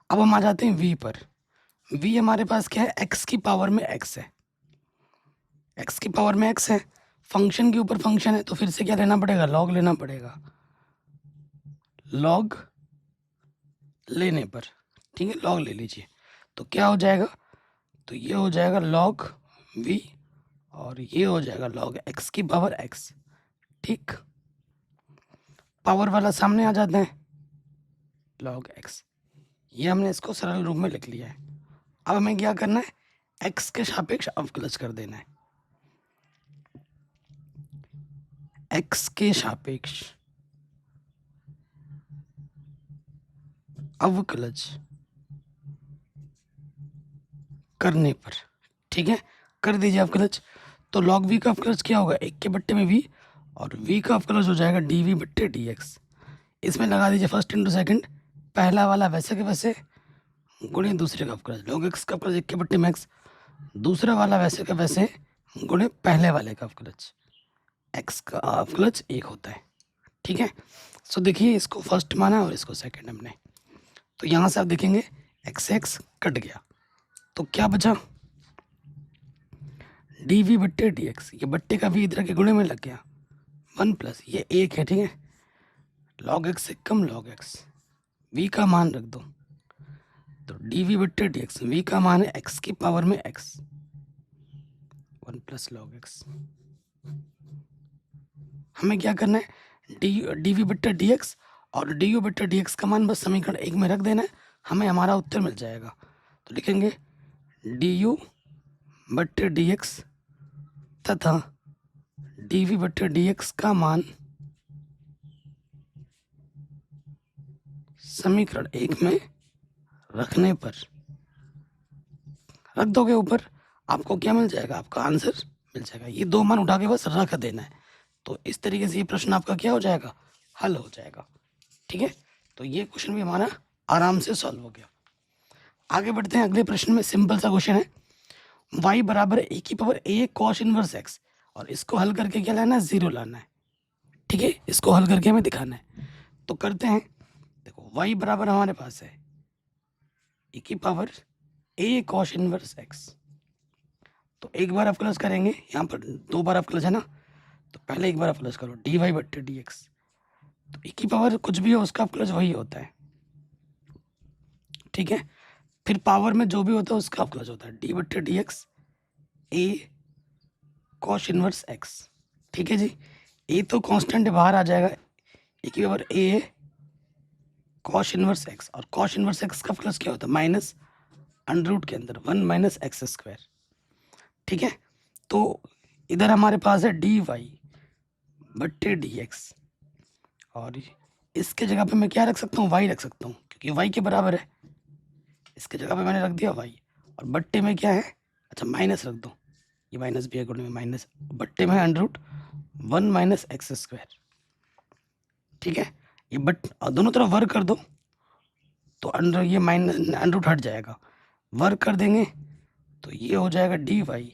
अब हम आ जाते हैं v पर। v हमारे पास क्या है, x की पावर में x है, x की पावर में x है, फंक्शन के ऊपर फंक्शन है, तो फिर से क्या लेना पड़ेगा, log लेना पड़ेगा, log लेने पर। ठीक है, log ले लीजिए, तो क्या हो जाएगा, तो ये हो जाएगा log v और ये हो जाएगा log x की पावर x। ठीक, पावर वाला सामने आ जाता है, log x, ये हमने इसको सरल रूप में लिख लिया है। अब हमें क्या करना है, x के सापेक्ष अवकलज कर देना है। एक्स के सापेक्ष अवकलज करने पर, ठीक है, कर दीजिए अवकलज। तो लॉग वी का अवकलज क्या होगा, 1 के बट्टे में वी, और वी का अवकलज हो जाएगा डी वी बट्टे डी एक्स। इसमें लगा दीजिए फर्स्ट इंटू सेकंड, पहला वाला वैसे के वैसे गुणे दूसरे का अवकलज, लॉग एक्स का अवकलज 1 के बट्टे में एक्स, दूसरा वाला वैसे का वैसे गुणे पहले वाले का अवकलज, एक्स का अवकलज 1 होता है, ठीक है। सो देखिए इसको फर्स्ट माना और इसको सेकंड हमने, तो यहाँ से आप देखेंगे एक्स एक्स कट गया, तो क्या बचा, डी वी बट्टे डी एक्स, ये बट्टे का भी इधर के गुणे में लग गया, 1 प्लस ये 1 है, ठीक है, लॉग एक्स से कम लॉग एक्स, वी का मान रख दो, तो डी वी बट्टे डी एक्स, वी का मान है एक्स की पावर में एक्स, 1 प्लस लॉग एक्स। हमें क्या करना है, डी वी बट्टे डी एक्स और डी यू बट्टे डी एक्स का मान बस समीकरण 1 में रख देना है, हमें हमारा उत्तर मिल जाएगा। तो लिखेंगे डी यू बट्टे डी एक्स तथा डी वी बट्टे डी एक्स का मान समीकरण 1 में रखने पर, रख दोगे ऊपर, आपको क्या मिल जाएगा, आपका आंसर मिल जाएगा। ये दो मान उठा के बस रख देना है, तो इस तरीके से ये प्रश्न आपका क्या हो जाएगा, हल हो जाएगा, ठीक है। तो ये क्वेश्चन भी हमारा आराम से सॉल्व हो गया। आगे बढ़ते हैं अगले प्रश्न में। सिंपल सा क्वेश्चन है, y बराबर ए की power a cos inverse x, और इसको हल करके क्या लाना है, 0 लाना है, ठीक है, इसको हल करके हमें दिखाना है। तो करते हैं, देखो y बराबर हमारे पास है e की power a cos inverse x, तो एक बार अवकलज करेंगे, यहाँ पर 2 बार अवकलज है ना, तो पहले एक बार अवकलज करो डी वाई बट्टे डी एक्स, तो e की पावर कुछ भी हो उसका अवकलज वही होता है, ठीक है। फिर पावर में जो भी होता है उसका अवकलज होता है डी बट्टे डी एक्स ए कॉस इनवर्स एक्स, ठीक है जी। ए तो कांस्टेंट बाहर आ जाएगा, ए की पावर ए कॉस इनवर्स एक्स, और कॉस इनवर्स एक्स का अवकलज क्या होता है, माइनस अंडर रूट के अंदर 1 माइनस एक्स स्क्वायर, ठीक है। तो इधर हमारे पास है डी वाई बट्टे डी एक्स, और इसके जगह पे मैं क्या रख सकता हूँ, वाई रख सकता हूँ, क्योंकि वाई के बराबर है, इसके जगह पे मैंने रख दिया वाई, और बट्टे में क्या है, अच्छा माइनस रख दो, ये माइनस भी है गुणे में माइनस, बट्टे में under root 1 minus x square, ठीक है। ये बट दोनों तरफ वर्क कर दो, तो अंडर ये माइनस अंडर रूट हट जाएगा, वर्क कर देंगे तो ये हो जाएगा डी वाई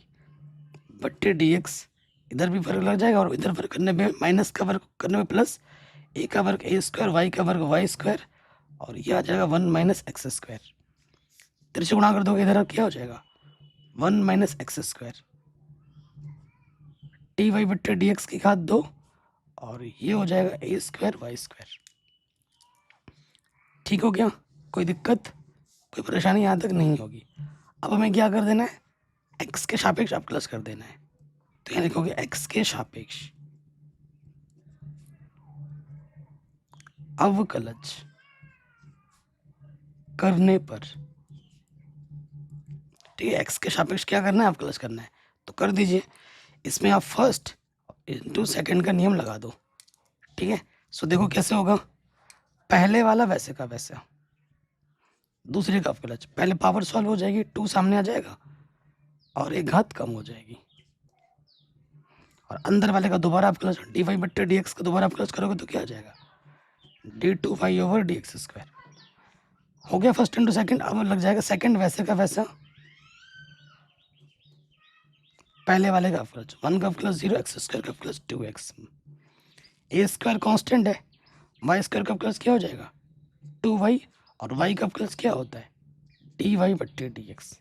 बट्टे डी एक्स, इधर भी वर्क लग जाएगा, और इधर वर्क करने में माइनस का वर्क करने में प्लस, ए का वर्ग ए स्क्वायर, वाई का वर्ग वाई स्क्वायर, और ये आ जाएगा 1 माइनस एक्स स्क्वायर, इधर से गुणा कर दोगे इधर क्या हो जाएगा, 1 minus x square, d y बट्टे डी एक्स की घात 2, और ये हो जाएगा ए स्क्वायर वाई स्क्वायर, ठीक हो गया। कोई दिक्कत, कोई परेशानी यहाँ तक नहीं होगी। अब हमें क्या कर देना है, एक्स के सापेक्ष अवकलज कर देना है, तो यहाँ लिखोगे एक्स के सापेक्ष अवकलज करने पर, ठीक है, एक्स के सापेक्ष क्या करना है, अवकलज करना है, तो कर दीजिए। इसमें आप फर्स्ट इंटू सेकंड का नियम लगा दो, ठीक है। सो देखो कैसे होगा, पहले वाला वैसे का वैसा, दूसरे का अवकलज, पहले पावर सॉल्व हो जाएगी, 2 सामने आ जाएगा और एक घात कम हो जाएगी, और अंदर वाले का दोबारा अवकलज, डी वाई बट्टे डी एक्स का दोबारा अवकलज करोगे तो क्या आ जाएगा, d two y over d x square, हो गया फर्स्ट इंटू सेकंड। अब लग जाएगा सेकंड वैसे का वैसा, पहले वाले का अवकलज 1 का अवकलज 0, एक्स स्क्वायर का अवकलज 2x, ए स्क्वायर कांस्टेंट है, वाई स्क्वायर का अवकलज क्या हो जाएगा 2y, और y का अवकलज क्या होता है डी वाई बट्टे डी एक्स,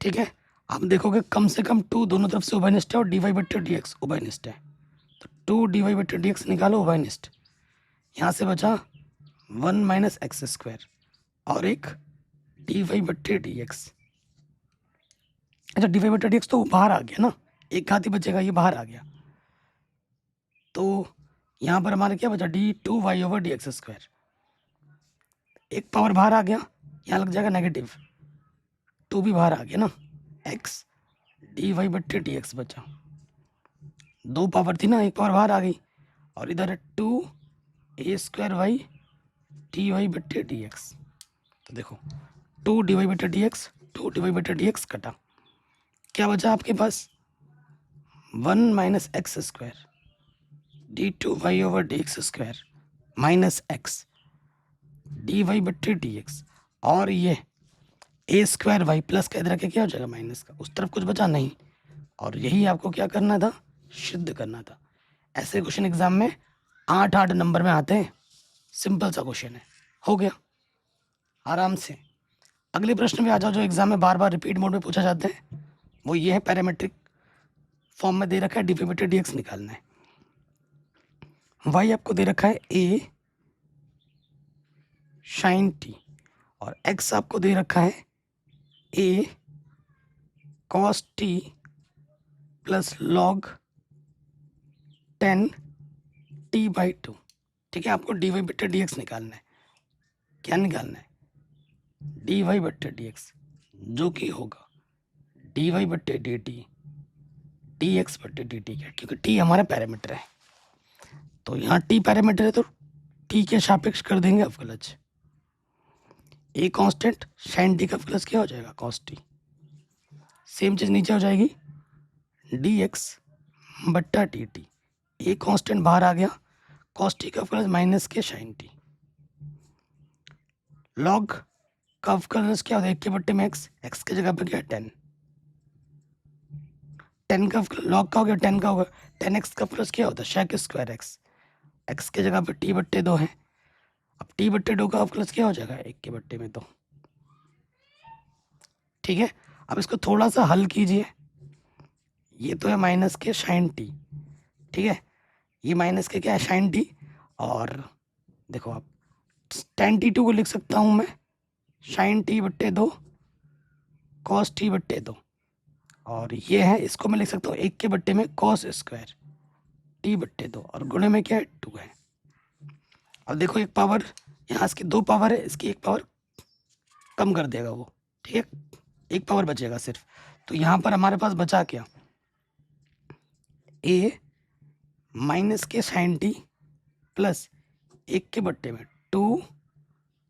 ठीक है। आप देखोगे कम से कम 2 दोनों तरफ से उभयनिष्ठ है, और डी वाई बट्टे डी एक्स उभयनिष्ठ है, तो 2 डी वाई बट्टे डी एक्स निकालो उभयनिष्ठ, यहाँ से बचा 1 माइनस एक्स स्क्वायर और एक डी वाई बट्टे डी एक्स, अच्छा डी वाई बट्टे डी एक्स तो बाहर आ गया ना, एक घात ही बचेगा, ये बाहर आ गया, तो यहाँ पर हमारे क्या बचा d two y over d x square, एक पावर बाहर आ गया, यहाँ लग जाएगा नेगेटिव, 2 भी बाहर आ गया ना, एक्स डी वाई बट्टे डी एक्स बचा, दो पावर थी ना, एक पावर बाहर आ गई, और इधर है 2a² टी वाई बट्टे डी एक्स। तो देखो 2 dy बट्टे डी एक्स, 2 dy बट्टे डी एक्स कटा, क्या बचा आपके पास 1 - x² d2y/dx² minus x dy बट्टे डी एक्स, और ये a² प्लस का इधर के क्या हो जाएगा माइनस का, उस तरफ कुछ बचा नहीं, और यही आपको क्या करना था, सिद्ध करना था। ऐसे क्वेश्चन एग्जाम में 8-8 नंबर में आते हैं, सिंपल सा क्वेश्चन है, हो गया आराम से। अगले प्रश्न में आ जाओ जो एग्जाम में बार बार रिपीट मोड में पूछा जाता है, वो ये है पैरामेट्रिक फॉर्म में दे रखा है डी बटे डी एक्स निकालना है। वाई आपको दे रखा है ए साइन टी, और एक्स आपको दे रखा है a cos t plus log 10 t/2। ठीक है, आपको डी वाई बट्टे डी एक्स निकालना है। क्या निकालना है, डी वाई बट्टे डी एक्स, जो कि होगा डी वाई बट्टे डी टी डी एक्स बट्टे डी टी, क्योंकि टी हमारा पैरामीटर है, तो यहाँ टी पैरामीटर है तो टी के सापेक्ष कर देंगे अवकलज। ए कांस्टेंट साइन टी का अवकलज क्या हो जाएगा कॉस टी, सेम चीज नीचे हो जाएगी डी एक्स बट्टा टी टी, ए कांस्टेंट बाहर आ गया, कॉस टी का अवकलज माइनस के साइन टी, लॉग का अवकलज क्या होता है 1/में एक्स, एक्स की जगह पे क्या है 10, 10 का लॉग का हो गया 10 का होगा 10x का प्लस क्या होता है sec² x, x की जगह पे t/2 है, अब t/2 का प्लस क्या हो जाएगा 1/2। ठीक है, अब इसको थोड़ा सा हल कीजिए, ये तो है माइनस के साइन टी, ठीक है, ये माइनस के क्या है साइन टी, और देखो आप tan t2 को लिख सकता हूँ मैं साइन t/2 कॉस t/2, और ये है इसको मैं लिख सकता हूँ 1/2 में cos² t/2, और गुणे में क्या है 2 है। अब देखो एक पावर यहाँ, इसकी 2 पावर है, इसकी 1 पावर कम कर देगा वो, ठीक है, 1 पावर बचेगा सिर्फ, तो यहाँ पर हमारे पास बचा क्या a माइनस के साइन टी प्लस 1/2 में 2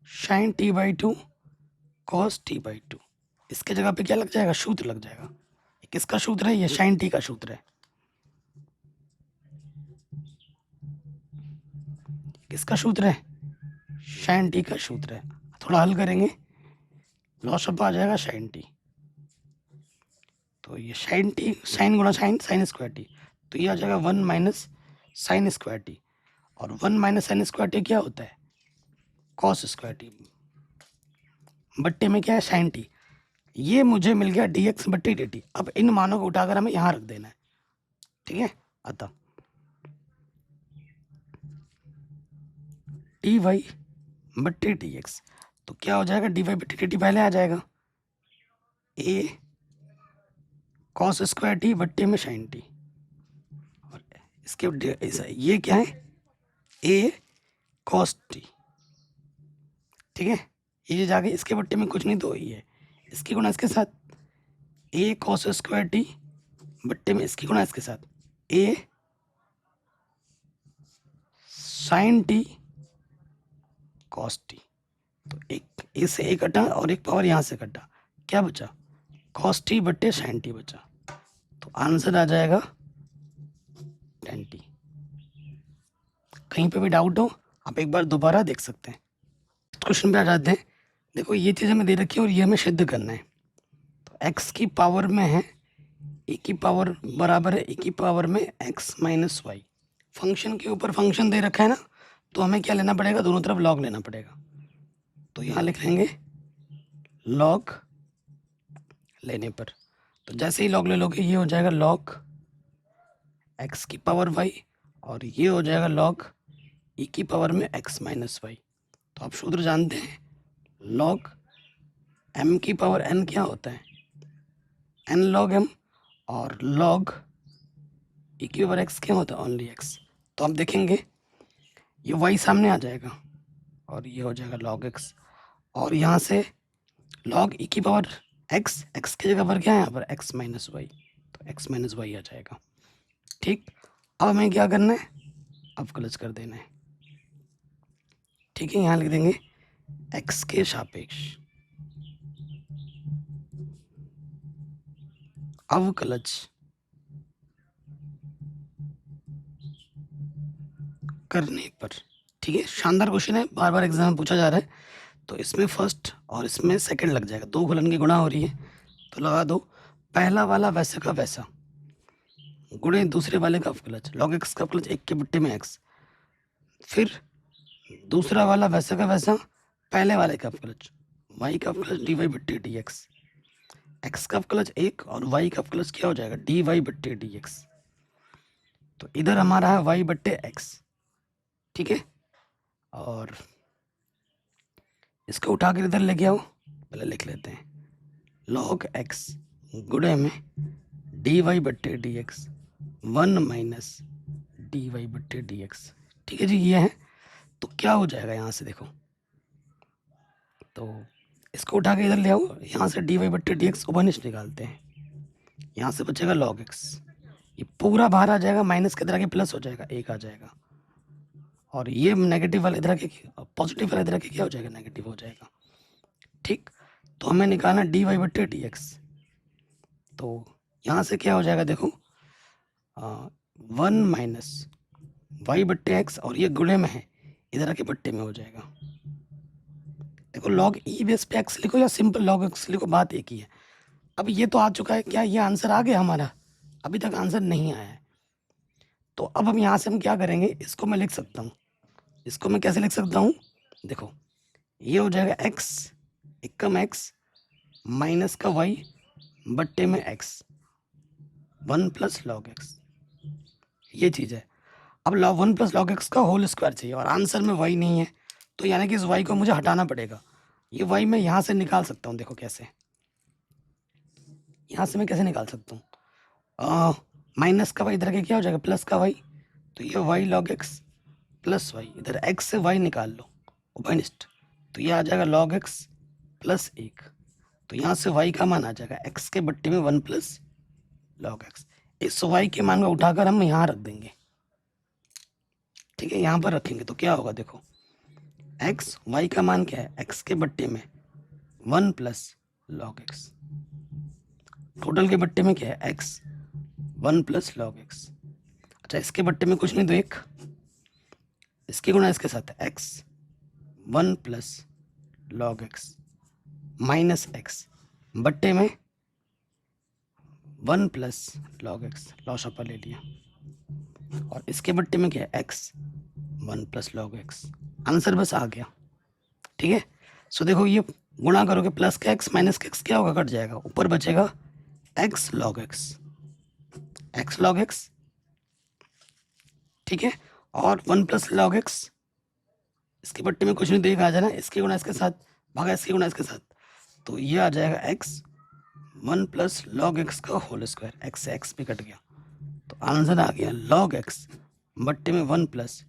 साइन t/2 कॉस t/2, इसके जगह पे क्या लग जाएगा सूत्र लग जाएगा, किसका सूत्र है ये साइन टी का सूत्र है, किसका सूत्र है साइन टी का सूत्र है। थोड़ा हल करेंगे लॉसअप आ जाएगा साइन टी, तो ये साइन टी साइन गुणा साइन साइन² टी, तो ये आ जाएगा 1 - sin² टी, और 1 - sin² टी क्या होता है cos² टी, बट्टे में क्या है साइन टी, ये मुझे मिल गया dx बट्टे dt। अब इन मानों को उठाकर हमें यहाँ रख देना है, ठीक है, अतः dy बट्टे dx, तो क्या हो जाएगा dy बट्टे dt पहले आ जाएगा a cos² टी बट्टे में साइन टी, और इसके ये क्या है a cos टी, ठीक है, ये जाके इसके बट्टे में कुछ नहीं तो ये इसकी गुणा इसके साथ a cos² टी बट्टे में इसकी गुणा इसके साथ a sine t cos t, तो एक इससे एक कटा और एक पावर यहाँ से कटा, क्या बचा कॉस टी बट्टे साइन टी बचा, तो आंसर आ जाएगा 10t। कहीं पे भी डाउट हो आप एक बार दोबारा देख सकते हैं। क्वेश्चन पे आ जाते हैं, देखो ये चीज़ हमें दे रखी है और ये हमें सिद्ध करना है, तो x की पावर में है e की पावर बराबर है e की पावर में x - y, फंक्शन के ऊपर फंक्शन दे रखा है ना, तो हमें क्या लेना पड़ेगा दोनों तरफ लॉग लेना पड़ेगा, तो यहाँ लिख लेंगे लॉग लेने पर, तो जैसे ही लॉग ले लोगे ये हो जाएगा लॉग x की पावर y, और ये हो जाएगा लॉग e की पावर में x - y। तो आप सूत्र जानते हैं लॉग m की पावर n क्या होता है n log m, और log e की पावर x क्या होता है ओनली x, तो आप देखेंगे ये y सामने आ जाएगा और ये हो जाएगा log x, और यहाँ से log e की पावर x, x की जगह पर क्या है यहाँ पर x - y, तो x - y आ जाएगा। ठीक, अब हमें क्या करना है, अवकलज कर देना है। ठीक है, यहाँ लिख देंगे x के सापेक्ष अवकलज करने पर। ठीक है, शानदार क्वेश्चन है, बार बार एग्जाम में पूछा जा रहा है, तो इसमें फर्स्ट और इसमें सेकंड लग जाएगा। दो फलन की गुणा हो रही है तो लगा दो पहला वाला वैसे का वैसा गुणे दूसरे वाले का अवकलज, log x का अवकलज 1 के बट्टे में x, फिर दूसरा वाला वैसे का वैसा पहले वाले का अवकलज y का अवकलज dy बट्टे dx, x का अवकलज 1 और y का अवकलज क्या हो जाएगा dy बट्टे dx। तो इधर हमारा है y बट्टे x। ठीक है, और इसको उठा कर इधर लेके आओ, पहले लिख लेते हैं log x गुणे में dy बट्टे dx 1 माइनस dy बट्टे dx। ठीक है जी, ये है। तो क्या हो जाएगा यहाँ से देखो, तो इसको उठा के इधर ले आओ, यहाँ से dy बट्टे dx ओबनिश निकालते हैं, यहाँ से बचेगा log x, ये पूरा बाहर आ जाएगा, माइनस के तरह के प्लस हो जाएगा, एक आ जाएगा, और ये नेगेटिव वाले इधर के पॉजिटिव वाले इधर के क्या हो जाएगा नेगेटिव हो जाएगा। ठीक, तो हमें निकालना dy बट्टे dx, तो यहाँ से क्या हो जाएगा देखो 1 माइनस वाई बट्टे एक्स, और ये गुणे में है इधर के बट्टे में हो जाएगा। देखो log ई बेस पे x लिखो या सिंपल log x लिखो, बात एक ही है। अब ये तो आ चुका है, क्या ये आंसर आ गया हमारा? अभी तक आंसर नहीं आया है। तो अब हम यहाँ से हम क्या करेंगे, इसको मैं लिख सकता हूँ, इसको मैं कैसे लिख सकता हूँ, देखो ये हो जाएगा x एकम x माइनस का y बट्टे में x 1 प्लस लॉग एक्स, ये चीज़ है। अब लॉग 1 प्लस लॉग एक्स का होल स्क्वायर चाहिए और आंसर में y नहीं है, तो यानी कि इस y को मुझे हटाना पड़ेगा। ये y मैं यहाँ से निकाल सकता हूँ, देखो कैसे, यहाँ से मैं कैसे निकाल सकता हूँ, माइनस का y इधर के क्या हो जाएगा प्लस का y, तो ये y log x plus y, इधर x से y निकाल लो उभयनिष्ठ, तो ये आ जाएगा log x प्लस 1, तो यहाँ से y का मान आ जाएगा x के बट्टे में 1 प्लस log x। इस y के मान को उठाकर हम यहाँ रख देंगे। ठीक है, यहाँ पर रखेंगे तो क्या होगा देखो, x y का मान क्या है x के बट्टे में 1 प्लस log x, टोटल के बट्टे में क्या है x 1 प्लस log x। अच्छा, इसके बट्टे में कुछ नहीं तो एक, इसके गुणा इसके साथ x 1 plus log x minus x बट्टे में 1 प्लस log x, लॉस अपर ले लिया, और इसके बट्टे में क्या है x 1 plus log x। Answer बस आ गया। ठीक है, सो देखो ये गुणा करोगे प्लस का x माइनस का x क्या होगा, कट जाएगा, ऊपर बचेगा x log x, x log x। ठीक है, और 1 प्लस log x, इसके बट्टे में कुछ नहीं, देख आ जाना, इसके गुणा इसके साथ भागा इसके गुणा इसके साथ, तो ये आ जाएगा x 1 प्लस log x का होल स्क्वायर, x से x भी कट गया, तो आंसर आ गया log x बट्टे में 1 प्लस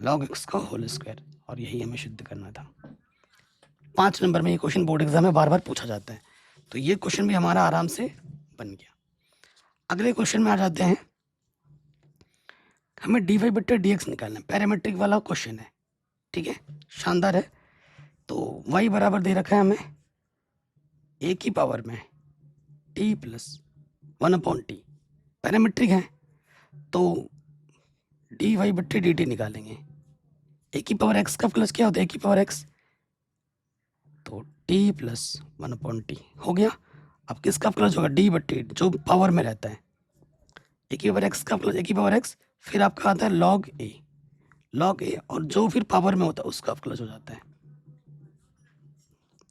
log x का होल स्क्वायर, और यही हमें सिद्ध करना था। 5 नंबर में ये क्वेश्चन बोर्ड एग्जाम में बार बार पूछा जाता है, तो ये क्वेश्चन भी हमारा आराम से बन गया। अगले क्वेश्चन में आ जाते हैं, हमें dy बट्टे dx निकालना है, पैरामेट्रिक वाला क्वेश्चन है। ठीक है, शानदार है। तो y बराबर दे रखा है हमें a की पावर में t प्लस 1/t, पैरामेट्रिक है, तो dy बट्टे dt निकालेंगे। a की पावर x का प्लस क्या होता है a की पावर x, तो t प्लस 1/t हो गया। अब किसका प्लस होगा d बट्टे जो पावर में रहता है, a की पावर x का प्लस a की पावर x, फिर आपका आता है log a, और जो फिर पावर में होता है उसका प्लस हो जाता है।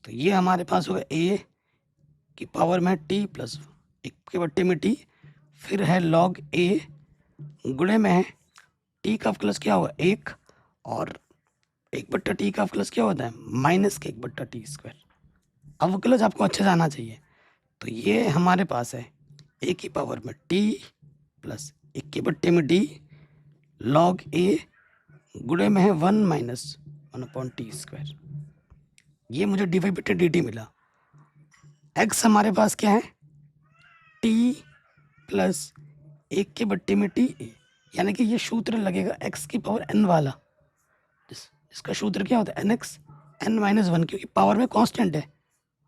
तो ये हमारे पास होगा a की पावर में t प्लस 1 के बट्टे में t, फिर है log a गुणे में है t का प्लस क्या होगा 1, और 1 बट्टा टी का अवकलज क्या होता है माइनस के 1 बट्टा टी स्क्वायर। अवकलज आपको अच्छे से आना चाहिए। तो ये हमारे पास है a की पावर में t प्लस 1 के बट्टे में d log a गुणे में है 1 माइनस 1/t स्क्वायर। ये मुझे dy बट्टे dt मिला। x हमारे पास क्या है t प्लस 1 के बट्टे में टी ए, यानी कि ये सूत्र लगेगा x की पावर n वाला, इसका सूत्र क्या होता है एन एक्स n माइनस 1, क्योंकि पावर में कांस्टेंट है,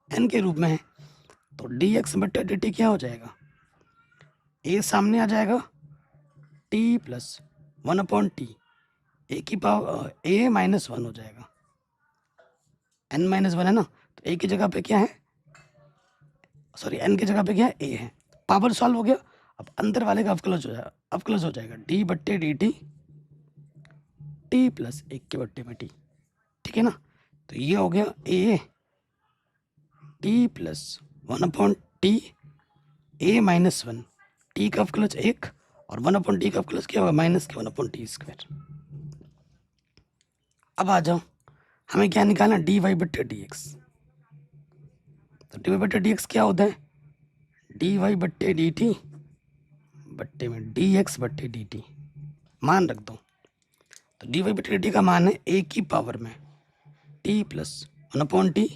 n के रूप में है। तो डी एक्स बट्टे डी टी क्या हो जाएगा, a सामने आ जाएगा, t प्लस 1/t, a की पावर a माइनस 1 हो जाएगा, n माइनस 1 है ना, तो a की जगह पे क्या है, सॉरी n की जगह पे क्या है, a है। पावर सॉल्व हो गया, अब अंदर वाले का अवकलज हो जाएगा, अवकलज हो जाएगा d बट्टे डी टी, टी प्लस 1 के बट्टे में टी, ठीक है ना। तो ये हो गया a T plus 1/t a minus 1, T का अवकलज 1 और 1/t का अवकलज क्या होगा, माइनस के 1/t स्क्वायर। अब आ जाओ, हमें क्या निकालना, डी वाई बट्टे डी एक्स। तो डी वाई बट्टे डी एक्स क्या होता है, डी वाई बट्टे डी टी बट्टे में डी एक्स बट्टे डी टी, मान रख दो। तो डी वाई बट्टे डी टी का मान है ए की पावर में टी प्लस 1/t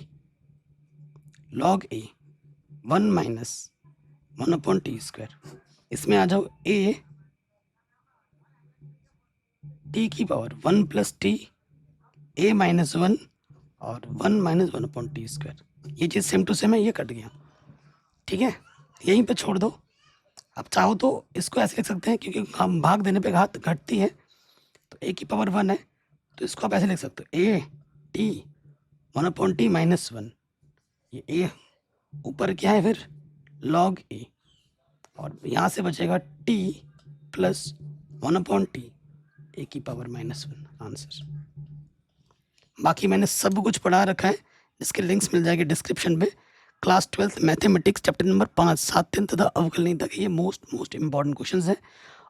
लॉग ए 1 माइनस 1/t स्क्वायर। इसमें आ जाओ ए टी की power 1 plus T A minus 1 और 1 माइनस 1/t स्क्वायर। ये चीज़ सेम टू सेम है, ये कट गया, ठीक है, यहीं पे छोड़ दो। अब चाहो तो इसको ऐसे लिख सकते हैं, क्योंकि हम भाग देने पे घात घटती है, तो ए की पावर 1 है, तो इसको आप ऐसे लिख सकते हो, ए टी 1/t माइनस 1, ये ए ऊपर क्या है फिर लॉग ए, और यहाँ से बचेगा टी प्लस 1/t ए की पावर माइनस 1, आंसर। बाकी मैंने सब कुछ पढ़ा रखा है, जिसके लिंक्स मिल जाएंगे डिस्क्रिप्शन में। Class 12th mathematics chapter number 5 सातन तथा अवकलनीय तक, ये मोस्ट इंपॉर्टेंट क्वेश्चन है,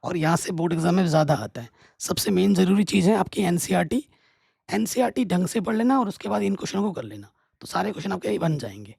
और यहाँ से बोर्ड एग्जाम में ज़्यादा आता है। सबसे मेन ज़रूरी चीज़ है आपकी एनसीईआरटी ढंग से पढ़ लेना, और उसके बाद इन क्वेश्चनों को कर लेना, तो सारे क्वेश्चन आपके बन जाएंगे।